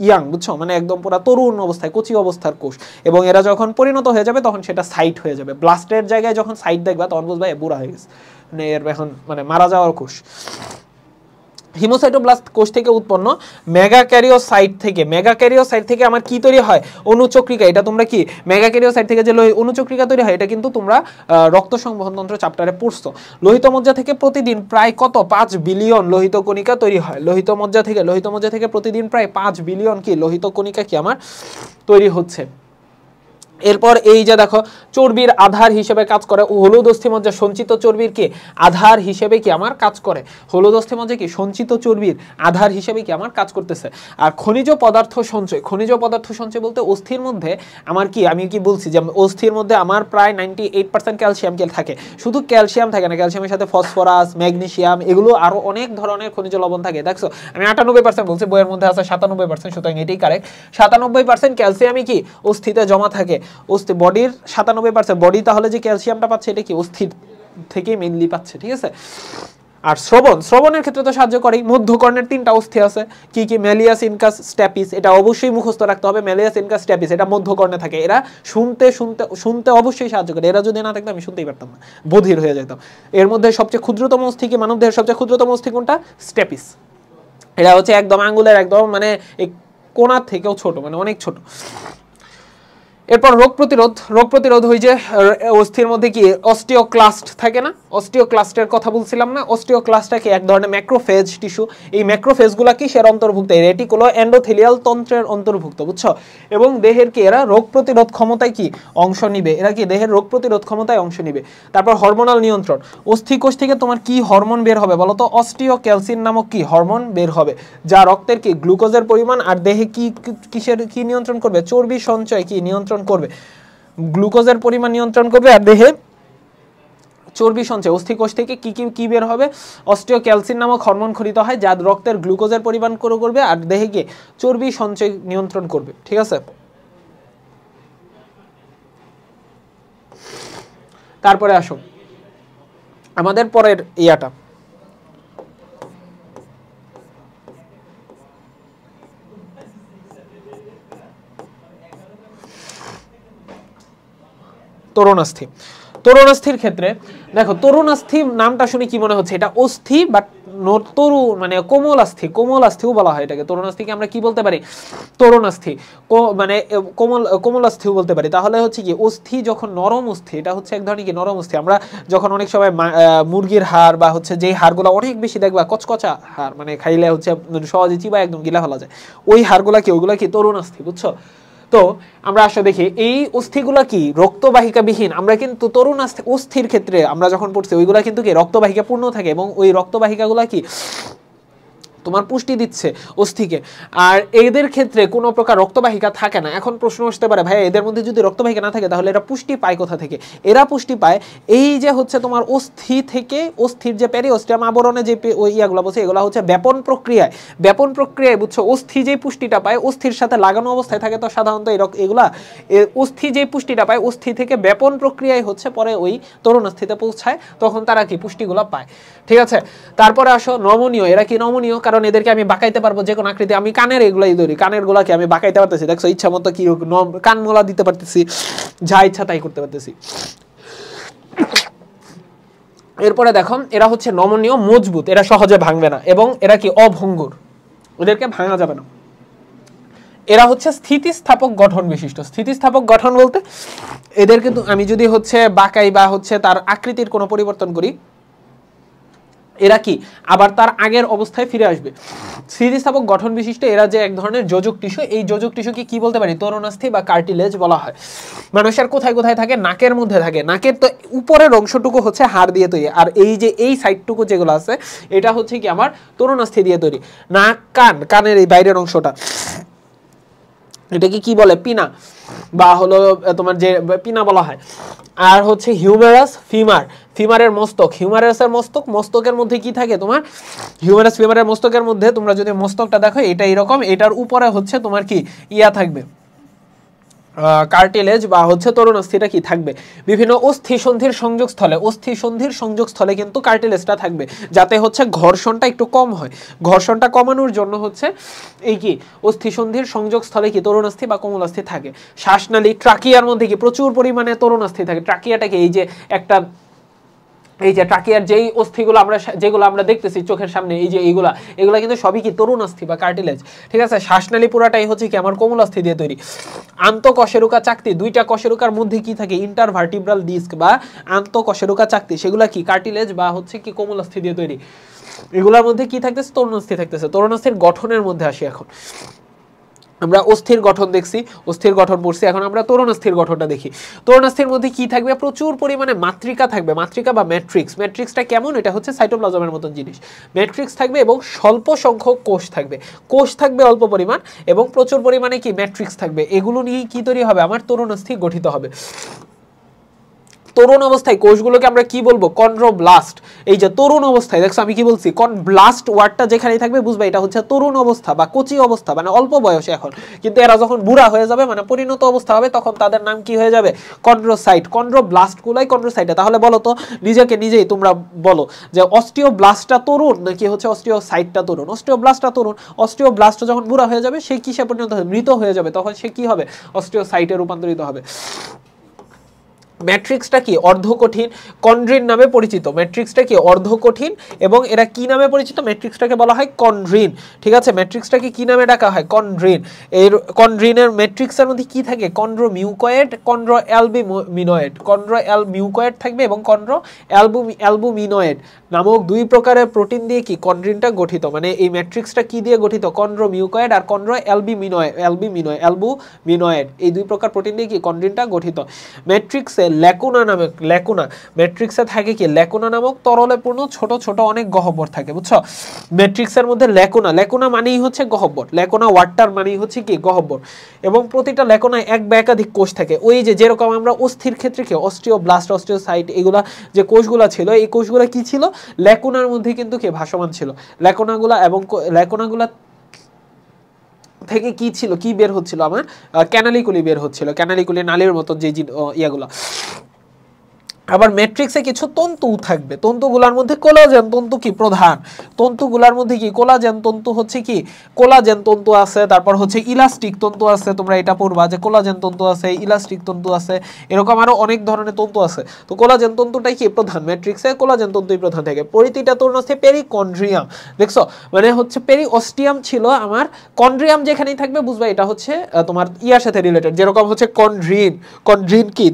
Speaker 1: ইয়াং বুঝছো, মানে একদম পুরো তরুণ অবস্থায়, কচি অবস্থার কোষ। এবং এরা যখন পরিণত হয়ে যাবে তখন সেটা সাইট হয়ে যাবে। ব্লাস্টের জায়গায় যখন সাইট দেখবা তখন বুঝবা এ বুড়া হয়ে গেছে, মানে এর এখন মানে মারা যাওয়ার কোষ। হিমোসাইটোব্লাস্ট কোষ থেকে উৎপন্ন মেগাক্যারিওসাইট থেকে, মেগাক্যারিওসাইট থেকে আমার কি তৈরি হয়? অনুচক্রিকা। এটা তোমরা কি মেগাক্যারিওসাইট থেকে যে অনুচক্রিকা তৈরি হয় এটা কিন্তু তোমরা রক্ত সংবহন তন্ত্র চ্যাপ্টারে পড়ছো। লোহিত মজ্জা থেকে প্রতিদিন প্রায় কত? 5 বিলিয়ন লোহিত কণিকা তৈরি হয়। লোহিত মজ্জা থেকে প্রতিদিন প্রায় 5 বিলিয়ন কি লোহিত কণিকা কি আমার তৈরি হচ্ছে। এরপর এই যে দেখো চর্বির আধার হিসেবে কাজ করে হলুদ অস্থিমজ্জা, সঞ্চিত চর্বির কি আধার হিসেবে কি আমার কাজ করে। হলুদ অস্থিমজ্জা কি সঞ্চিত চর্বির আধার হিসেবে কি আমার কাজ করতেছে। আর খনিজ পদার্থ সঞ্চয়, খনিজ পদার্থ সঞ্চয় বলতে অস্থির মধ্যে আমার কি, আমি কি বলছি যে অস্থির মধ্যে আমার প্রায় 98% ক্যালসিয়াম থাকে। শুধু ক্যালসিয়াম থাকে না, ক্যালসিয়ামের সাথে ফসফরাস, ম্যাগনেসিয়াম, এগুলো আরো অনেক ধরনের খনিজ লবণ থাকে। দেখছো আমি 98% বলছি, বইয়ের মধ্যে আছে 97%, সুতরাং এটাই কারেক্ট। 97% ক্যালসিয়ামই কি অস্থিতে জমা থাকে। অস্থি বডির 97%, বডি তাহলে যে ক্যালসিয়ামটা পাচ্ছে এটা কি অস্থির থেকে মেইনলি পাচ্ছে, ঠিক আছে। আর শ্রবণের ক্ষেত্রে তো সাহায্য করেই। মধ্যকর্ণের 3টা অস্থি আছে, কি কি? Malleus, incus, stapes. এটা অবশ্যই মুখস্থ রাখতে হবে, ম্যালিয়াস, ইনকাস, স্ট্যাপিস, এটা মধ্যকর্ণে থাকে। এরা শুনতে অবশ্যই সাহায্য করে। এরা যদি না থাকতো আমি শুনতেই পারতাম না, বধির হয়ে যেতাম। এর মধ্যে সবচেয়ে ক্ষুদ্রতম অস্থি কি? মানবদেহের সবচেয়ে ক্ষুদ্রতম অস্থি কোনটা? স্ট্যাপিস। এটা হচ্ছে একদম আঙ্গুলের একদম মানে এই কোণার থেকেও ছোট, মানে অনেক ছোট। এরপর রোগ প্রতিরোধ হই যে অস্থির মধ্যে কি অস্টিওক্লাস্ট থাকে না? অস্টিওক্লাস্টের কথা বলছিলাম না? অস্টিওক্লাস্টটা কি এক ধরনের ম্যাক্রোফেজ টিস্যু। এই ম্যাক্রোফেজগুলো কি সের অন্তর্ভুক্ত, রেটিকুলো এন্ডোথেলিয়াল তন্ত্রের অন্তর্ভুক্ত, বুঝছো। এবং দেহের কি এরা রোগ প্রতিরোধ ক্ষমতায় কি অংশ নিবে, এরা কি দেহের রোগ প্রতিরোধ ক্ষমতায় অংশ নিবে। তারপর হরমোনাল নিয়ন্ত্রণ, অস্থিকোষ থেকে তোমার কি হরমোন বের হবে বলো তো? অস্টিওক্যালসিন নামক কি হরমোন বের হবে, যা রক্তের কি গ্লুকোজের পরিমাণ আর দেহে কি কিসের কি নিয়ন্ত্রণ করবে? চর্বি সঞ্চয় কি নিয়ন্ত্রণ করবে, গ্লুকোজের পরিমাণ নিয়ন্ত্রণ করবে আর দেহে চর্বি সঞ্চয়। অস্থিকোষ থেকে কি বের হবে? অস্টিওক্যালসিন নামক হরমোন খরিত হয়, যা রক্তের গ্লুকোজের পরিমাণ করবে আর দেহে কি চর্বি সঞ্চয় নিয়ন্ত্রণ করবে, ঠিক আছে। তারপরে আসো আমাদের পরের ইয়াটা, তরুণাস্থি। তরুণাস্থির ক্ষেত্রে দেখো, তরুণাস্থি নামটা শুনে কি মনে হচ্ছে? এটা অস্থি বাট তরু মানে কোমলাস্থিও বলা হয় এটাকে। তরুণাস্থিকে আমরা কি বলতে পারি? তরুণাস্থি, মানে কোমলাস্থিও বলতে পারি। তাহলে হচ্ছে কি অস্থি যখন নরম অস্থি, এটা হচ্ছে এক ধরনের কি নরম অস্থি। আমরা যখন অনেক সময় মুরগির হাড় বা হচ্ছে যেই হাড়গুলো অনেক বেশি দেখবা কচকচা হাড়, মানে খাইলে হচ্ছে সহজে চিবা একদম গিলা ফেলা যায়, ওই হাড়গুলা কি ওগুলা কি তরুণাস্থি, বুঝছো। তো আমরা আসলে দেখি এই অস্থিগুলা কি রক্তবাহিকা বিহীন। আমরা কিন্তু তরুণ অস্থির ক্ষেত্রে আমরা যখন পড়ছি ওইগুলা কিন্তু কি রক্তবাহিকা পূর্ণ থাকে এবং ওই রক্তবাহিকাগুলা কি তোমার পুষ্টি দিচ্ছে অস্থিকে। আর এদের ক্ষেত্রে কোনো প্রকার রক্তবাহিকা থাকে না। এখন প্রশ্ন আসতে পারে, ভাই এদের মধ্যে যদি রক্তবাহিকা না থাকে তাহলে এরা পুষ্টি পায় কোথা থেকে? এরা পুষ্টি পায় এই যে হচ্ছে তোমার অস্থি থেকে, অস্থির যে পেরিওস্টিয়াম আবরণে যে ইয়াগুলো বসে এগুলো হচ্ছে ব্যাপন প্রক্রিয়ায় বুঝছো। অস্থি যে পুষ্টিটা পায় অস্থির সাথে লাগানো অবস্থায় থাকে, তো সাধারণত এগুলা অস্থি যে পুষ্টিটা পায় অস্থি থেকে ব্যাপন প্রক্রিয়ায় হচ্ছে পরে ওই তরুণাস্থিতে পৌঁছায়, তখন তারা কি পুষ্টিগুলো পায়, ঠিক আছে। তারপরে আসো নমনীয়। এরা কি নমনীয়? কারণ কারণ এদেরকে আমি বাঁকাইতে পারবো যে কোনো আকৃতি। আমি কানের এগুলাই ধরি, কানের গুলাকে আমি বাঁকাইতে পারতেছি, দেখছো ইচ্ছা মতো কি কানমোলা দিতে পারতেছি, যা ইচ্ছা তাই করতে পারতেছি। এরপরে দেখো এরা হচ্ছে নমনীয়, মজবুত, এরা সহজে ভাঙবে না, এবং এরা কি অভঙ্গুর, এদেরকে ভাঙা যাবে না। এরা হচ্ছে স্থিতিস্থাপক গঠন বিশিষ্ট। স্থিতিস্থাপক গঠন বলতে এদেরকে আমি যদি হচ্ছে বাঁকাই বা হচ্ছে তার আকৃতির কোনো পরিবর্তন করি, এরা কি আবার তার আগের অবস্থায় ফিরে আসবে। স্থিতিস্থাপক গঠন বিশিষ্ট এরা যে এক ধরনের যোজক টিস্যু, এই যোজক টিস্যুকে কি বলতে পারি, তরুণাস্থি বা কার্টিলেজ বলা হয়। মানুষের কোথায় কোথায় থাকে, নাকের মধ্যে থাকে। নাকের তো উপরের অংশটুকু হচ্ছে হাড় দিয়ে তৈরি, আর এই যে এই সাইডটুকু যেগুলো আছে এটা হচ্ছে কি আমার তরুণাস্থি দিয়ে তৈরি। নাক, কান, কানের এই বাইরের অংশটা এটাকে কি বলে, পিনা, বা হলো তোমার যে পিনা বলা হয়। আর হচ্ছে হিউমেরাস, ফিমার, ফিমারের মস্তক, হিউমেরাসের মস্তক, মস্তকের মধ্যে কি থাকে তোমার, হিউমেরাস ফিমারের মস্তকের মধ্যে তোমরা যদি মস্তকটা দেখো এটা এরকম, এটার উপরে হচ্ছে তোমার কি ইয়া থাকবে, কার্টিলেজ বা হচ্ছে তরুণাস্থিটা কি থাকবে। বিভিন্ন অস্থি সন্ধির সংযোগস্থলে, অস্থি সন্ধির সংযোগস্থলে কিন্তু কার্টিলেজটা থাকবে, যাতে হচ্ছে ঘর্ষণটা একটু কম হয়। ঘর্ষণটা কমানোর জন্য হচ্ছে এই কি অস্থি সন্ধির সংযোগস্থলে কি তরুণাস্থি বা কোমলাস্থি থাকে। শ্বাসনালী, ট্রাকিয়ার মধ্যে কি প্রচুর পরিমাণে তরুণাস্থি থাকে। ট্রাকিয়াটাকে এই যে একটা, এই যে ট্রাকিয়ার যেই অস্থিগুলো আমরা যেগুলো আমরা দেখতেছি চোখের সামনে, এই যে এগুলা কিন্তু সবই কি তরুণাস্থি বা কার্টিলেজ, ঠিক আছে। শ্বাসনালী পুরাটাই হচ্ছে কি আমার কোমলাস্থি দিয়ে তৈরি। আন্তঃকশেরুকা চাকতি, দুইটা কশেরুকার মধ্যে কি থাকে, ইন্টারভার্টিব্রাল ডিস্ক বা আন্তঃকশেরুকা চাকতি, সেগুলা কি কার্টিলেজ বা হচ্ছে কি কোমলাস্থি দিয়ে তৈরি। এগুলোর মধ্যে কি থাকতেছে, তরুণাস্থি থাকতেছে। তরুণাস্থির গঠনের মধ্যে আসি এখন। আমরা অস্থির গঠন দেখছি, অস্থির গঠন পড়ছি, এখন আমরা তরুণাস্থির গঠনটা দেখি। তরুণাস্থির মধ্যে কি থাকবে, প্রচুর পরিমাণে মাতৃকা থাকবে, মাতৃকা বা ম্যাট্রিক্স। ম্যাট্রিক্সটা কেমন, এটা হচ্ছে সাইটোপ্লাজমের মতন জিনিস। ম্যাট্রিক্স থাকবে এবং স্বল্প সংখ্যক কোষ থাকবে, কোষ থাকবে অল্প পরিমাণ, এবং প্রচুর পরিমাণে কি ম্যাট্রিক্স থাকবে। এগুলো নিয়ে কি তৈরি হবে, আমার তরুণাস্থি গঠিত হবে। তরুণ অবস্থায় কোষগুলোকে আমরা কি বলবো, কন্ড্রোব্লাস্ট। এই যে তরুণ অবস্থায় দেখছো আমি কি বলছি, ব্লাস্ট ওয়ার্ডটা যেখানেই থাকবে বুঝবে এটা হচ্ছে তরুণ অবস্থা বা কচি অবস্থা, মানে অল্প বয়সে এখন। কিন্তু এরা যখন বুড়া হয়ে যাবে, মানে পরিণত অবস্থা হবে, তখন তাদের নাম কি হয়ে যাবে, কন্ড্রোসাইট। কন্ড্রোব্লাস্টগুলাই কন্ড্রোসাইটে। তাহলে বলো তো নিজেকে নিজেই তোমরা বলো যে অস্টিওব্লাস্টটা তরুণ নাকি হচ্ছে অস্টিওসাইটটা তরুণ। অস্টিওব্লাস্টটা তরুণ। অস্টিওব্লাস্ট যখন বুড়া হয়ে যাবে সে কিসে পরিণত হবে, মৃত হয়ে যাবে, তখন সে কি হবে, অস্টিওসাইটে রূপান্তরিত হবে। ম্যাট্রিক্সটা কি অর্ধকঠিন, কন্ড্রিন নামে পরিচিত। ম্যাট্রিক্সটা কি অর্ধকঠিন, এবং এরা কি নামে পরিচিত, ম্যাট্রিক্সটাকে বলা হয় কন্ড্রিন, ঠিক আছে। ম্যাট্রিক্সটাকে কি নামে ডাকা হয়, কন্ড্রিন। এর কন্ড্রিনের ম্যাট্রিক্সের মধ্যে কি থাকে, কন্ড্রোমিউকয়েড, কন্ড্রোঅ্যালবুমিনয়েড। কন্ড্রোমিউকয়েড থাকবে এবং কন্ড্রোঅ্যালবুমিনয়েড নামক দুই প্রকারের প্রোটিন দিয়ে কি কন্ড্রিনটা গঠিত। মানে এই ম্যাট্রিক্সটা কি দিয়ে গঠিত, কন্ড্রোমিউকয়েড আর কন্ড্রোঅ্যালবুমিনয়েড, এই দুই প্রকার প্রোটিন দিয়ে কি কন্ড্রিনটা গঠিত। ম্যাট্রিক্সে ল্যাকুনা নামক, ম্যাট্রিক্সে থাকে কি ল্যাকুনা নামক তরলে পূর্ণ ছোট ছোট অনেক গহ্বর থাকে, বুঝছো। ম্যাট্রিক্সের মধ্যে ল্যাকুনা মানেই হচ্ছে গহ্বর, ল্যাকুনা ওয়াটার মানেই হচ্ছে কি গহ্বর, এবং প্রতিটা ল্যাকুনায় এক বা একাধিক কোষ থাকে। ওই যে যেরকম আমরা অস্থির ক্ষেত্রে কি অস্টিওব্লাস্ট, অস্টিওসাইট, এগুলা যে কোষগুলা ছিল, এই কোষগুলা কি ছিল, ল্যাকুনার মধ্যে কিন্তু কি ভাসমান ছিল। ল্যাকুনাগুলা এবং ল্যাকুনাগুলা থেকে কি ছিল, কি বের হচ্ছিল, আমার ক্যানালিকুলি বের হচ্ছিল, ক্যানালিকুলি নালীর মতো যে ইয়াগুলো। আবার ম্যাট্রিক্সে কিছু তন্তু থাকবে, তন্তুগুলোর মধ্যে কোলাজেন তন্তু কি প্রধান। তন্তুগুলোর মধ্যে কি কোলাজেন তন্তু হচ্ছে কি, কোলাজেন তন্তু আছে, তারপর হচ্ছে ইলাস্টিক তন্তু আছে, তোমরা এটা পড়বা যে কোলাজেন তন্তু আছে, ইলাস্টিক তন্তু আছে, এরকম আরো অনেক ধরনের তন্তু আছে। তো কোলাজেন তন্তুটাই কি প্রধান, ম্যাট্রিক্সে কোলাজেন তন্তুই প্রধান থাকে। পরিধিটা তরুণাস্থি পেরিকন্ড্রিয়াম, দেখছো মানে হচ্ছে পেরিঅস্টিয়াম ছিল আমার, কন্ড্রিয়াম যেখানেই থাকবে বুঝবা এটা হচ্ছে তোমার ইয়ার সাথে রিলেটেড। যেরকম হচ্ছে কন্ড্রিন কি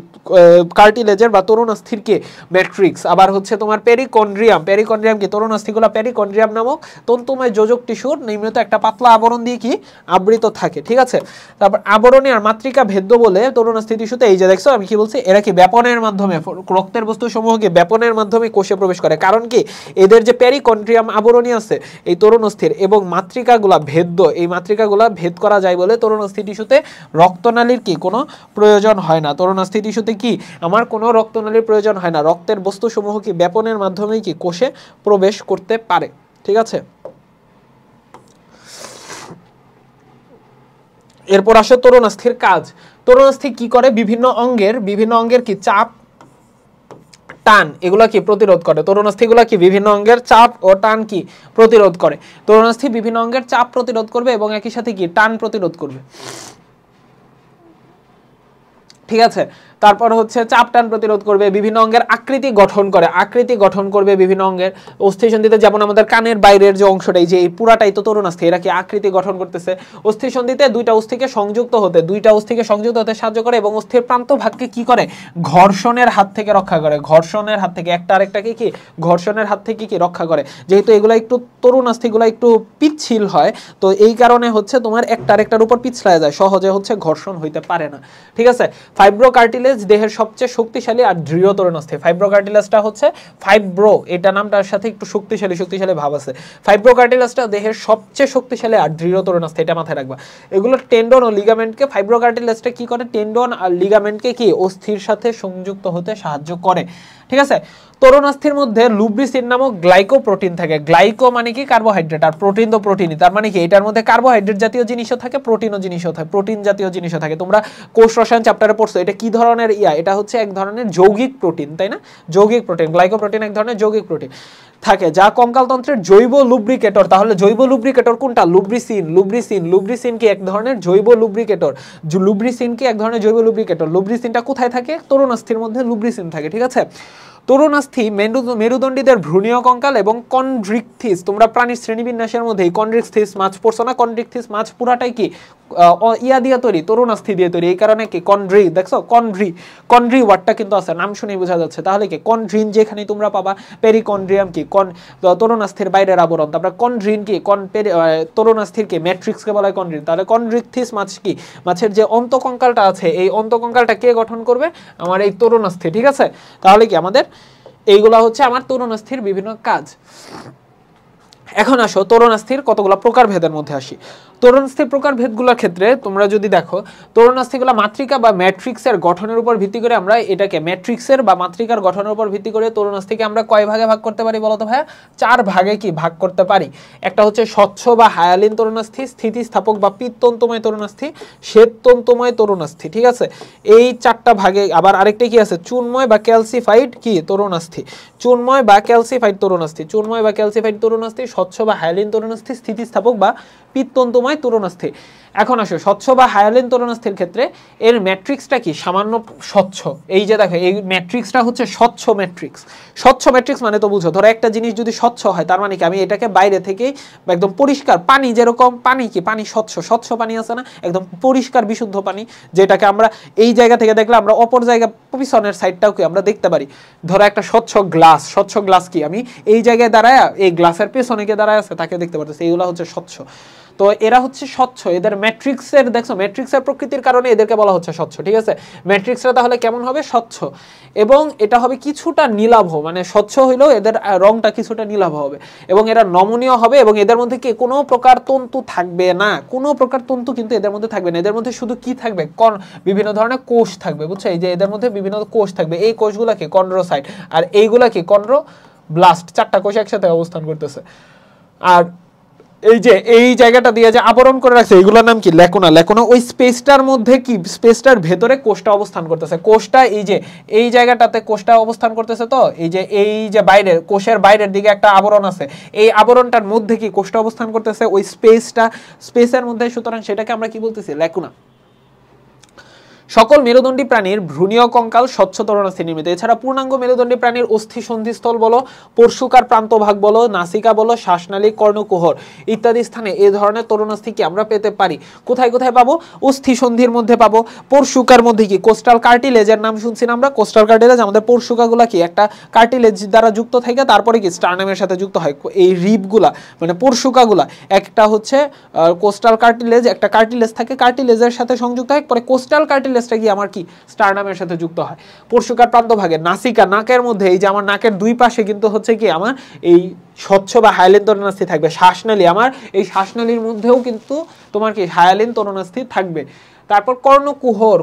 Speaker 1: কার্টিলেজের বা তরুণাস্থির কি ম্যাট্রিক্স। আবার হচ্ছে তোমার পেরিকন্ড্রিয়াম কি তরুণাস্থিগুলো পেরিকন্ড্রিয়াম নামক তন্তুময় যোজক টিস্যুর নিম্নত একটা পাতলা আবরণ দিয়ে কি আবৃত থাকে, ঠিক আছে। তারপর আবরণী আর মাতৃকা ভেদ্য বলে তরুণাস্থি টিস্যুতে, এই যে দেখছো আমি কি বলছি, এরা কি ব্যাপনের মাধ্যমে রক্তের বস্তু সমূহকে ব্যাপনের মাধ্যমে কোষে প্রবেশ করে। কারণ কি এদের যে পেরিকন্ড্রিয়াম আবরণী আছে এই তরুণাস্থির, এবং মাতৃকাগুলা ভেদ্য, এই মাতৃকাগুলা ভেদ করা যায় বলে তরুণাস্থি টিস্যুতে রক্তনালীর কি কোনো প্রয়োজন হয় না। তরুণাস্থি টিস্যুতে কি আমার কোনো রক্তনালীর প্রয়োজন হয় না, রক্তের বস্তু সমূহ কি ব্যাপনের মাধ্যমে কি কোষে প্রবেশ করতে পারে, ঠিক আছে। এরপর আসে তরুণাস্থির কাজ। তরুণাস্থি কি করে, বিভিন্ন অঙ্গের কি চাপ টান এগুলা কি প্রতিরোধ করে। তরুণাস্থিগুলা কি বিভিন্ন অঙ্গের চাপ ও টান কি প্রতিরোধ করে। তরুণাস্থি বিভিন্ন অঙ্গের চাপ প্রতিরোধ করবে এবং একই সাথে কি টান প্রতিরোধ করবে, ঠিক আছে। তারপর হচ্ছে চাপ টান প্রতিরোধ করবে, বিভিন্ন অঙ্গের আকৃতি গঠন করে, আকৃতি গঠন করবে বিভিন্ন অঙ্গের অস্থিসন্ধিতে, যেমন আমাদের কানের বাইরের যে অংশটাই যে এই পুরাটাই তো তরুণাস্থি, এরা কি আকৃতি গঠন করতেছে। অস্থিসন্ধিতে দুইটা অস্থিকে সংযুক্ত হতে সাহায্য করে এবং অস্থির প্রান্ত ভাগকে কি করে, ঘর্ষণের হাত থেকে রক্ষা করে, ঘর্ষণের হাত থেকে, একটা আরেকটাকে কি ঘর্ষণের হাত থেকে কি রক্ষা করে। যেহেতু এগুলা একটু তরুণাস্থিগুলা একটু পিচ্ছিল হয়, তো এই কারণে হচ্ছে তোমার একটা আরেকটার উপর পিছলায় যায়, সহজে হচ্ছে ঘর্ষণ হইতে পারে না, ঠিক আছে। ফাইব্রোকার্টিলেজ দেহের সবচেয়ে শক্তিশালী আর দৃঢ় তরুণাস্থি। ফাইব্রোকার্টিলেজটা হচ্ছে ফাইব্রো, এটা নামটার সাথে একটু শক্তিশালী ভাব আছে। ফাইব্রোকার্টিলেজটা দেহের সবচেয়ে শক্তিশালী আর দৃঢ় তরুণাস্থি, এটা মাথায় রাখবা। এগুলো টেন্ডন ও লিগামেন্টকে, ফাইব্রোকার্টিলেজটা কি করে, টেন্ডন আর লিগামেন্টকে কি অস্থির সাথে সংযুক্ত হতে সাহায্য করে, ঠিক আছে। তরুণাস্থির মধ্যে লুব্রিসিন নামক গ্লাইকোপ্রোটিন থাকে। গ্লাইকো মানে কি কার্বোহাইড্রেট, আর প্রোটিন তো প্রোটিনই, তার মানে কি এটার মধ্যে কার্বোহাইড্রেট জাতীয় জিনিসও থাকে, প্রোটিনও জিনিসও থাকে, প্রোটিন জাতীয় জিনিসও থাকে। তোমরা কোষ রসায়ন চ্যাপ্টারে পড়ছো, এটা কি ধরনের এটা হচ্ছে এক ধরনের যৌগিক প্রোটিন, তাই না, যৌগিক প্রোটিন। গ্লাইকোপ্রোটিন এক ধরনের যৌগিক প্রোটিন থাকে যা কঙ্কালতন্ত্রের জৈব লুব্রিকেটর। তাহলে জৈব লুব্রিকেটর কোনটা, লুব্রিসিন। লুব্রিসিন কি এক ধরনের জৈব লুব্রিকেটর, লুব্রিসিন কি এক ধরনের জৈব লুব্রিকেটর। লুব্রিসিনটা কোথায় থাকে, তরুণাস্থির মধ্যে লুব্রিসিন থাকে, ঠিক আছে। তরুণাস্থি মেরুদণ্ডীদের ভ্রূণীয় কঙ্কাল এবং কন্ড্রিকথিস। তোমরা প্রাণীর শ্রেণীবিন্যাসের মধ্যে কন্ড্রিকথিস মাছ পড়ছো না, কন্ড্রিকথিস মাছ পুরাটাই কি দিয়া তৈরি, তরুণাস্থি দিয়ে তৈরি, এই কারণে কি কন্ড্রি, দেখছো কন্ড্রি ওয়ার্ডটা কিন্তু আছে, নাম শুনেই বোঝা যাচ্ছে। তাহলে কি কন্ড্রিন যেখানে তোমরা পাবা, পেরিকন্ড্রিয়াম কি তরুণাস্থির বাইরের আবরণ, তারপরে কন্ড্রিন কি তরুণাস্থির কি ম্যাট্রিক্সকে বলা হয় কন্ড্রিন। তাহলে কন্ড্রিকথিস মাছ কি, মাছের যে অন্তকঙ্কালটা আছে, এই অন্তকঙ্কালটা কে গঠন করবে, আমার এই তরুণাস্থি, ঠিক আছে। তাহলে কি আমাদের এইগুলা হচ্ছে আমার তরুণাস্থির বিভিন্ন কাজ। এখন আসো তরুণাস্থির কতগুলো প্রকারভেদের মধ্যে আসি। তরুণাস্থির প্রকারভেদগুলোর ক্ষেত্রে তোমরা যদি দেখো, তরুণাস্থিগুলো মাতৃকা বা ম্যাট্রিক্সের গঠনের উপর ভিত্তি করে আমরা এটাকে ম্যাট্রিক্সের বা মাতৃকার গঠনের উপর ভিত্তি করে তরুণাস্থিকে আমরা কয় ভাগে ভাগ করতে পারি বলতো ভাইয়া, 4 ভাগে কি ভাগ করতে পারি। একটা হচ্ছে স্বচ্ছ বা হায়ালিন তরুণাস্থি, স্থিতিস্থাপক বা পিত্তন্তময় তরুণাস্থি, শ্বেততন্তুময় তরুণাস্থি, ঠিক আছে। এই 4টা ভাগে আবার আরেকটা কি আছে, চুনময় বা ক্যালসিফাইড কি তরুণাস্থি, চুনময় বা ক্যালসিফাইড তরুণাস্থি, চুনময় বা ক্যালসিফাইড তরুণাস্থি, স্বচ্ছ বা হায়ালিন তরুণাস্থি, স্থিতিস্থাপক বা পিত্তন্তময় তরুণাস্থি। এখন আসো স্বচ্ছ বা হায়ালিন তরুণাস্থির ক্ষেত্রে এর ম্যাট্রিক্সটা কি সামান্য স্বচ্ছ। এই যে দেখো এই ম্যাট্রিক্সটা হচ্ছে স্বচ্ছ ম্যাট্রিক্স। স্বচ্ছ ম্যাট্রিক্স মানে তো বুঝো, ধরো একটা জিনিস যদি স্বচ্ছ হয় তার মানে কি আমি এটাকে বাইরে থেকে একদম পরিষ্কার পানি, যেরকম পানি কি পানি স্বচ্ছ পানি আছে না, একদম পরিষ্কার বিশুদ্ধ পানি, যেটাকে আমরা এই জায়গা থেকে দেখলে আমরা অপর জায়গা পিছনের সাইডটাও কি আমরা দেখতে পারি। ধরো একটা স্বচ্ছ গ্লাস কি আমি এই জায়গায় দাঁড়ায় এই গ্লাসের পেছনে কে দাঁড়ায় আছে তাকে দেখতে পারতেছি, এইগুলো হচ্ছে স্বচ্ছ। তো এরা হচ্ছে স্বচ্ছ, এদের ম্যাট্রিক্সের দেখছো ম্যাট্রিক্সের প্রকৃতির কারণে এদেরকে বলা হচ্ছে স্বচ্ছ, ঠিক আছে। ম্যাট্রিক্সটা তাহলে কেমন হবে, স্বচ্ছ, এবং এটা হবে কিছুটা নীলাভ, মানে স্বচ্ছ হইলেও এদের রংটা কিছুটা নীলাভ হবে, এবং এরা নমনীয় হবে, এবং এদের মধ্যে কি কোনো প্রকার তন্তু থাকবে না, কোনো প্রকার তন্তু কিন্তু এদের মধ্যে থাকবে না। এদের মধ্যে শুধু কি থাকবে, বিভিন্ন ধরনের কোষ থাকবে, বুঝছো। এই যে এদের মধ্যে বিভিন্ন কোষ থাকবে, এই কোষগুলোকে কন্ড্রোসাইট, আর এইগুলা কি কন্ড্রোব্লাস্ট, 4টা কোষ একসাথে অবস্থান করতেছে। আর এই যে এই জায়গাটা দিয়ে যে আবরণ করে রাখছে এইগুলোর নাম কি, ল্যাকুনা। ওই স্পেসটার মধ্যে কি, স্পেসটার ভেতরে কোষটা অবস্থান করতেছে, কোষটা এই যে এই জায়গাটাতে কোষটা অবস্থান করতেছে। তো এই যে বাইরের কোষের বাইরের দিকে একটা আবরণ আছে, এই আবরণটার মধ্যে কি কোষটা অবস্থান করতেছে, ওই স্পেসের মধ্যে, সুতরাং সেটাকে আমরা কি বলতেছি, ল্যাকুনা। সকল মেরুদণ্ডী প্রাণীর ভ্রূণীয় কঙ্কাল স্বচ্ছ তরুণাস্থি নির্মিত। এছাড়া পূর্ণাঙ্গ মেরুদণ্ডী প্রাণীর অস্থি সন্ধিস্থল বলো, পরশুকার প্রান্তভাগ বলো, নাসিকা বলো, শ্বাসনালী, কর্ণকুহর ইত্যাদি স্থানে এই ধরনের তরুণাস্থি কি আমরা পেতে পারি। কোথায় কোথায় পাবো, অস্থি সন্ধির মধ্যে পাবো, পরশুকার মধ্যে কি কোস্টাল কার্টিলেজের নাম শুনছি না আমরা, কোস্টাল কার্টিলেজ আমাদের পরশুকাগুলা কি একটা কার্টিলেজ দ্বারা যুক্ত থাকে, তারপরে কি স্টার্নামের সাথে যুক্ত হয়। এই রিবগুলা মানে পরশুকাগুলা একটা হচ্ছে কোস্টাল কার্টিলেজ, একটা কার্টিলেজ থাকে, কার্টিলেজের সাথে সংযুক্ত হয়, পরে কোস্টাল কার্টিলেজ কি আমার কি স্টার্নামের সাথে যুক্ত হয়। পরশুকার প্রান্তভাগে নাসিকা, নাকের মধ্যে এই যে আমার নাকের দুই পাশে কিন্তু হচ্ছে কি আমার এই স্বচ্ছ বা হায়ালিন তরুণাস্থি থাকবে। শ্বাসনালী, আমার এই শ্বাসনালীর মধ্যেও কিন্তু তোমার কি হায়ালিন তরুণাস্থি থাকবে। তারপর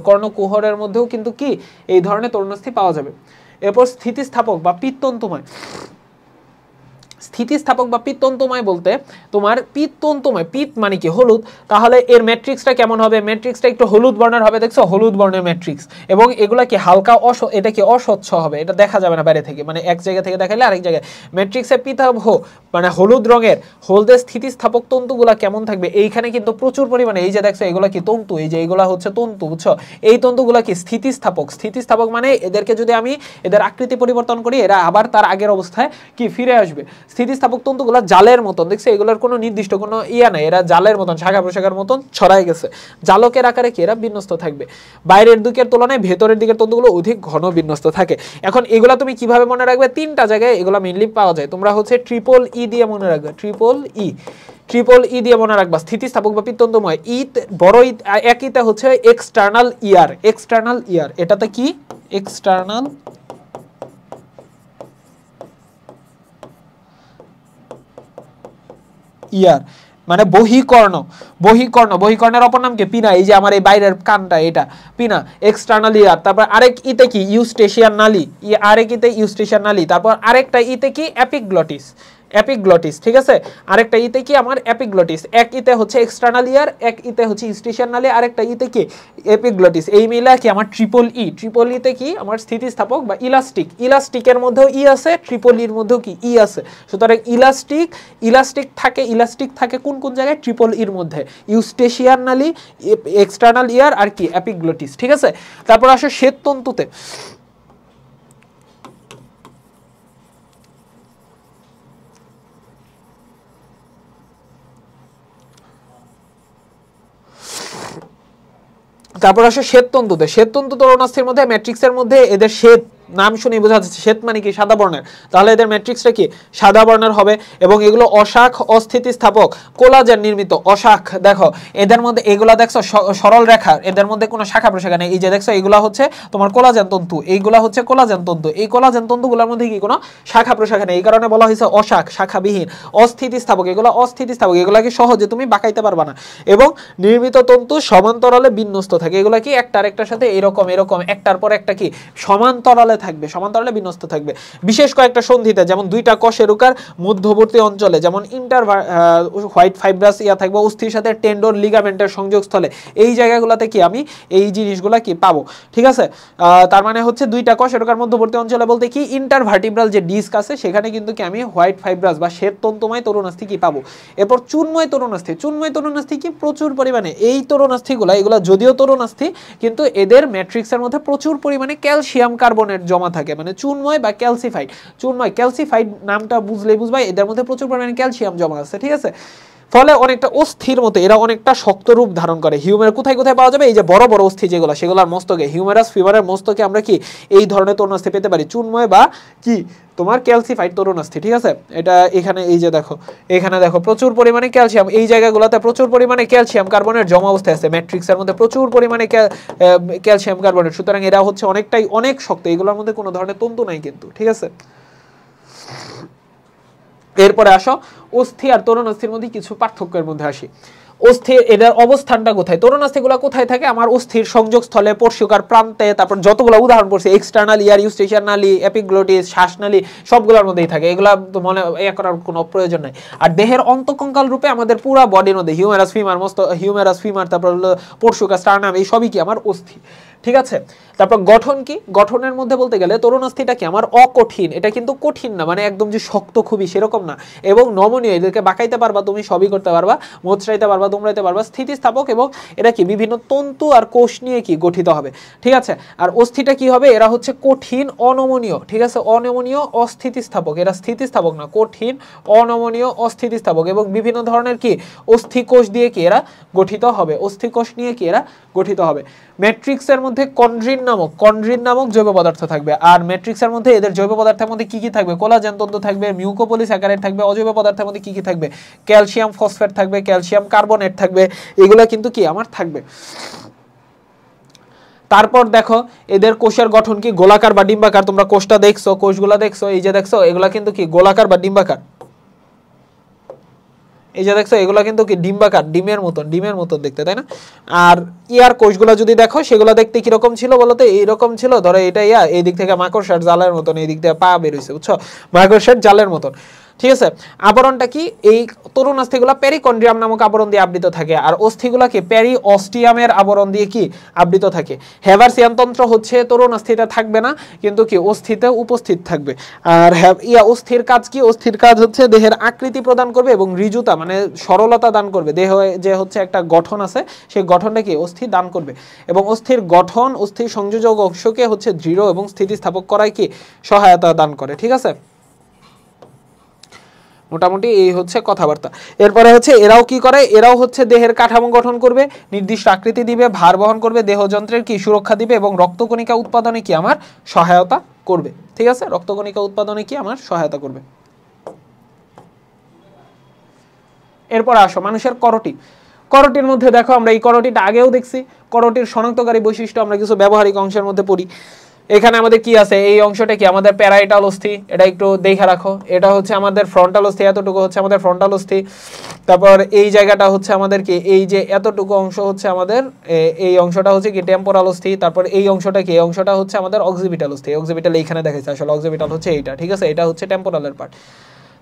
Speaker 1: কর্ণকুহরের মধ্যেও কিন্তু কি এই ধরনের তরুণাস্থি পাওয়া যাবে। এরপর স্থিতিস্থাপক বা পিত্তন্তময় স্থিতিস্থাপক বা পিত্তন্তময় বলতে তোমার পিত্তন্তময়, পিত মানে কি হলুদ, তাহলে এর ম্যাট্রিক্সটা কেমন হবে? ম্যাট্রিক্সটা একটু হলুদ বর্ণের হবে, দেখছো হলুদ বর্ণের ম্যাট্রিক্স, এবং এগুলা কি হালকা এটা কি অস্বচ্ছ হবে, এটা দেখা যাবে না বাইরে থেকে, মানে এক জায়গা থেকে দেখাইলে আরেক জায়গায়। ম্যাট্রিক্সে পিতাভ মানে হলুদ রঙের হলদের স্থিতিস্থাপক তন্তুগুলা কেমন থাকবে? এইখানে কিন্তু প্রচুর পরিমাণে, এই যে দেখছো এগুলা কি তন্তু, এই যে এগুলা হচ্ছে তন্তু, বুঝছো? এই তন্তুগুলা কি স্থিতিস্থাপক। স্থিতিস্থাপক মানে এদেরকে যদি আমি এদের আকৃতি পরিবর্তন করি, এরা আবার তার আগের অবস্থায় কি ফিরে আসবে। স্থিতিস্থাপক তন্তুগুলা জালের মতন, দেখছো এগুলোর কোনো নির্দিষ্ট কোনো ইয়া নাই, এরা জালের মতন, শাখা প্রশাখার মতন ছড়াই গেছে, জালকের আকারে কি এরা বিন্যস্ত থাকবে। বাইরের দিকের তুলনায় ভেতরের দিকের তন্তুগুলো অধিক ঘন বিন্যস্ত থাকে। এখন এগুলা তুমি কিভাবে মনে রাখবে? তিনটা জায়গায় এগুলা মেইনলি পাওয়া যায়, তোমরা হচ্ছে ট্রিপল ই দিয়ে মনে রাখবে, ট্রিপল ই দিয়ে মনে রাখবা। স্থিতিস্থাপক বা পিত্তন্তময়, ই বড় ই, একইতে হচ্ছে এক্সটার্নাল ইয়ার, এটাতে কি এক্সটার্নাল ইয়ার মানে বহিকর্ণের অপর নাম কি? পিনা। এই যে আমার এই বাইরের কানটা, এটা পিনা, এক্সটার্নাল ইয়ার। তারপর আরেক ইতে কি? ইউস্টেশিয়ান নালী, আরেক ইতে ইউস্টেশিয়ান নালী। তারপর আরেকটা ইতে কি? এপিগ্লটিস, ঠিক আছে? আরেকটা ইতে কি? আমার এপিগ্লটিস। এক ইতে হচ্ছে এক্সটার্নাল ইয়ার, এক ইতে হচ্ছে ইউস্টেশিয়ান নালী, আরেকটা ইতে কি? এপিগ্লটিস। এই মিলা কি আমার ট্রিপল ইতে কি? আমার স্থিতিস্থাপক বা ইলাস্টিকের মধ্যেও ই আছে, ট্রিপল ইর মধ্যেও কি ই আছে। সুতরাং ইলাস্টিক থাকে কোন কোন জায়গায়? ট্রিপল ইর মধ্যে, ইউস্টেশিয়ান নালী, এক্সটার্নাল ইয়ার আর কি এপিগ্লটিস, ঠিক আছে? তারপর আসো শ্বেততন্তুতে। তারপর আসে শ্বেততন্তু তরুণাস্থির মধ্যে, ম্যাট্রিক্সের মধ্যে এদের শ্বেত নাম শুনে বোঝা যাচ্ছে শ্বেত মানে কি? সাদা বর্ণের, তাহলে এদের ম্যাট্রিক্সটা কি? সাদা বর্ণের হবে। এবং এগুলো অশাখ অস্থিতিস্থাপক, কোলাজেন নির্মিত অশাখ। দেখো এদের মধ্যে এগুলা দেখছো সরল রেখা, এদের মধ্যে কোনো শাখা প্রশাখা নেই। এই যে দেখছো এগুলা হচ্ছে তোমার কোলাজেন তন্তু, এইগুলা হচ্ছে কোলাজেন তন্তু। এই কোলাজেন তন্তুগুলোর মধ্যে কি কোনো শাখা প্রশাখা নেই, এই কারণে বলা হয়েছে অশাখ, শাখাবিহীন। অস্থিতিস্থাপক, এগুলো অস্থিতিস্থাপক, এগুলাকে সহজে তুমি বাঁকাইতে পারবা না। এবং নির্মিত তন্তু সমান্তরালে বিন্যস্ত থাকে, এগুলা কি একটা আরেকটার সাথে এরকম একটার পর একটা কি সমান্তরালে বিন্যস্ত থাকবে। বিশেষ কয়েকটা সন্ধিতে, যেমন দুইটা কশেরুকার মধ্যবর্তী অঞ্চলে, যেমন হোয়াইট ফাইব্রাস ইয়া থাকবে অস্থির সাথে টেন্ডন লিগামেন্টের সংযোগস্থলে, এই জায়গাগুলোতে কি আমি এই জিনিসগুলা কি পাবো, ঠিক আছে? তার মানে হচ্ছে দুইটা কশেরুকার মধ্যবর্তী অঞ্চলে বলতে কি ইন্টারভার্টিব্রাল যে ডিস্ক আছে সেখানে কিন্তু কি আমি হোয়াইট ফাইব্রাস বা শ্বেততন্তুময় তরুণাস্থি কি পাবো। এরপর চুনময় তরুণাস্থি কি প্রচুর পরিমাণে, এই তরুণাস্থিগুলা এগুলা যদিও তরুণাস্থি কিন্তু এদের ম্যাট্রিক্সের মধ্যে প্রচুর পরিমাণে ক্যালসিয়াম কার্বনেট জমা থাকে, মানে চুনময় বা ক্যালসিফাইড নামটা বুঝলেই বুঝবা এদের মধ্যে প্রচুর পরিমাণে ক্যালসিয়াম জমা আছে, ঠিক আছে? ফলে অনেকটা অস্থির মতো এরা অনেকটা শক্ত রূপ ধারণ করে। হিউমের কোথায় পাওয়া যাবে? এই যে বড় বড় অস্থি যেগুলো, সেগুলোর মস্তকে, হিউমেরাস ফিমারের মস্তকে আমরা কি এই ধরনের তরুণাস্থি পেতে পারি, চুনময় বা কি তোমার ক্যালসিফাইড তরুণাস্থি, ঠিক আছে? এটা এখানে এই যে দেখো, এখানে দেখো প্রচুর পরিমাণে ক্যালসিয়াম, এই জায়গাগুলোতে প্রচুর পরিমাণে ক্যালসিয়াম কার্বনের জমা অবস্থায় আছে, ম্যাট্রিক্সের মধ্যে প্রচুর পরিমাণে ক্যালসিয়াম কার্বনেট। সুতরাং এরা হচ্ছে অনেক শক্ত, এগুলোর মধ্যে কোনো ধরনের তন্তু নাই কিন্তু, ঠিক আছে? এরপরে আসো অস্থি আর তরুণাস্থির মধ্যে কিছু পার্থক্যের মধ্যে আসি। অস্থির এদের অবস্থানটা কোথায়? তরুণাস্থিগুলো কোথায় থাকে? আমার অস্থির সংযোগস্থলে, পর্শিকার প্রান্তে, তারপর যতগুলো উদাহরণ পড়ছে এক্সটার্নাল ইয়ার, ইউস্টেশিয়ান নালী, এপিগ্লটিস, শ্বাসনালী, সবগুলোর মধ্যেই থাকে, এগুলা তো মনে করার কোনো প্রয়োজন নাই। আর দেহের অন্তঃকঙ্কাল রূপে আমাদের পুরো বডির মধ্যে হিউমেরাস ফিমার, তারপর হলো পর্শিকা, স্টার্নাম, এই সবই কি আমার অস্থি, ঠিক আছে? তারপর গঠন কি? গঠনের মধ্যে বলতে গেলে তরুণাস্থিটা কি আমার অকঠিন, এটা কিন্তু কঠিন না, মানে একদম যে শক্ত খুবই সেরকম না, এবং নমনীয়, এদেরকে বাঁকাইতে পারবা তুমি, সবই করতে পারবা, মোচড়াইতে পারবা, দুমড়াইতে পারবা। স্থিতিস্থাপক এবং এরা কি বিভিন্ন তন্তু আর কোষ নিয়ে কি গঠিত হবে, ঠিক আছে? আর অস্থিটা কি হবে? এরা হচ্ছে কঠিন অনমনীয়, ঠিক আছে? অনমনীয় অস্থিতিস্থাপক, এরা স্থিতিস্থাপক না, কঠিন অনমনীয় অস্থিতিস্থাপক, এবং বিভিন্ন ধরনের কি অস্থিকোষ দিয়ে কি এরা গঠিত হবে, অস্থিকোষ নিয়ে কি এরা গঠিত হবে। ম্যাট্রিক্সের মধ্যে কন্ড্রিন নামক জৈব পদার্থ থাকবে। আর ম্যাট্রিক্সের মধ্যে এদের জৈব পদার্থের মধ্যে কি কি থাকবে? কোলাজেন তন্তু থাকবে, মিউকোপলিস্যাকারাইড থাকবে, অজৈব পদার্থের মধ্যে কি কি থাকবে? ক্যালসিয়াম ফসফেট থাকবে, ক্যালসিয়াম কার্বনেট থাকবে, এগুলা কিন্তু কি আমার থাকবে। তারপর দেখো এদের কোষের গঠন কি গোলাকার বা ডিম্বাকার। তোমরা কোষটা দেখছো, কোষগুলা দেখছো, এই যে দেখছো এগুলা কিন্তু কি গোলাকার বা ডিম্বাকার, এই যে দেখছো এগুলা কিন্তু কি ডিম্বাকার, ডিমের মতন দেখতে, তাই না? আর ইয়ার কোষগুলা যদি দেখো সেগুলো দেখতে কিরকম ছিল বলতো? এইরকম ছিল, ধরো এটা ইয়া, এই দিক থেকে মাকড়সার জালের মতন, এই দিক থেকে পা বের হইছে, বুঝছো, মাকড়সার জালের মতন। ঠিক আছে। আবরণটা কি, এই তরুণ অস্থিগুলো পেরিকন্ড্রিয়াম নামক আবরণ দিয়ে আবৃত থাকে, আর অস্থিগুলো কি পেরিঅস্টিয়ামের আবরণ দিয়ে কি আবৃত থাকে। হেভারসিয়ান তন্ত্র হচ্ছে তরুণ অস্থিতে থাকবে না, কিন্তু কি অস্থিতে উপস্থিত থাকবে। আর অস্থির কাজ কি, অস্থির কাজ হচ্ছে দেহের আকৃতি প্রদান করবে এবং ঋজুতা মানে সরলতা দান করবে। দেহ যে হচ্ছে একটা গঠন আছে, সেই গঠনটা কি অস্থি দান করবে, এবং অস্থির গঠন অস্থির সংযোজক অংশকে হচ্ছে দৃঢ় এবং স্থিতিস্থাপক করায় কি সহায়তা দান করে। ঠিক আছে, মোটামুটি এই হচ্ছে কথাবার্তা। এরপরে হচ্ছে এরাও কি করে, এরাও হচ্ছে দেহের কাঠামো গঠন করবে, নির্দিষ্ট আকৃতি দিবে, ভার বহন করবে, দেহযন্ত্রের কি সুরক্ষা দিবে এবং রক্তকণিকা উৎপাদনে কি আমার সহায়তা করবে। ঠিক আছে, রক্তকণিকা উৎপাদনে কি আমার সহায়তা করবে। এরপর আসো মানুষের করোটি। করোটির মধ্যে দেখো আমরা এই করোটিটা আগেও দেখছি। করোটির শনাক্তকারী বৈশিষ্ট্য আমরা কিছু ব্যবহারিক অংশের মধ্যে পড়ি। এখানে আমাদের কি আছে, এই অংশটা কি আমাদের প্যারাইটাল অস্থি, এটা একটু দেখে রাখো। এটা হচ্ছে আমাদের ফ্রন্টাল অস্থি, এতটুকু হচ্ছে আমাদের ফ্রন্টাল অস্থি। তারপর এই জায়গাটা হচ্ছে আমাদের কি, এই যে এতটুকু অংশ হচ্ছে আমাদের, এই অংশটা হচ্ছে কি টেম্পোরাল অস্থি। তারপর এই অংশটা কি, এই অংশটা হচ্ছে আমাদের অক্সিপিটাল অস্থি। অক্সিপিটাল এইখানে দেখাইছে, আসলে অক্সিপিটাল হচ্ছে এইটা। ঠিক আছে, এটা হচ্ছে টেম্পোরালের পার্ট।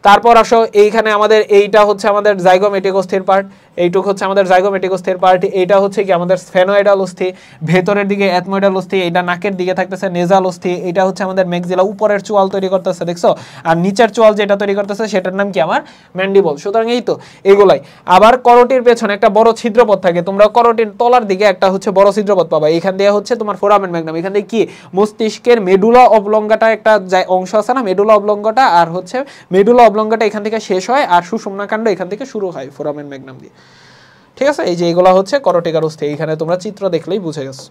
Speaker 1: তারপর আসো এইখানে আমাদের এইটা হচ্ছে আমাদের জাইগোমেটিক অস্থির পার্ট, এইটুক হচ্ছে আমাদের জাইগোমেটিক অস্থির পার্ট। এইটা হচ্ছে কি আমাদের স্ফেনোয়েডাল অস্থি, ভেতরের দিকে এথমোইডাল অস্থি, এইটা নাকের দিকে থাকতেছে নেজাল অস্থি। এটা হচ্ছে আমাদের ম্যাক্সিলা, উপরের চোয়াল তৈরি করতেছে দেখছো, আর নিচের চোয়াল যেটা তৈরি করতেছে সেটার নাম কি আমার ম্যান্ডিবল। সুতরাং এই তো এগুলাই। আবার করোটির পেছনে একটা বড় ছিদ্রপথ থাকে, তোমরা করোটির তলার দিকে একটা হচ্ছে বড় ছিদ্রপথ পাবা। এখান দিয়ে হচ্ছে তোমার ফোরামেন ম্যাগনাম, এখান দিয়ে কি মস্তিষ্কের মেডুলা অবলঙ্গাটা একটা অংশ আছে না, মেডুলা অবলঙ্গাটা, আর হচ্ছে মেডুলা অবলঙ্গাটা এখান থেকে শেষ হয়, আর সুষুম্নাকাণ্ড এখান থেকে শুরু হয় ফোরামেন ম্যাগনাম দিয়ে। ঠিক আছে, এই যে এগুলা হচ্ছে করোটিকার অস্থি, এইখানে তোমরা চিত্র দেখলেই বুঝে গেছো।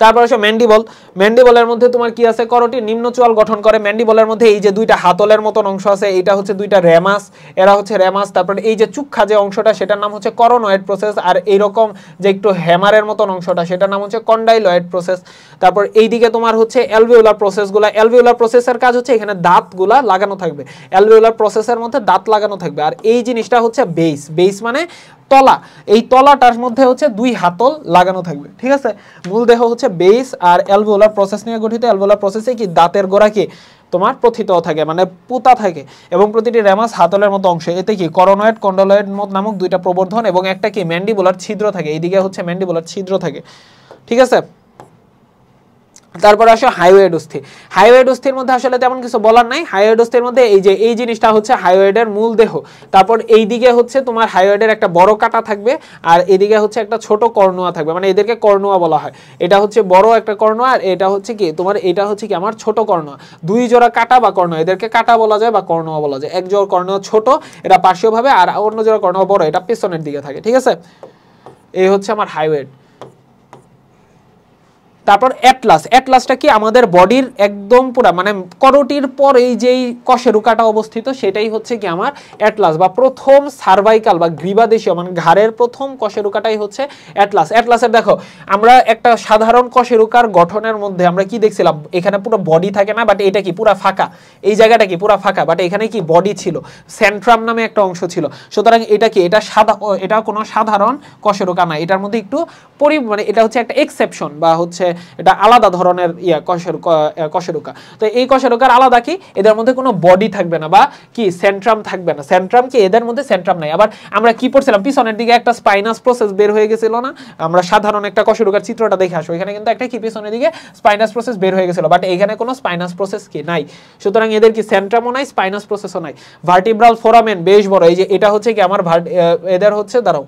Speaker 1: তারপর আসো ম্যান্ডিবল। ম্যান্ডিবলের মধ্যে তোমার কি আছে, করোটির নিম্ন চোয়াল গঠন করে। ম্যান্ডিবলের মধ্যে এই যে দুইটা হাতলের মতন অংশ আছে, এইটা হচ্ছে দুইটা রেমাস, এরা হচ্ছে রেমাস। তারপর এই যে চুক্ষা যে অংশটা সেটার নাম হচ্ছে করোনয়েড প্রসেস, আর এইরকম যে একটু হ্যামারের মতন অংশটা সেটার নাম হচ্ছে কন্ডাইলয়েড প্রসেস। তারপর এইদিকে তোমার হচ্ছে অ্যালভিওলার প্রসেসগুলা। অ্যালভিওলার প্রসেসের কাজ হচ্ছে এখানে দাঁতগুলা লাগানো থাকবে, অ্যালভিওলার প্রসেসের মধ্যে দাঁত লাগানো থাকবে। আর এই জিনিসটা হচ্ছে বেস, বেস মানে তলা, এই তলাটার মধ্যে হচ্ছে দুই হাতল লাগানো থাকবে। ঠিক আছে, মূল দেহ হচ্ছে বেস আর অ্যালভিওলার প্রসেস নিয়ে গঠিত। অ্যালভিওলার প্রসেসে কি দাঁতের গোড়া কি তোমার প্রথিত থাকে, মানে পুতা থাকে, এবং প্রতিটি রেমাস হাতলের মতো অংশ। এতে কি করোনয়েড কন্ডালয়েড নামক দুইটা প্রবর্ধন এবং একটা কি ম্যান্ডিবুলার ছিদ্র থাকে, এইদিকে হচ্ছে ম্যান্ডিবুলার ছিদ্র থাকে। ঠিক আছে, তারপর আসো হাইওয়েড অস্থি। হাইওয়েড অস্থির মধ্যে আসলে তেমন কিছু বলার নাই। হাইওয়েড অস্থির মধ্যে এই যে এই জিনিসটা হচ্ছে হাইওয়েডের মূল দেহ। তারপর এই দিকে হচ্ছে তোমার হাইওয়েডের একটা বড় কাটা থাকবে, আর এদিকে হচ্ছে একটা ছোট কর্ণুয়া থাকবে, মানে এদেরকে কর্ণুয়া বলা হয়। এটা হচ্ছে বড় একটা কর্ণুয়া, আর এটা হচ্ছে কি তোমার, এটা হচ্ছে কি আমার ছোট কর্ণুয়া। দুই জোড়া কাটা বা কর্ণুয়া, এদেরকে কাটা বলা যায় বা কর্ণুয়া বলা যায়। এক জোড়া কর্ণুয়া ছোট, এটা পার্শ্বভাবে, আর অন্য জোড়া কর্ণুয়া বড়, এটা পেছনের দিকে থাকে। ঠিক আছে, এই হচ্ছে আমার হাইওয়েড। তারপর অ্যাটলাস। অ্যাটলাসটা কি আমাদের বডির একদম পুরা মানে করোটির পর এই যেই কশেরুকাটা অবস্থিত সেটাই হচ্ছে কি আমার অ্যাটলাস, বা প্রথম সার্ভাইকাল বা গ্রীবাদেশীয় মানে ঘাড়ের প্রথম কশেরুকাটাই হচ্ছে অ্যাটলাস। অ্যাটলাসের দেখো আমরা একটা সাধারণ কশেরুকার গঠনের মধ্যে আমরা কি দেখছিলাম, এখানে পুরো বডি থাকে না, বাট এটা কি পুরা ফাঁকা, এই জায়গাটা কি পুরা ফাঁকা, বাট এখানে কি বডি ছিল, সেন্ট্রাম নামে একটা অংশ ছিল। সুতরাং এটা কি, এটা এটা কোনো সাধারণ কশেরুকা না, এটার মধ্যে একটু মানে এটা হচ্ছে একটা এক্সেপশন, বা হচ্ছে এটা আলাদা ধরনের কশেরুকা। তো এই কশেরুকার আলাদা কি, এদের মধ্যে কোনো বডি থাকবে না বা কি সেন্ট্রাম থাকবে না। সেন্ট্রাম কি, এদের মধ্যে সেন্ট্রাম নাই। আবার আমরা কি পড়ছিলাম, পিছনের দিকে একটা স্পাইনাস প্রসেস বের হয়ে গেছিল না, আমরা সাধারণ একটা কশেরুকার চিত্রটা দেখে আসো, এখানে কিন্তু একটা কি পিছনের দিকে স্পাইনাস প্রসেস বের হয়ে গেছিল, বাট এখানে কোনো স্পাইনাস প্রসেস কি নাই। সুতরাং এদের কি সেন্ট্রামও নাই, স্পাইনাস প্রসেসও নাই। ভার্টিব্রাল ফোরামেন বেশ বড়, এই যে এটা হচ্ছে কি আমার এদের হচ্ছে দাঁড়াও,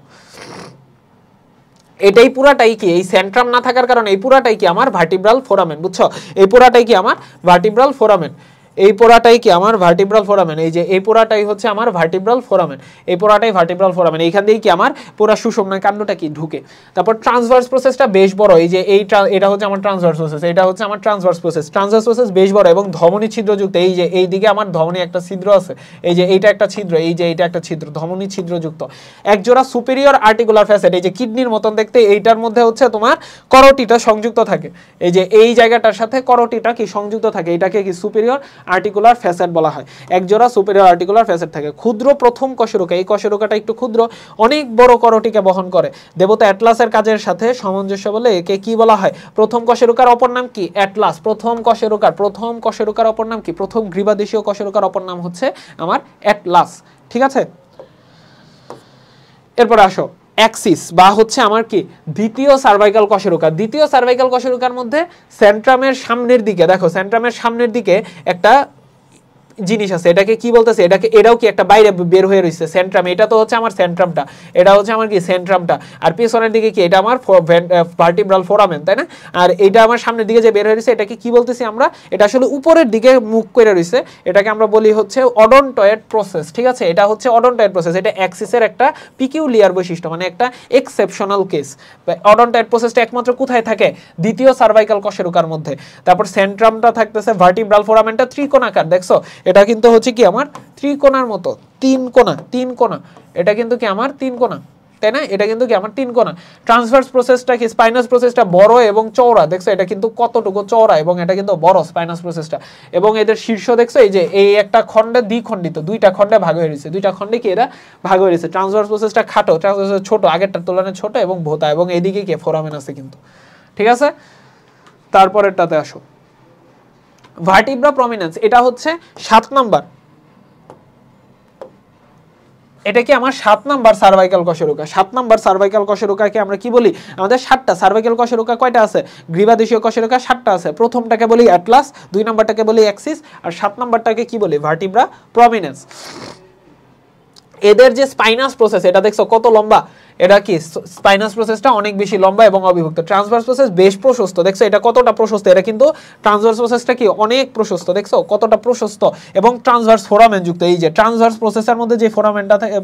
Speaker 1: এটাই পুরাটাই কি, এই সেন্ট্রাম না থাকার কারণে এই পুরাটাই কি আমার ভার্টিব্রাল ফোরামেন, বুঝছো, এই পুরাটাই কি আমার ভার্টিব্রাল ফোরামেন, এই পোড়াটাই কি আমার ভার্টিব্রাল ফোরামেন, এই যে এই পোড়াটাই হচ্ছে আমার ভার্টিব্রাল ফোরামেন, এই পোড়াটাই ভার্টিব্রাল ফোরামেন, এইখান দিয়েই কি আমার পুরা সুষুম্না কাণ্ডটা কি ঢুকে। তারপর ট্রান্সভার্স প্রসেসটা বেশ বড়, এই যে এটা হচ্ছে আমার ট্রান্সভার্স প্রসেস, এটা হচ্ছে আমার ট্রান্সভার্স প্রসেস। ট্রান্সভার্স প্রসেস বেশ বড় এবং ধমনী ছিদ্রযুক্ত, এই যে এই দিকে আমার ধমনী একটা ছিদ্র আছে, এই যে এইটা একটা ছিদ্র, এই যে এইটা একটা ছিদ্র, ধমনী ছিদ্রযুক্ত। একজোড়া সুপিরিয়র আর্টিকুলার ফ্যাসেট, এই যে কিডনির মতন দেখতে, এইটার মধ্যে হচ্ছে তোমার করোটিটা সংযুক্ত থাকে, এই যে এই জায়গাটার সাথে করোটিটা কি সংযুক্ত থাকে, এটাকে কি সুপিরিয়র আর্টিকুলার ফ্যাসেট বলা হয়, এক জোড়া সুপিরিয়র আর্টিকুলার ফ্যাসেট থাকে। ক্ষুদ্র প্রথম কশেরুকা, এই কশেরুকাটা একটু ক্ষুদ্র, অনেক বড় করটিকা বহন করে। দেবতা অ্যাটলাসের কাজের সাথে সামঞ্জস্য বলে একে কি বলা হয়? প্রথম কশেরুকার অপর নাম কি? অ্যাটলাস। প্রথম কশেরুকার অপর নাম কি? প্রথম গ্রীবাদেশীয় কশেরুকার অপর নাম হচ্ছে আমার অ্যাটলাস। ঠিক আছে, এরপরে আসো অ্যাক্সিস বা হচ্ছে আমার কি দ্বিতীয় সার্ভাইকাল কশেরুকা। দ্বিতীয় সার্ভাইকাল কশেরুকার মধ্যে সেন্ট্রামের সামনের দিকে, দেখো সেন্ট্রামের সামনের দিকে একটা জিনিস আছে, এটাকে কি বলতেছে? এটাও কি একটা বাইরে বের হয়ে রয়েছে সেন্ট্রাম, এটা তো হচ্ছে আমার সেন্ট্রামটা, এটা হচ্ছে আমার কি সেন্ট্রামটা, আর পিছনের দিকে কি এটা আমার ভার্টিব্রাল ফোরামেন, তাই না? আর এটা আমার সামনের দিকে যে বের হয়ে রয়েছে এটাকে কি বলতেছি আমরা? এটা আসলে উপরের দিকে মুখ করে রয়েছে, এটাকে আমরা বলি হচ্ছে অডন্টয়েড প্রসেস। ঠিক আছে, এটা হচ্ছে অডন্টয়েড প্রসেস, এটা অ্যাক্সিসের একটা পিকিউলিয়ার বৈশিষ্ট্য, মানে একটা এক্সেপশনাল কেস। অডন্টয়েড প্রসেসটা একমাত্র কোথায় থাকে? দ্বিতীয় সার্ভাইকাল কশেরুকার মধ্যে। তারপর সেন্ট্রামটা থাকতেছে ভার্টিব্রাল ফোরামেনটা ত্রিকোণাকার, দেখছো এটা কিন্তু হচ্ছে কি আমার ত্রিকোণার মতো, তিন কোণা, এটা কিন্তু কি আমার তিন কোণা, তাই না? এটা কিন্তু কি আমার তিন কোণা। ট্রান্সভার্স প্রসেসটা কি? স্পাইনাস প্রসেসটা বড় এবং চওড়া, দেখছো এটা কিন্তু কতটুকু চওড়া এবং এটা কিন্তু বড় স্পাইনাস প্রসেসটা। এবং এদের শীর্ষ দেখছো এই যে এই একটা খণ্ডে দ্বিখণ্ডিত, দুইটা খণ্ডে ভাগ হয়ে রয়েছে, দুইটা খণ্ডে কি এরা ভাগ হয়ে রয়েছে। ট্রান্সভার্স প্রসেসটা খাটো, ট্রান্সভার্স ছোট, আগেরটার তুলনায় ছোট এবং ভোতা, এবং এইদিকে কি ফোরামেন আছে কিন্তু। ঠিক আছে, তারপরেরটাতে আসো ভার্টিব্রা প্রমিনেন্স, এটা হচ্ছে 7 নাম্বার, এটা কি আমার 7 নাম্বার সার্ভাইকাল কশেরুকা। 7 নাম্বার সার্ভাইকাল কশেরুকাকে আমরা কি বলি? আমাদের 7টা সার্ভাইকাল কশেরুকা কয়টা আছে? গ্রীবাদেশীয় কশেরুকা 7টা আছে। প্রথমটাকে বলি অ্যাটলাস, 2 নাম্বারটাকে বলি অ্যাক্সিস, আর 7 নাম্বারটাকে কি বলি? Vertebra prominence. এদের যে স্পাইনাস প্রসেস, এটা দেখছো কত লম্বা, এটা কি স্পাইনাস প্রসেসটা অনেক বেশি লম্বা এবং অবিভক্ত। ট্রান্সভার্স প্রসেস বেশ প্রশস্ত, দেখছো এটা কতটা প্রশস্ত, এটা কিন্তু ট্রান্সভার্স প্রসেসটা কি অনেক প্রশস্ত, দেখছো কতটা প্রশস্ত, এবং ট্রান্সভার্স ফোরামেন যুক্ত। এই যে ট্রান্সভার্স প্রসেসের মধ্যে যে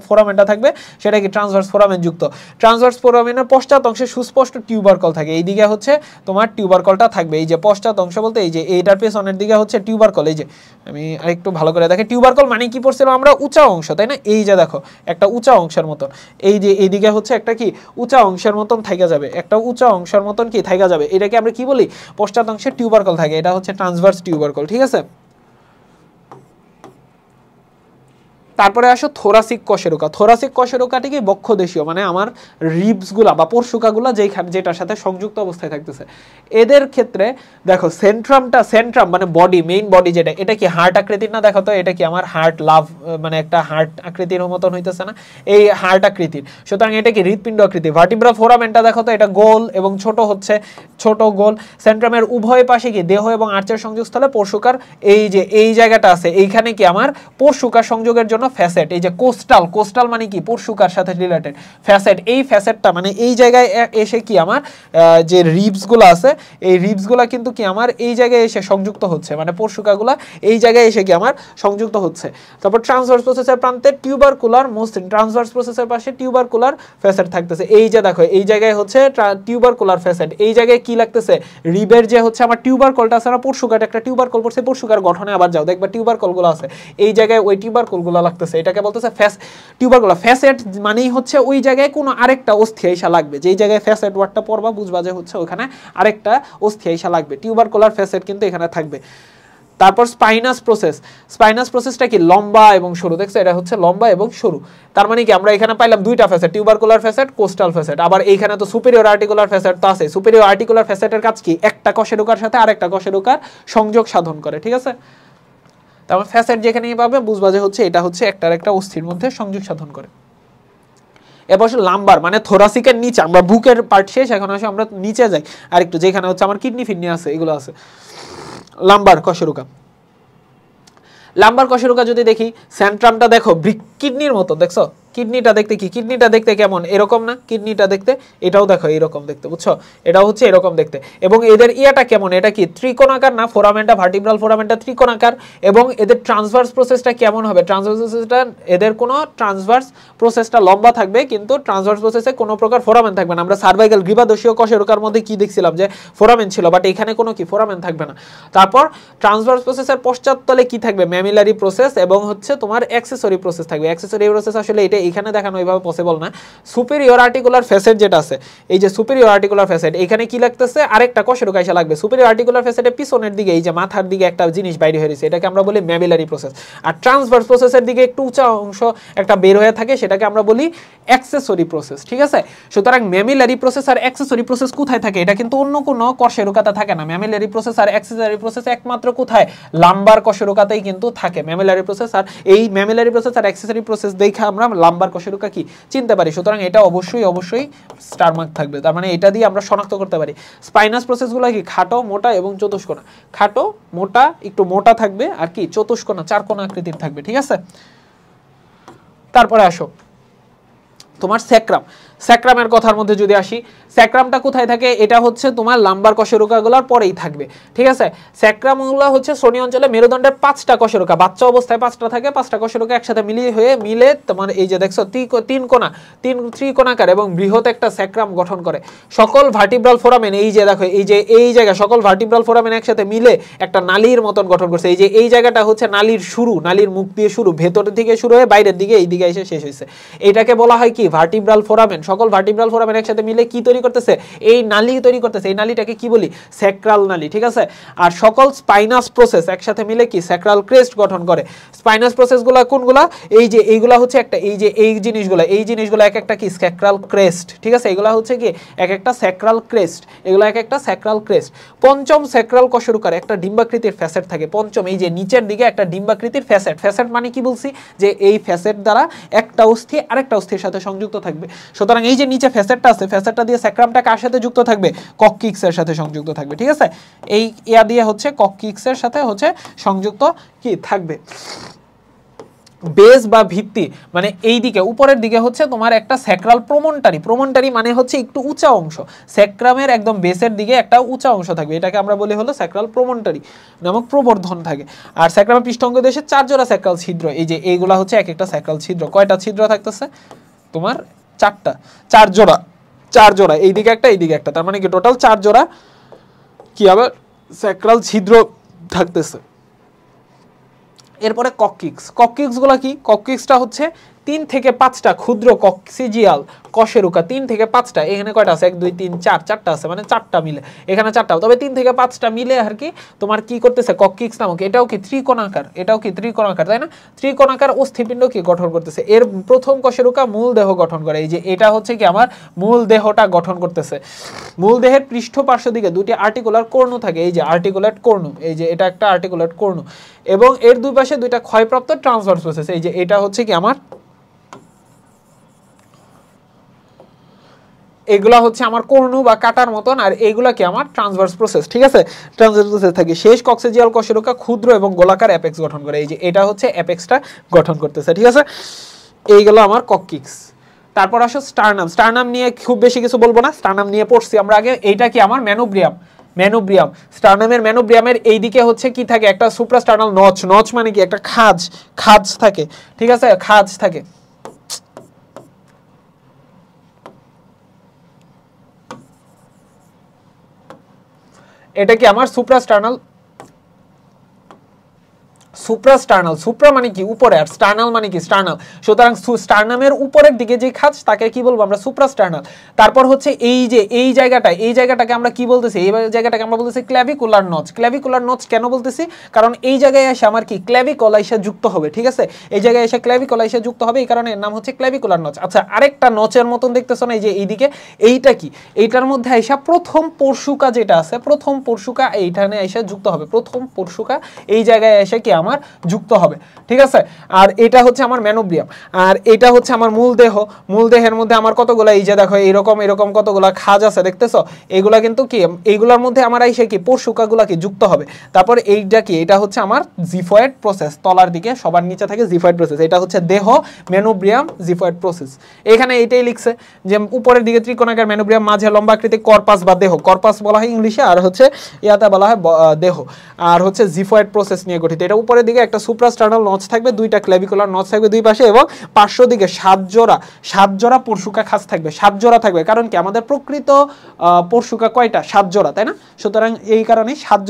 Speaker 1: ফোরামেনটা থাকবে সেটা কি ট্রান্সভার্স ফোরামেন যুক্ত। ট্রান্সভার্স ফোরামেনের পশ্চাৎ অংশে সুস্পষ্ট টিউবারকল থাকে, এইদিকে হচ্ছে তোমার টিউবারকলটা থাকবে। এই যে পশ্চাৎ অংশ বলতে এই যে এইটার পেছনের দিকে হচ্ছে টিউবারকল, এই যে আমি আরেকটু ভালো করে দেখে, টিউবারকল মানে কি পড়ছিলাম আমরা? উঁচা অংশ, তাই না? এই যে দেখো একটা উঁচা অংশের মতন, এই যে এইদিকে হচ্ছে একটা কি উঁচা অংশের মতন থাইকা যাবে, একটা উঁচা অংশের মতন কি থাইকা যাবে, এটাকে আমরা কি বলি? পশ্চাৎ অংশে টিউবারকল থাকে, এটা হচ্ছে ট্রান্সভার্স টিউবারকল। ঠিক আছে, তারপরে আসো থোরাসিক কশেরুকা। থোরাসিক কশেরুকাটি কি বক্ষদেশীয়, মানে আমার রিবসগুলা বা পরশুকাগুলা যেটার সাথে সংযুক্ত অবস্থায় থাকতেছে। এদের ক্ষেত্রে দেখো সেন্ট্রাম মানে বডি, মেইন বডি যেটা, এটা কি হার্ট আকৃতির না? দেখো তো এটা কি আমার হার্ট লাভ, মানে একটা হার্ট আকৃতির মতন হইতেছে না? এই হার্ট আকৃতির, সুতরাং এটা কি হৃৎপিণ্ড আকৃতি। ভার্টিব্রা ফোরামেনটা দেখো তো এটা গোল এবং ছোট হচ্ছে, ছোট গোল। সেন্ট্রামের উভয় পাশে কি দেহ এবং আর্চের সংযোগস্থলে পরশুকার এই যে এই জায়গাটা আছে, এইখানে কি আমার পরশুকার সংযোগের জন্য ফ্যাসেট, এই যে কোস্টাল মানে কি পরশুকার সাথে রিলেটেড ফ্যাসেট, এই ফ্যাসেটটা মানে এই জায়গায় এসে কি আমার যে রিবসগুলো আছে, এই রিবসগুলো কিন্তু কি আমার এই জায়গায় এসে সংযুক্ত হচ্ছে, মানে পরশুকাগুলা এই জায়গায় এসে কি আমার সংযুক্ত হচ্ছে। তারপর ট্রান্সভার্স প্রসেসের প্রান্তে টিউবারকুলার মসৃণ, ট্রান্সভার্স প্রসেসের পাশে টিউবারকুলার ফ্যাসেট থাকতেছে। এই যে দেখো এই জায়গায় হচ্ছে টিউবারকুলার ফ্যাসেট, এই জায়গায় কি লাগতেছে? রিবের যে হচ্ছে আমার টিউবারকলটা আছে না, পরশুকার একটা টিউবারকল পড়ছে, পরশুকার গঠনে আবার যাও দেখবা টিউবারকলগুলো আছে, এই জায়গায় ওই টিউবারকলগুলো লাগতেছে, এটাকে বলতেছে টিউবারকুলার। ফ্যাসেট মানেই হচ্ছে ওই জায়গায় কোনো আরেকটা অস্থি আইসা লাগবে, যেই জায়গায় ফ্যাসেট ওয়ার্ডটা পড়বা বুঝবা যে হচ্ছে ওখানে আরেকটা অস্থি আইসা লাগবে, টিউবারকুলার ফ্যাসেট কিন্তু এখানে থাকবে। তারপর স্পাইনাস প্রসেসটা কি লম্বা এবং সরু, দেখছো এটা হচ্ছে লম্বা এবং সরু। তার মানে কি আমরা এখানে পাইলাম দুইটা facet, tubercular facet, coastal facet. আবার এইখানে তো সুপিরিয়র আর্টিকুলার ফ্যাসেট তো আছে। সুপিরিয়র আর্টিকুলার ফ্যাসেটের কাজ কি? একটা কশেরুকার সাথে আরেকটা কশেরুকার সংযোগ সাধন করে। ঠিক আছে, তারপর ফ্যাসেট যেখানেই পাবে বুঝবা যে হচ্ছে এটা হচ্ছে একটার একটা অস্থির মধ্যে সংযোগ সাধন করে। এবার লাম্বার মানে থোরাসিকের নিচে, আমরা বুকের পার্ট শেষ, এখন আসে আমরা নিচে যাই আর একটু, যেখানে হচ্ছে আমার কিডনি আছে, এগুলো আছে লাম্বার কশেরুকা। লাম্বার কশেরুকা যদি দেখি, সেন্ট্রামটা দেখো কিডনির মতো, দেখছো কিডনিটা দেখতে কি? কিডনিটা দেখতে কেমন? এরকম না কিডনিটা দেখতে? এটাও দেখো এরকম দেখতে, বুঝছো? এটাও হচ্ছে এরকম দেখতে। এবং এদের ইয়াটা কেমন? এটা কি ত্রিকোণাকার না? ফোরামেনটা, ভার্টিব্রাল ফোরামেনটা ত্রিকোণাকার। এবং এদের ট্রান্সভার্স প্রসেসটা কেমন হবে? ট্রান্সভার্স প্রসেসটা এদের কোনো ট্রান্সভার্স প্রসেসটা লম্বা থাকবে, কিন্তু ট্রান্সভার্স প্রসেসে কোনো প্রকার ফোরামেন থাকবে না। আমরা সার্ভাইকাল গ্রীবাদেশীয় কশেরুকার মধ্যে কি দেখছিলাম যে ফোরামেন ছিল, বাট এখানে কোনো কি ফোরামেন থাকবে না। তারপর ট্রান্সভার্স প্রসেসের পশ্চাৎতলে কি থাকবে? ম্যামিলারি প্রসেস এবং হচ্ছে তোমার অ্যাক্সেসরি প্রসেস থাকবে। অ্যাক্সেসরি প্রসেস আসলে এটা এইখানে দেখানো এইভাবে পসিবল না। সুপিরিয়র আর্টিকুলার ফ্যাসেট যেটা আছে, এই যে সুপিরিয়র আর্টিকুলার ফ্যাসেট, এখানে কি লাগতেছে আরেকটা কশেরুকা এসে লাগবে। সুপিরিয়র আর্টিকুলার ফ্যাসেটের পিছনের দিকে এই যে মাথার দিকে একটা জিনিস বাইরে হয়ে রয়েছে, এটাকে আমরা বলি ম্যামিলারি প্রসেস। আর ট্রান্সভার্স প্রসেসের দিকে একটু উঁচা অংশ একটা বের হয়ে থাকে, সেটাকে আমরা বলি অ্যাক্সেসরি প্রসেস, ঠিক আছে। সুতরাং ম্যামিলারি প্রসেস আর অ্যাক্সেসরি প্রসেস কোথায় থাকে, এটা কিন্তু অন্য কোনো কশেরুকাতে থাকে না। ম্যামিলারি প্রসেস আর অ্যাক্সেসরি প্রসেস একমাত্র কোথায়, লাম্বার কশেরুকাতেই কিন্তু থাকে ম্যামিলারি প্রসেস। আর এই ম্যামিলারি প্রসেস আর অ্যাক্সেসরি প্রসেস দেখে আমরা লাম্বার কশেরুকা কি চিনতে পারি। সুতরাং এটা অবশ্যই স্টার মার্ক থাকবে, তার মানে এটা দিয়ে আমরা শনাক্ত করতে পারি। স্পাইনাস প্রসেসগুলো কি খাটো, মোটা এবং চতুষ্কোণা। খাটো, মোটা, একটু মোটা থাকবে, আর কি চতুষ্কোণা, চারকোণা আকৃতির থাকবে, ঠিক আছে। তারপরে আসো তোমার স্যাক্রাম। স্যাক্রামের কথার মধ্যে যদি আসি, স্যাক্রামটা কোথায় থাকে, এটা হচ্ছে তোমার লাম্বার কশেরুকাগুলোর পরেই থাকবে, ঠিক আছে। স্যাক্রামগুলো হচ্ছে শ্রোণী অঞ্চলে মেরুদণ্ডের 5টা কশেরুকা, বাচ্চা অবস্থায় 5টা থাকে, 5টা কশেরুকা একসাথে মিলে তোমার এই যে দেখছো ত্রিকোণাকার এবং বৃহৎ একটা স্যাক্রাম গঠন করে। সকল ভার্টিব্রাল ফোরামেন, এই যে দেখো এই জায়গা সকল ভার্টিব্রাল ফোরামেন একসাথে মিলে একটা নালীর মতন গঠন করছে। এই জায়গাটা হচ্ছে নালীর শুরু, নালীর মুখ দিয়ে শুরু, ভেতরের দিকে শুরু হয়ে বাইরের দিকে এই দিকে এসে শেষ হয়েছে। এটাকে বলা হয় কি ভার্টিব্রাল ফোরামেন। সকল ভার্টিব্রাল ফোরামেন একসাথে মিলে কি তৈরি করতেছে, এই নালী তৈরি করতেছে। এই নালীটাকে কি বলি, স্যাক্রাল নালী, ঠিক আছে। আর সকল স্পাইনাস প্রসেস একসাথে মিলে কি স্যাক্রাল ক্রেস্ট গঠন করে। স্পাইনাস প্রসেসগুলো কোনগুলা, এই যে এইগুলা হচ্ছে একটা, এই জিনিসগুলো এক একটা কি স্যাক্রাল ক্রেস্ট, ঠিক আছে। এগুলা হচ্ছে কি এক একটা স্যাক্রাল ক্রেস্ট, এগুলো এক একটা স্যাক্রাল ক্রেস্ট। পঞ্চম স্যাক্রাল কশেরুকার একটা ডিম্বাকৃতির ফ্যাসেট থাকে। পঞ্চম, এই যে নিচের দিকে একটা ডিম্বাকৃতির ফ্যাসেট। ফ্যাসেট মানে কি বলছি, যে এই ফ্যাসেট দ্বারা একটা অস্থি আরেকটা অস্থির সাথে সংযুক্ত থাকবে। সুতরাং এই যে নিচে ফ্যাসেটটা আছে, ফ্যাসেটটা দিয়ে স্যাক্রামটা কার সাথে যুক্ত থাকবে, কক্কিক্সের সাথে সংযুক্ত থাকবে, ঠিক আছে। এই ইয়া দিয়ে হচ্ছে কক্কিক্সের সাথে হচ্ছে সংযুক্ত কি থাকবে। বেস বা ভিত্তি মানে এই দিকে উপরের দিকে হচ্ছে তোমার একটা স্যাক্রাল প্রমন্টারি। প্রমন্টারি মানে হচ্ছে একটু উঁচা অংশ, স্যাক্রামের একদম বেসের দিকে একটা উঁচা অংশ থাকবে, এটাকে আমরা বলি হলো স্যাক্রাল প্রমন্টারি নামক প্রবর্ধন থাকে। আর স্যাক্রামের পৃষ্ঠঙ্গ দেশে 4 জোড়া স্যাক্রাল ছিদ্র। এই যে এইগুলা হচ্ছে এক একটা স্যাক্রাল ছিদ্র। কয়টা ছিদ্র থাকতেছে তোমার, 4টা, 4 জোড়া, এইদিকে একটা এইদিকে একটা, তার মানে কি টোটাল 4 জোড়া কি আবার স্যাক্রাল ছিদ্র থাকতেছে। এরপরে কক্কিক্সগুলো কি, কক্কিক্সটা হচ্ছে 3 থেকে 5টা ক্ষুদ্র কক্সিজিয়াল কশেরুকা। 3 থেকে 5টা, এখানে কয়টা আছে, 1 2 3 4, 4টা আছে, মানে 4টা মিলে, এখানে 4টা, তবে 3 থেকে 5টা মিলে আর কি তোমার কি করতেছে কক্কিক্স নামক, এটাও কি ত্রিকোণাকার, তাই না। ত্রিকোণাকার অস্থিপিণ্ড কি গঠন করতেছে। এর প্রথম কশেরুকা মূল দেহ গঠন করে। এই যে এটা হচ্ছে কি আমার মূল দেহটা গঠন করতেছে। মূল দেহের পৃষ্ঠ পার্শ্ব দিকে 2টি আর্টিকুলার কর্ণ থাকে, এই যে আর্টিকুলেট কর্ণ, এই যে এটা একটা আর্টিকুলেট কর্ণ, এবং এর দুই পাশে 2টা ক্ষয়প্রাপ্ত ট্রান্সভার্স প্রসেস। এই যে এটা হচ্ছে কি আমার, এগুলা হচ্ছে আমার কর্ণু বা কাটার মতন, আর এইগুলা কি আমার ট্রান্সভার্স প্রসেস, ঠিক আছে। ট্রান্সভার্স প্রসেস থাকে। শেষ কক্সিজিয়াল কশেরুকা ক্ষুদ্র এবং গোলাকার অ্যাপেক্স গঠন করে। এই যে এটা হচ্ছে অ্যাপেক্সটা গঠন করতেছে, ঠিক আছে। এইগুলো আমার কক্কিক্স। তারপর আসো স্টারনাম। স্টারনাম নিয়ে খুব বেশি কিছু বলবো না, স্টারনাম নিয়ে পড়ছি আমরা আগে। এইটা কি আমার ম্যানোব্রিয়াম। স্টারনামের ম্যানোব্রিয়ামের এইদিকে হচ্ছে কি থাকে, একটা সুপ্রাস্টার্নাল নচ মানে কি একটা খাজ থাকে, ঠিক আছে, খাজ থাকে। এটা কি আমার সুপ্রাস্টার্নাল সুপ্রা মানে কি উপরে, আর স্টার্নাল মানে কি স্টার্নাল। সুতরাং স্টার্নামের উপরের দিকে যে খাঁজ তাকে কি বলবো আমরা, সুপ্রাস্টার্নাল। তারপর হচ্ছে এই যে এই জায়গাটাকে আমরা কি বলতেছি, এই জায়গাটাকে আমরা বলতেছি ক্ল্যাভিকুলার নচ। ক্ল্যাভিকুলার নচ কেন বলতেছি, কারণ এই জায়গায় এসে আমার কি ক্ল্যাভিকল এসে যুক্ত হবে, ঠিক আছে। এই জায়গায় এসে ক্ল্যাভিকল এসে যুক্ত হবে, এই কারণে এর নাম হচ্ছে ক্ল্যাভিকুলার নচ। আচ্ছা, আরেকটা নচের মতন দেখতেছো না, এই যে এইদিকে, এইটা কি, এইটার মধ্যে আইসা প্রথম পরশুকা যেটা আছে, প্রথম পরশুকা এইখানে এসে যুক্ত হবে। প্রথম পরশুকা এই জায়গায় এসে কি আমার যুক্ত হবে, ঠিক আছে। আর এটা হচ্ছে আমার ম্যানোব্রিয়াম, আর এটা হচ্ছে আমার মূল দেহ। মূল দেহের মধ্যে আমার কতগুলা, এই যে দেখো এরকম কতগুলা খাজ আছে, দেখতেছো। এইগুলা কিন্তু কি, এইগুলার মধ্যে আমার এসে কি পরশুকাগুলা কি যুক্ত হবে। তারপর এইটা কি, এটা হচ্ছে আমার জিফয়েড প্রসেস। তলার দিকে সবার নিচে থাকে জিফয়েড প্রসেস। এটা হচ্ছে দেহ, ম্যানোব্রিয়াম, জিফয়েড প্রসেস। এখানে এইটাই লিখছে যে উপরের দিকে ত্রিকোণাকার ম্যানোব্রিয়াম, মাঝে লম্বাকৃতি কর্পাস বা দেহ, কর্পাস বলা হয় ইংলিশে, আর হচ্ছে ইয়াতে বলা হয় দেহ, আর হচ্ছে জিফয়েড প্রসেস নিয়ে গঠিত। এটা উপরের দিকে একটা সুপ্রাস্টার্নাল নচ থাকবে, 2টা ক্ল্যাভিকুলার নচ থাকবে 2 পাশে, এবং পার্শ্ব দিকে 7 জোড়া পরশুকা খাঁজ থাকবে। 7 জোড়া থাকবে, কারণ কি আমাদের প্রকৃত পরশুকা কয়টা, 7 জোড়া, তাই না। সুতরাং এই কারণে 7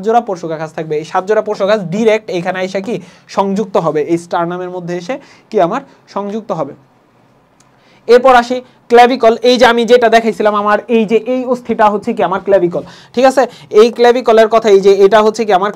Speaker 1: জোড়া পরশুকা খাঁজ থাকবে। এই 7 জোড়া পরশুকা খাঁজ ডিরেক্ট এখানে এসে কি সংযুক্ত হবে, এই স্টারনামের মধ্যে এসে কি আমার সংযুক্ত হবে। এরপর আসি ক্ল্যাভিকল, এই যে আমি যেটা দেখাইছিলাম আমার এই যে এই অস্থিটা হচ্ছে কি আমার ক্ল্যাভিকল, ঠিক আছে। এই ক্ল্যাভিকলের কথা, এই যে এটা হচ্ছে কি আমার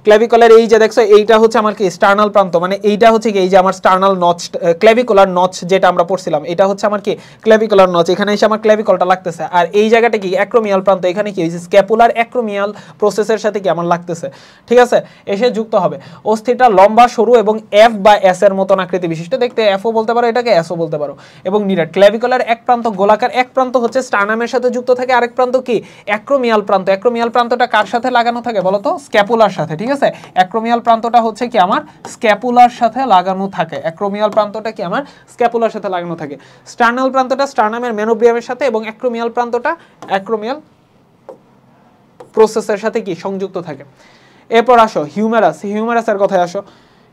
Speaker 1: ক্ল্যাভিকলের এই যে দেখছো এইটা হচ্ছে আমার কি স্টার্নাল প্রান্ত, মানে এইটা হচ্ছে কি এই যে আমার স্টার্নাল নচ, ক্ল্যাভিকুলার নচ যেটা আমরা পড়ছিলাম, এটা হচ্ছে আমার কি ক্ল্যাভিকুলার নচ, এখানে এসে আমার ক্ল্যাভিকলটা লাগতেছে। আর এই জায়গাটা কি অ্যাক্রোমিয়াল প্রান্ত, এখানে কি স্ক্যাপুলার অ্যাক্রোমিয়াল প্রসেসের সাথে কি আমার লাগতেছে, ঠিক আছে, এসে যুক্ত হবে। অস্থিটা লম্বা, সরু এবং এফ বা এস এর মতন আকৃতি বিশিষ্ট, দেখতে এফও বলতে পারো, এটাকে এসও বলতে পারো, এবং নিরেট। ক্ল্যাভিকুলার এক প্রান্ত গোলাকার, এক প্রান্ত হচ্ছে স্টার্নামের সাথে যুক্ত থাকে, আরেক প্রান্ত কি অ্যাক্রোমিয়াল প্রান্ত। অ্যাক্রোমিয়াল প্রান্তটা কার সাথে লাগানো থাকে বলতো? স্ক্যাপুলার সাথে, ঠিক আছে। অ্যাক্রোমিয়াল প্রান্তটা হচ্ছে কি আমার স্ক্যাপুলার সাথে লাগানো থাকে, অ্যাক্রোমিয়াল প্রান্তটা কি আমার স্ক্যাপুলার সাথে লাগানো থাকে। স্টার্নাল প্রান্তটা স্টার্নামের মেনোব্রিয়ামের সাথে, এবং অ্যাক্রোমিয়াল প্রান্তটা অ্যাক্রোমিয়াল প্রসেসের সাথে কি সংযুক্ত থাকে। এরপর আসো হিউমেরাস, হিউমেরাসের কথায় আসো।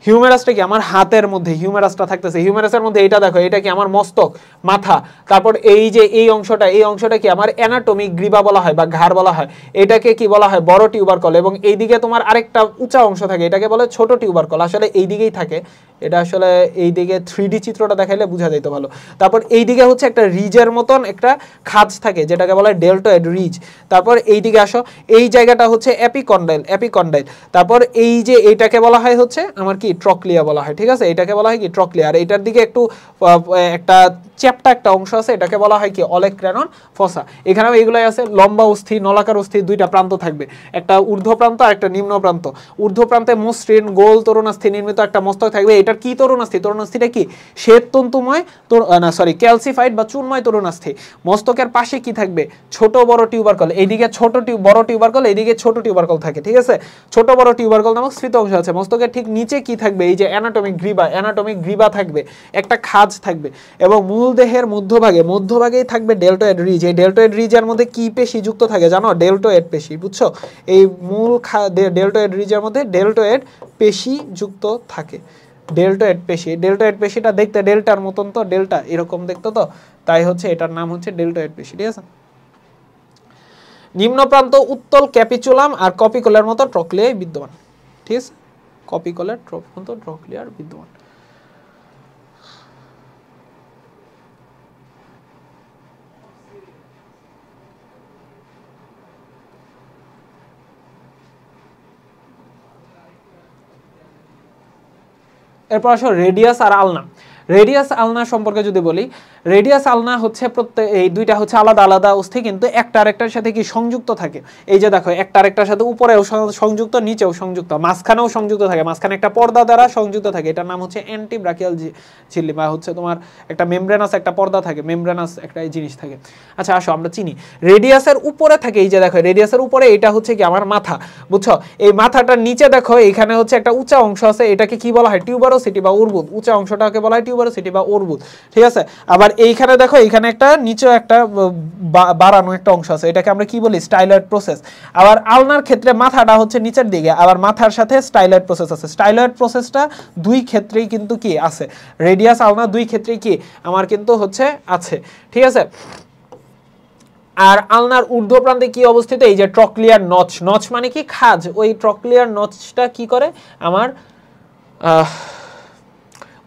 Speaker 1: হিউমেরাসটা কি আমার হাতের মধ্যে হিউমেরাসটা থাকতেছে, হিউমেরাসের মধ্যে এটা দেখো, এটা কি আমার মস্তক, মাথা। তারপর এই যে এই অংশটা কি আমার অ্যানাটমিক গ্রীবা বলা হয় বা ঘাড় বলা হয়, এটাকে কি বলা হয় বড় টিউবারকল। এবং এইদিকে তোমার আরেকটা উঁচা অংশ থাকে, এটাকে বলে ছোট টিউবারকল, আসলে এই দিকেই থাকে, এটা আসলে এই দিকে 3D চিত্রটা দেখাইলে বোঝা যেত ভালো। তারপর এই দিকে হচ্ছে একটা রিজের মতন একটা খাঁজ থাকে, যেটাকে বলা হয় ডেল্টয়েড রিজ। তারপর এই দিকে আসো, এই জায়গাটা হচ্ছে অ্যাপিকন্ডাইল, তারপর এই যে এইটাকে বলা হয় হচ্ছে আমার কি ট্রক্লিয়া বলা হয়, ঠিক আছে, এটাকে বলা হয় কি ট্রক্লিয়া। আর এটার দিকে একটু একটা চ্যাপ্টা একটা অংশ আছে, এটাকে বলা হয় কি অলেক্রানন ফসা। এখানেও এইগুলাই আছে, লম্বা অস্থি, নলাকার অস্থি, দুইটা প্রান্ত থাকবে, একটা ঊর্ধ্ব প্রান্ত আর একটা নিম্ন প্রান্ত। ঊর্ধ্ব প্রান্তে মসৃণ গোল তরুণাস্থি নির্মিত একটা মস্তক থাকবে। এটার কি তরুণাস্থি? তরুণাস্থিটা কি শ্বেততন্তুময় ক্যালসিফাইড বা চূর্ণময় তরুণাস্থি। মস্তকের পাশে কি থাকবে? ছোট বড় টিউবারকল, এইদিকে বড় টিউবারকল, এইদিকে ছোট টিউবারকল থাকে, ঠিক আছে। ছোট বড় টিউবারকল নামক স্ফীত অংশ আছে। মস্তকের ঠিক নিচে কি থাকবে? এই যে অ্যানাটমিক গ্রীবা থাকবে, একটা খাঁজ থাকবে। এবং মূল দেহের মধ্যভাগেই থাকবে ডেল্টয়েড রিজ। এই ডেল্টয়েড রিজের মধ্যে কি পেশি যুক্ত থাকে জানো? ডেল্টয়েড পেশি, বুঝছো? এই মূল ডেল্টয়েড রিজের মধ্যে ডেল্টয়েড পেশি যুক্ত থাকে। ডেল্টয়েড পেশিটা দেখতে ডেল্টার মতন, তো ডেল্টা এরকম দেখতো, তো তাই হচ্ছে এটার নাম হচ্ছে ডেল্টয়েড পেশি, ঠিক আছে। নিম্ন প্রান্ত উত্তল ক্যাপিচুলাম আর কপিকলের মতো ট্রক্লিয়ায় বিদ্যমান, ঠিক আছে, কপিকলের মতো ট্রক্লিয়ার বিদ্যমান। এরপর আসো রেডিয়াস আর আলনা। রেডিয়াস আলনা সম্পর্কে যদি বলি, রেডিয়াস আলনা হচ্ছে এই দুইটা হচ্ছে আলাদা আলাদা অস্থি, কিন্তু একটা আরেকটার সাথে কি সংযুক্ত থাকে। এই যে দেখো, একটা আরেকটার সাথে উপরেও সংযুক্ত, নিচেও সংযুক্ত, মাঝখানেও সংযুক্ত থাকে, মাঝখানে একটা পর্দা দ্বারা সংযুক্ত থাকে। এটার নাম হচ্ছে অ্যান্টিব্রাকিয়াল ঝিল্লি, বা হচ্ছে তোমার একটা মেমব্রেনাস একটা পর্দা থাকে, মেমব্রেনাস একটা জিনিস থাকে। আচ্ছা আসো আমরা চিনি, রেডিয়াসের উপরে থাকে, এই যে দেখো রেডিয়াসের উপরে এটা হচ্ছে কি আমার মাথা, বুঝছো? এই মাথাটার নিচে দেখো এখানে হচ্ছে একটা উঁচা অংশ আছে, এটাকে কি বলা হয়? টিউবারোসিটি বা অর্বুদ। উঁচা অংশটাকে বলা হয় টিউবারোসিটি বা অর্বুদ, ঠিক আছে। আবার এইখানে দেখো, এখানে একটা নিচে একটা বাড়ানো একটা অংশ আছে, এটাকে আমরা কি বলি? Styloid process. আবার আলনার ক্ষেত্রে মাথাটা হচ্ছে নিচের দিকে, আবার মাথার সাথে স্টাইলয়েড প্রসেস আছে। স্টাইলয়েড প্রসেসটা দুই ক্ষেত্রেই কিন্তু কি আছে, রেডিয়াস আলনা দুই ক্ষেত্রেই কি আমার কিন্তু হচ্ছে আছে, ঠিক আছে। আর আলনার ঊর্ধ্ব প্রান্তে কি অবস্থিত? এই যে ট্রক্লিয়ার নচ মানে কি খাঁজ, ওই ট্রক্লিয়ার নচটা কি করে আমার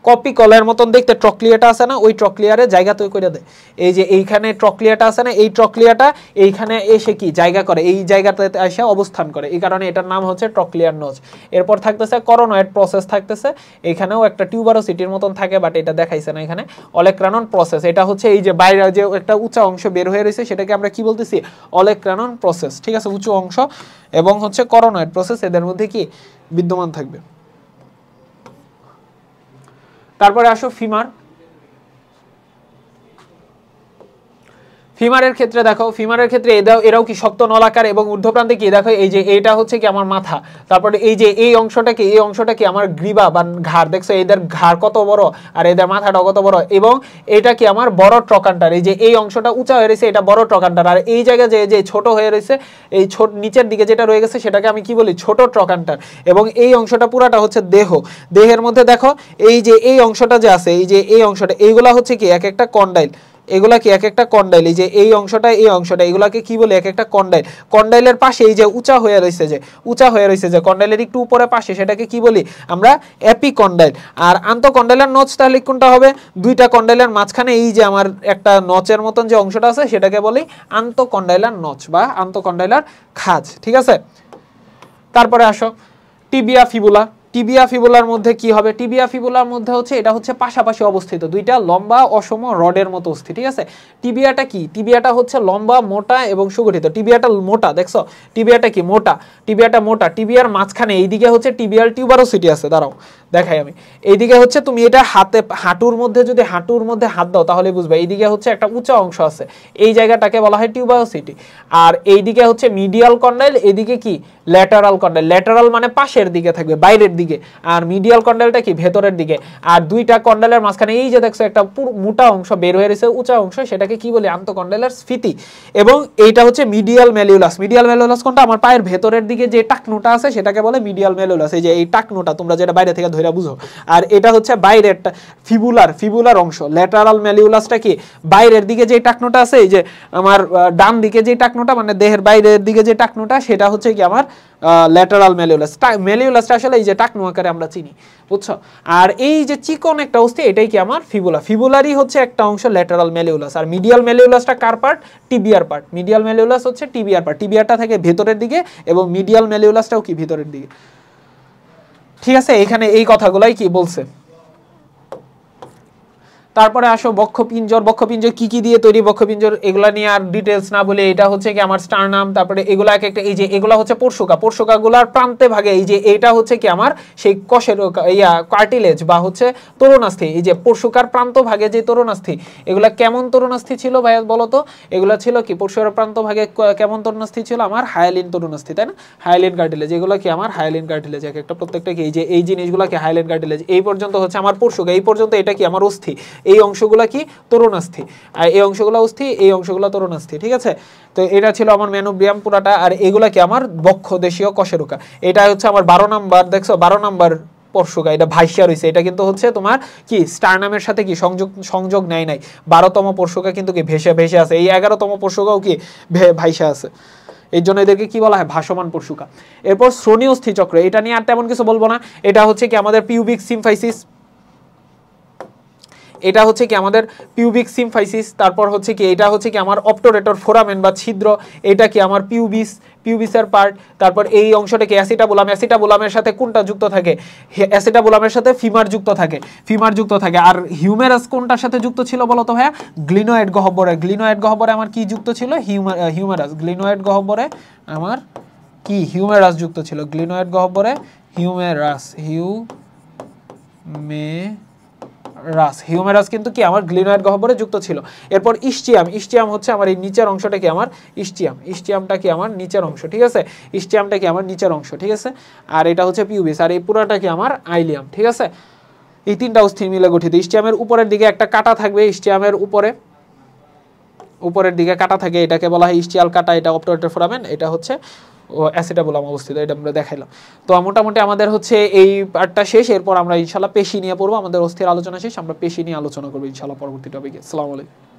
Speaker 1: কপিকলের মতন দেখতে ট্রক্লিয়াটা আছে না, ওই ট্রক্লিয়ারে জায়গা তৈরি করে দেয়। এই যে এইখানে ট্রক্লিয়াটা আছে না, এই ট্রক্লিয়াটা এইখানে এসে কি জায়গা করে, এই জায়গাতে এসে অবস্থান করে, এই কারণে এটার নাম হচ্ছে ট্রক্লিয়ার নচ। এরপর থাকতেছে করোনয়েড প্রসেস থাকতেছে, এখানেও একটা টিউবারোসিটির মতন থাকে, বাট এটা দেখাইছে না এখানে। অলেক্রানন প্রসেস, এটা হচ্ছে এই যে বাইরে যে একটা উঁচা অংশ বের হয়ে রয়েছে, সেটাকে আমরা কি বলতেছি? অলেক্রানন প্রসেস, ঠিক আছে, উঁচু অংশ। এবং হচ্ছে করোনয়েড প্রসেস, এদের মধ্যে কি বিদ্যমান থাকবে। তারপরে আসো ফিমার। ফিমারের ক্ষেত্রে দেখো, ফিমারের ক্ষেত্রে এরাও কি শক্ত নলাকার, এবং ঊর্ধ্বপ্রান্তে কি দেখো এই যে এটা হচ্ছে কি আমার মাথা। তারপরে এই যে এই অংশটা কি আমার গ্রীবা বা ঘাড়, দেখছো এদের ঘাড় কত বড় আর এদের মাথাটা কত বড়। এবং এটা কি আমার বড় ট্রকান্টার, এই যে এই অংশটা উঁচা হয়ে রয়েছে, এটা বড় ট্রকান্টার। আর এই জায়গায় যে ছোট হয়ে রয়েছে, এই নিচের দিকে যেটা রয়ে গেছে, সেটাকে আমি কি বলি? ছোট ট্রকান্টার। এবং এই অংশটা পুরাটা হচ্ছে দেহের মধ্যে দেখো এই যে এই অংশটা যে আছে, এই যে এই অংশটা, এইগুলা হচ্ছে কি এক একটা কন্ডাইল, এগুলা কি এক একটা কন্ডাইল, এই যে এই অংশটা এগুলাকে কি বলে এক একটা কন্ডাইল। কন্ডাইলের পাশে এই যে উঁচা হয়ে রয়েছে যে কন্ডাইলের একটু উপরে পাশে, সেটাকে কি বলি আমরা এপিকন্ডাইল। আর আন্তঃকন্ডাইলের নচ তাহলে কোনটা হবে, দুইটা কন্ডাইলের মাঝখানে এই যে আমার একটা নচের মতন যে অংশটা আছে সেটাকে বলি আন্তঃকন্ডাইলার নচ বা আন্তঃকন্ডাইলার খাঁজ, ঠিক আছে। তারপরে আসো টিবিয়া ফিবুলা। টিবিয়া ফিবুলার মধ্যে কি হবে, টিবিয়া ফিবুলার মধ্যে হচ্ছে এটা হচ্ছে পাশাপাশি অবস্থিত দুইটা লম্বা অসম রডের মতো অস্থি, ঠিক আছে। টিবিয়াটা কি, টিবিয়াটা হচ্ছে লম্বা মোটা এবং সুগঠিত। টিবিয়াটা মোটা, দেখছো টিবিয়াটা কি মোটা, টিবিয়াটা মোটা। টিবিয়ার মাঝখানে এইদিকে হচ্ছে টিবিয়াল টিউবারোসিটি আছে, দাঁড়াও দেখাই আমি। এইদিকে হচ্ছে তুমি এটা হাঁটুর মধ্যে যদি হাঁটুর মধ্যে হাত দাও তাহলে বুঝবে, এইদিকে হচ্ছে একটা উঁচা অংশ আছে, এই জায়গাটাকে বলা হয় টিউবারোসিটি। আর এইদিকে হচ্ছে মিডিয়াল কন্ডাইল, এদিকে কি ল্যাটারাল কন্ডাইল। ল্যাটারাল মানে পাশের দিকে থাকবে, বাইরের দিকে, আর মিডিয়াল কন্ডাইলটা কি ভেতরের দিকে। আর দুইটা কন্ডাইলের মাঝখানে এই যে দেখছো একটা মোটা অংশ বের হয়ে রয়েছে, উঁচা অংশ, সেটাকে কি বলি আন্তঃকন্ডাইলার স্ফীতি। এবং এইটা হচ্ছে মিডিয়াল ম্যালিউলাস। মিডিয়াল ম্যালিউলাস কোনটা, আমার পায়ের ভেতরের দিকে যে টাকনোটা আছে সেটাকে বলে মিডিয়াল ম্যালিউলাস, এই যে এই টাকনোটা তোমরা যেটা বাইরে থেকে ধরে বুঝো। আর এটা হচ্ছে বাইরের ফিবুলার অংশ। ল্যাটারাল ম্যালিউলাসটা কি বাইরের দিকে যে টাকনোটা আছে, এই যে আমার ডান দিকে যে টাকনোটা মানে দেহের বাইরের দিকে যে টাকনোটা, সেটা হচ্ছে কি আমার ল্যাটারাল ম্যালিউলাস। ম্যালিউলাসটা আসলে এই যে টাকনো আকারে আমরা চিনি, বুঝছো। আর এই যে চিকন একটা অস্থি এটাই কি আমার ফিবুলা। ফিবুলারই হচ্ছে একটা অংশ ল্যাটারাল ম্যালিউলাস। আর মিডিয়াল ম্যালিউলাসটা কার পার্ট, টিবিয়ার পার্ট। মিডিয়াল ম্যালিউলাস হচ্ছে টিবিয়ার পার্ট, টিবিয়ারটা থাকে ভেতরের দিকে এবং মিডিয়াল ম্যালিউলাসটাও কি ভিতরের দিকে, ঠিক আছে। এখানে এই কথাগুলাই কি বলছে। তারপরে আসো বক্ষপিঞ্জর। বক্ষপিঞ্জর কি কি দিয়ে তৈরি, বক্ষপিঞ্জর এগুলা নিয়ে আর ডিটেলস না বলে, এটা হচ্ছে কি আমার স্টারনাম। তারপরে এগুলা এক একটা, এই যে এগুলা হচ্ছে পরশুকা, পরশুকাগুলার প্রান্তে ভাগে, এই যে এটা হচ্ছে কি আমার সেই কষের কার্টিলেজ বা হচ্ছে তরুণাস্থি। এই যে পরশুকার প্রান্ত ভাগে যে তরুণাস্থি, এগুলা কেমন তরুণাস্থি ছিল ভাইয়া বলো তো, এগুলা ছিল কি পরশুকার প্রান্ত ভাগে কেমন তরুণাস্থি ছিল, আমার হায়ালিন তরুণাস্থি, তাই না, হায়ালিন কার্টিলেজ। এগুলো কি আমার হায়ালিন কার্টিলেজ, এক একটা প্রত্যেকটা কি এই যে এই জিনিসগুলো কি হায়ালিন কার্টিলেজ। এই পর্যন্ত হচ্ছে আমার পরশুকা, এই পর্যন্ত এটা কি আমার অস্থি, এই অংশগুলা কি তরুণাস্থি, আর এই অংশগুলো অস্থি, এই অংশগুলো তরুণাস্থি, ঠিক আছে। তো এটা ছিল আমার ম্যানোব্রিয়াম পুরাটা। আর এগুলা কি আমার বক্ষ দেশীয় কশেরুকা। এটা হচ্ছে আমার 12 নাম্বার, দেখছো 12 নাম্বার পরশুকা, এটা ভাইসা রয়েছে। এটা কিন্তু হচ্ছে তোমার কি স্টারনামের সাথে কি সংযোগ নেয় নাই। 12তম পরশুকা কিন্তু কি ভেসে আছে। এই 11তম পরশুকাও কি ভাইসা আছে, এই জন্য এদেরকে কি বলা হয় ভাসমান পরশুকা। এরপর শ্রোণী অস্থি চক্র, এটা নিয়ে আর তেমন কিছু বলবো না। এটা হচ্ছে কি আমাদের পিউবিক সিমফাইসিস, এটা হচ্ছে কি আমাদের পিউবিক সিমফাইসিস। তারপর হচ্ছে কি এটা হচ্ছে কি আমার অপটোরেটর ফোরামেন বা ছিদ্র, এটা কি আমার পিউবিসের পার্ট। তারপর এই অংশটা কি অ্যাসিটাবুলাম, অ্যাসিটাবুলামের সাথে কোনটা যুক্ত থাকে, অ্যাসিটাবুলামের সাথে ফিমার যুক্ত থাকে। আর হিউমেরাস কোনটার সাথে যুক্ত ছিল বলো তো ভাইয়া, গ্লিনোয়েড গহ্বরে। গ্লিনোয়েড গহ্বরে আমার কি যুক্ত ছিল, হিউমেরাস। গ্লিনোয়েড গহ্বরে আমার কি হিউমেরাস যুক্ত ছিল, গ্লিনোয়েড গহ্বরে হিউমেরাস কিন্তু কি আমার গ্লিনোয়েড গহ্বরে যুক্ত ছিল। এরপর ইস্টিয়াম হচ্ছে আমার এই নিচের অংশটা কি আমার ইস্টিয়ামটা কি আমার নিচের অংশ, ঠিক আছে। ইস্টিয়ামটা কি আমার নিচের অংশ, ঠিক আছে। আর এটা হচ্ছে পিউবিস, আর এই পুরোটা কি আমার আইলিয়াম, ঠিক আছে। এই তিনটা অস্থি মিলে গঠিত। ইস্টিয়ামের উপরের দিকে একটা কাটা থাকবে, ইস্টিয়ামের উপরের দিকে কাটা থাকে, এটাকে বলা হয় ইস্টিয়াল কাটা। এটা অপটোরেটর ফোরামেন, এটা হচ্ছে অ্যাসিটাবুলাম অবস্থিত, এটা আমরা দেখাইলাম। তো মোটামুটি আমাদের হচ্ছে এই পার্টটা শেষ। এরপর আমরা ইনশাল্লাহ পেশি নিয়ে পড়বো। আমাদের অস্থির আলোচনা শেষ, আমরা পেশি নিয়ে আলোচনা করবো ইনশাল্লাহ পরবর্তী টপিকে। আসসালামু আলাইকুম।